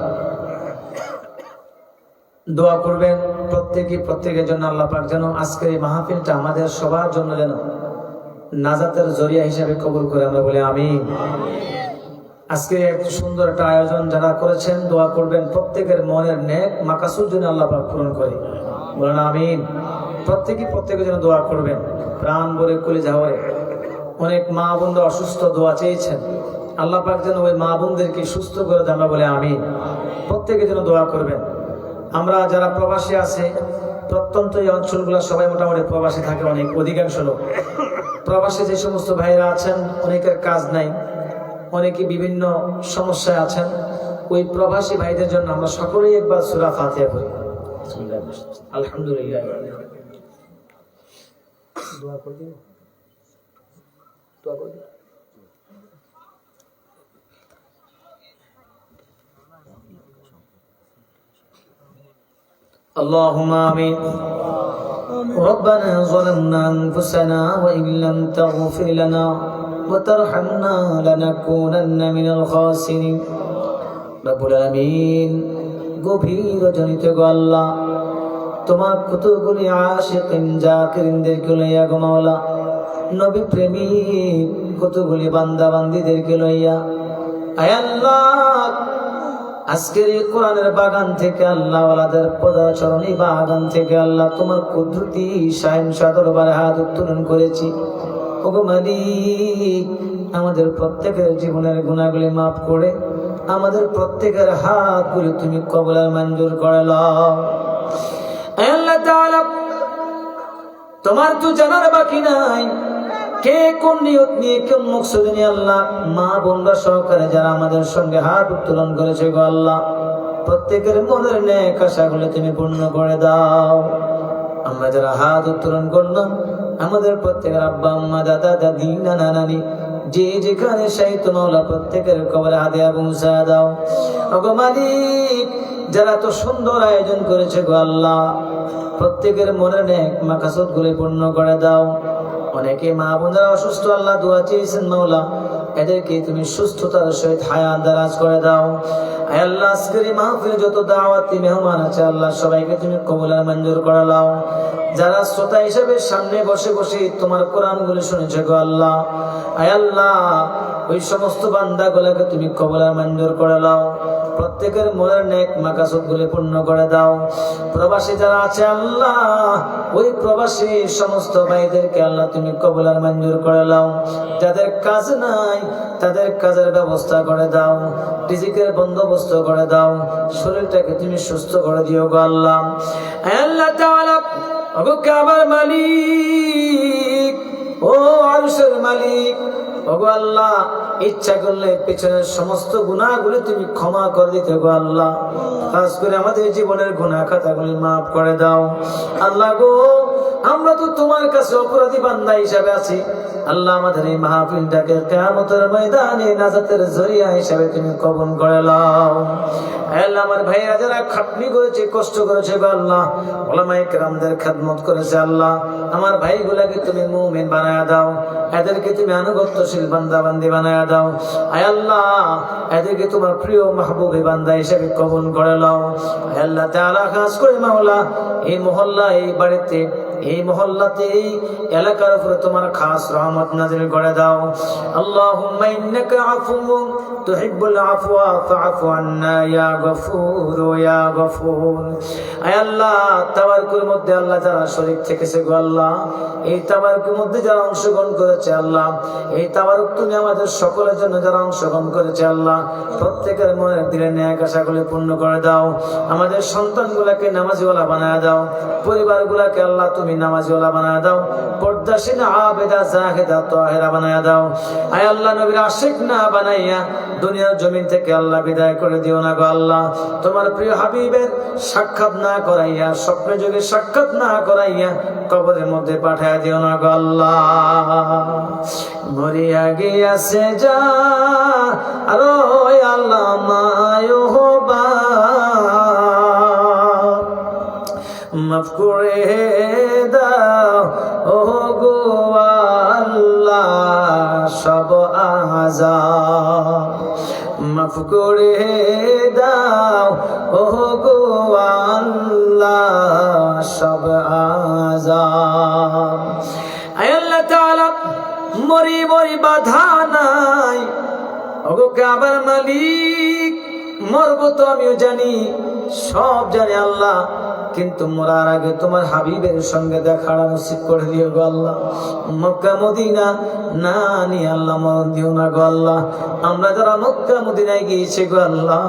দোয়া করবেন প্রত্যেকের জন্য আল্লাহ পাক যেন আজকের এই মাহফিলটা আমাদের সবার জন্য যেন নাজাতের জরিয়া হিসেবে কবুল করে, আমরা বলি আমিন। আজকে একটু সুন্দর একটা আয়োজন যারা করেছেন দোয়া করবেন প্রত্যেকের মনের নেক মাকাসুদ যেন আল্লাহ পাক পূরণ করে, বলেন আমিন। প্রত্যেকের জন্য দোয়া করবেন প্রাণ ভরে কলিজা ভরে। অনেক মা বোনরা অসুস্থ, দোয়া চেয়েছেন, আল্লাহ পাক যেন ওই মা বোনদেরকে সুস্থ করে দেন, আমরা বলে আমিন। প্রত্যেকের জন্য দোয়া করবেন। আমরা যারা প্রবাসী আছে, প্রত্যন্ত এই অঞ্চলগুলো সবাই মোটামুটি প্রবাসী থাকে, অনেক অধিকাংশ লোক প্রবাসী। যে সমস্ত ভাইরা আছেন অনেকের কাজ নাই, অনেকে বিভিন্ন সমস্যায় আছেন, ওই প্রবাসী ভাইদের জন্য আমরা সকলেই একবার সূরা ফাতিহা পড়ি। আলহামদুলিল্লাহ। দোয়া করে দিন, দোয়া করে দিন। اللهم آمين. ربنا ظلمنا أنفسنا وإن لم تغفر لنا وترحمنا لنكونن من الخاسرين. رب العالمين গভীর রজনীতে গো আল্লাহ, তোমার কতগুলি আশিকিন জাকিরিনদেরকে লইয়া গো মাওলা, নবী প্রেমিক কতগুলি বান্দা বান্দীদেরকে লইয়া আয় আল্লাহ, আজকের এই কোরআনের বাগান থেকে আল্লাহ ওয়ালাদের পদাচরণী বাগান থেকে আল্লাহ তোমার কুদরতি শাহেনশাহ দরবারে হাত উত্তোলন করেছি। ওগো মালিক, আমাদের প্রত্যেকের জীবনের গুনাহগুলি মাফ করে আমাদের প্রত্যেকের হাতগুলি তুমি কবুল আর মঞ্জুর করে নাও। আল্লাহ তাআলা, তোমার তো জানার বাকি নাই কে কোন নিয়ত নিয়ে কোন মকসদ নিয়ে আল্লাহ মা বোনরা সহকারে যারা আমাদের সঙ্গে হাত উত্তোলন করেছে গো আল্লাহ, প্রত্যেকের মনের নেক আশাগুলো তুমি পূর্ণ করে দাও। আমরা যারা হাত উত্তোলন করলাম, আমাদের প্রত্যেকের আব্বা আম্মা দাদা দাদি নানা নানি যে যেখানে সাহিত্য মাওলা প্রত্যেকের কবরে হাদিয়া পৌঁছায় দাও। ওগো মালিক, যারা তো সুন্দর আয়োজন করেছে গো আল্লাহ, প্রত্যেকের মনের নেক মাকাসদ গুলো পূর্ণ করে দাও। অনেকে মা বোনেরা অসুস্থ, আল্লাহ দোয়া চেয়েছেন মাওলা, এদেরকে তুমি সুস্থতার সহিত হায়াত দারাজ করে দাও। আয় আল্লাহ, আজকের এই মাহফিলে যত দাওয়াতি মেহমান আছে আল্লাহ সবাইকে তুমি কবুল আর মঞ্জুর করে নাও। যারা শ্রোতা হিসেবে সামনে বসে বসে তোমার কোরআন গুলো শুনেছে গো আল্লাহ, আয় আল্লাহ ওই সমস্ত বান্দাগুলোকে তুমি কবুল আর মঞ্জুর করে নাও। প্রত্যেকের মনের নেক মাকাসদ গুলো পূর্ণ করে দাও। প্রবাসী যারা আছে আল্লাহ, ওই প্রবাসী সমস্ত ভাইদেরকে আল্লাহ তুমি কবুল আর মঞ্জুর করে নাও। যাদের কাজ নাই তাদের কাজের ব্যবস্থা করে দাও, রিজিকের বন্দোবস্ত করে দাও, শরীরটাকে তুমি সুস্থ করে দিও গো আল্লাহ। আল্লাহ তাআলা ওগো কাবার মালিক, ও আরশের মালিক, ওগো আল্লাহ, ইচ্ছা করলে পেছনের সমস্ত গুনাহগুলো তুমি ক্ষমা করে দিতে গো আল্লাহ। খাস করে আমাদের জীবনের গুনাহ খাতাগুলি মাফ করে দাও আল্লাহ গো। আমরা তো তোমার কাছে অপরাধী বান্দা হিসাবে আছি আল্লাহ। আমাদের এই মাহফিলটাকে কিয়ামতের ময়দানে নাজাতের জরিয়া হিসাবে তুমি কবুল করে নাও। আল্লাহ, আমার ভাইরা যারা খাটনি করেছে, কষ্ট করেছে গো আল্লাহ, উলামায়ে কেরামদের খেদমত করেছে আল্লাহ, আমার ভাইগুলাকে তুমি মুমিন বানায়া দাও, এদেরকে তুমি আনুগত্যশীল বান্দা বান্দি বানায়া দাও। আয় আল্লাহ, এদেরকে তোমার প্রিয় মাহবুবে বান্দা হিসেবে কবুল করে নাও। আয় আল্লাহ তাআলা, খাস করে মাওলা এই মহল্লা, এই বাড়িতে, এই মহল্লাতে, এই এলাকার উপরে তোমার খাস রহমত নাযিল করে দাও। আল্লাহুম্মা ইন্নাকা আফুউন তুহিব্বুল আফওয়া ফাআফু আন্না ইয়া গফুর ইয়া গফুর। আয় আল্লাহ, তাবারকুর মধ্যে আল্লাহ যারা শরীক থেকেছে গো আল্লাহ, এই তাবারকুর মধ্যে যারা অংশগ্রহণ করেছে আল্লাহ, এই তাবারক তুমি আমাদের সকলের জন্য যারা অংশগ্রহণ করেছে আল্লাহ, প্রত্যেকের মনের দিলে ন্যায় আশাগুলো পূর্ণ করে দাও। আমাদের সন্তানগুলোকে নামাজিওয়ালা বানায় দাও, পরিবারগুলোকে আল্লাহ তুমি নামাজিওয়ালা বানায় দাও, পর্দাশীল আবেদা জাহেদা তাহেরা বানায় দাও। আয় আল্লাহ, নবীর আশিক না বানাইয়া দুনিয়ার জমিন থেকে আল্লাহ বিদায় করে দিও না গো আল্লাহ। তোমার প্রিয় হাবিবের সাক্ষাৎ না করাইয়া, স্বপ্নে যুগে সাক্ষাৎ না করাইয়া কবরের মধ্যে পাঠাইয়া দিও না গো আল্লাহ। মরিয়া গিয়াছে যা আরো আল্লাহ মায়ুবা মাফ করে দাও ও গো আল্লাহ, সব আযাব মাফ করে দাও ও গো আল্লাহ, সব আযাব। আয় আল্লাহ তাআলা, মরি মরি বাধা নাই ওগো কাবার মালিক, মরবো তো আমিও জানি, সব জানি আল্লাহ, কিন্তু মরার আগে তোমার হাবিবের সঙ্গে দেখা নসিব করে দিও গো আল্লাহ। মক্কা মদিনা না নিয়ে আল্লাহ মরণ দিও না গো আল্লাহ। আমরা যারা মক্কা মদিনায় গিয়েছি গো আল্লাহ,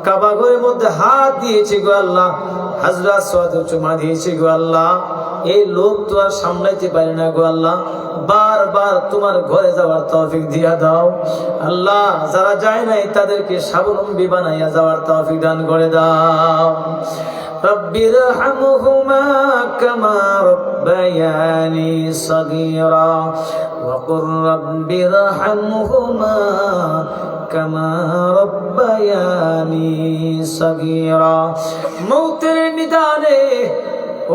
কাবা ঘরের মধ্যে হাত দিয়েছি গো আল্লাহ, হাজরা সোয়াদে চুমা দিয়েছি গো আল্লাহ, এই লোক তো আর সামলাইতে পারে না গো আল্লাহ। বারবার তোমার ঘরে যাওয়ার তৌফিক দিয়া দাও আল্লাহ। যারা যায় নাই তাদেরকে স্বাবলম্বী বানাইয়া যাওয়ার তৌফিক দান করে দাও। রব্বিরহামহুমা কামা রব্বায়ানি সগীরা ওয়া কুর রব্বিরহামহুমা কামা রব্বায়ানি সগীরা। মৌতের নিদানে,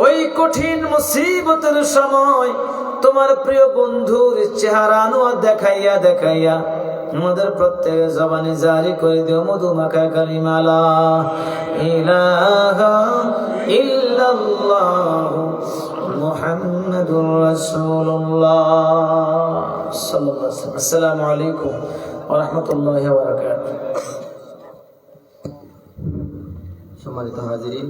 ওই কঠিন মুসিবতের সময় তোমার প্রিয় বন্ধুর চেহারা আনোয়ার দেখাইয়া দেখাইয়া আমাদের প্রত্যেকের জবানে জারি করে দিও মধুমাখা কালিমা লা ইলাহা ইল্লাল্লাহ মুহাম্মাদুর রাসূলুল্লাহ সাল্লাল্লাহু আলাইহি ওয়াসাল্লাম। আসসালামু আলাইকুম ওয়া রাহমাতুল্লাহি ওয়া বারাকাতুহু। সম্মানিত হাজিরিন,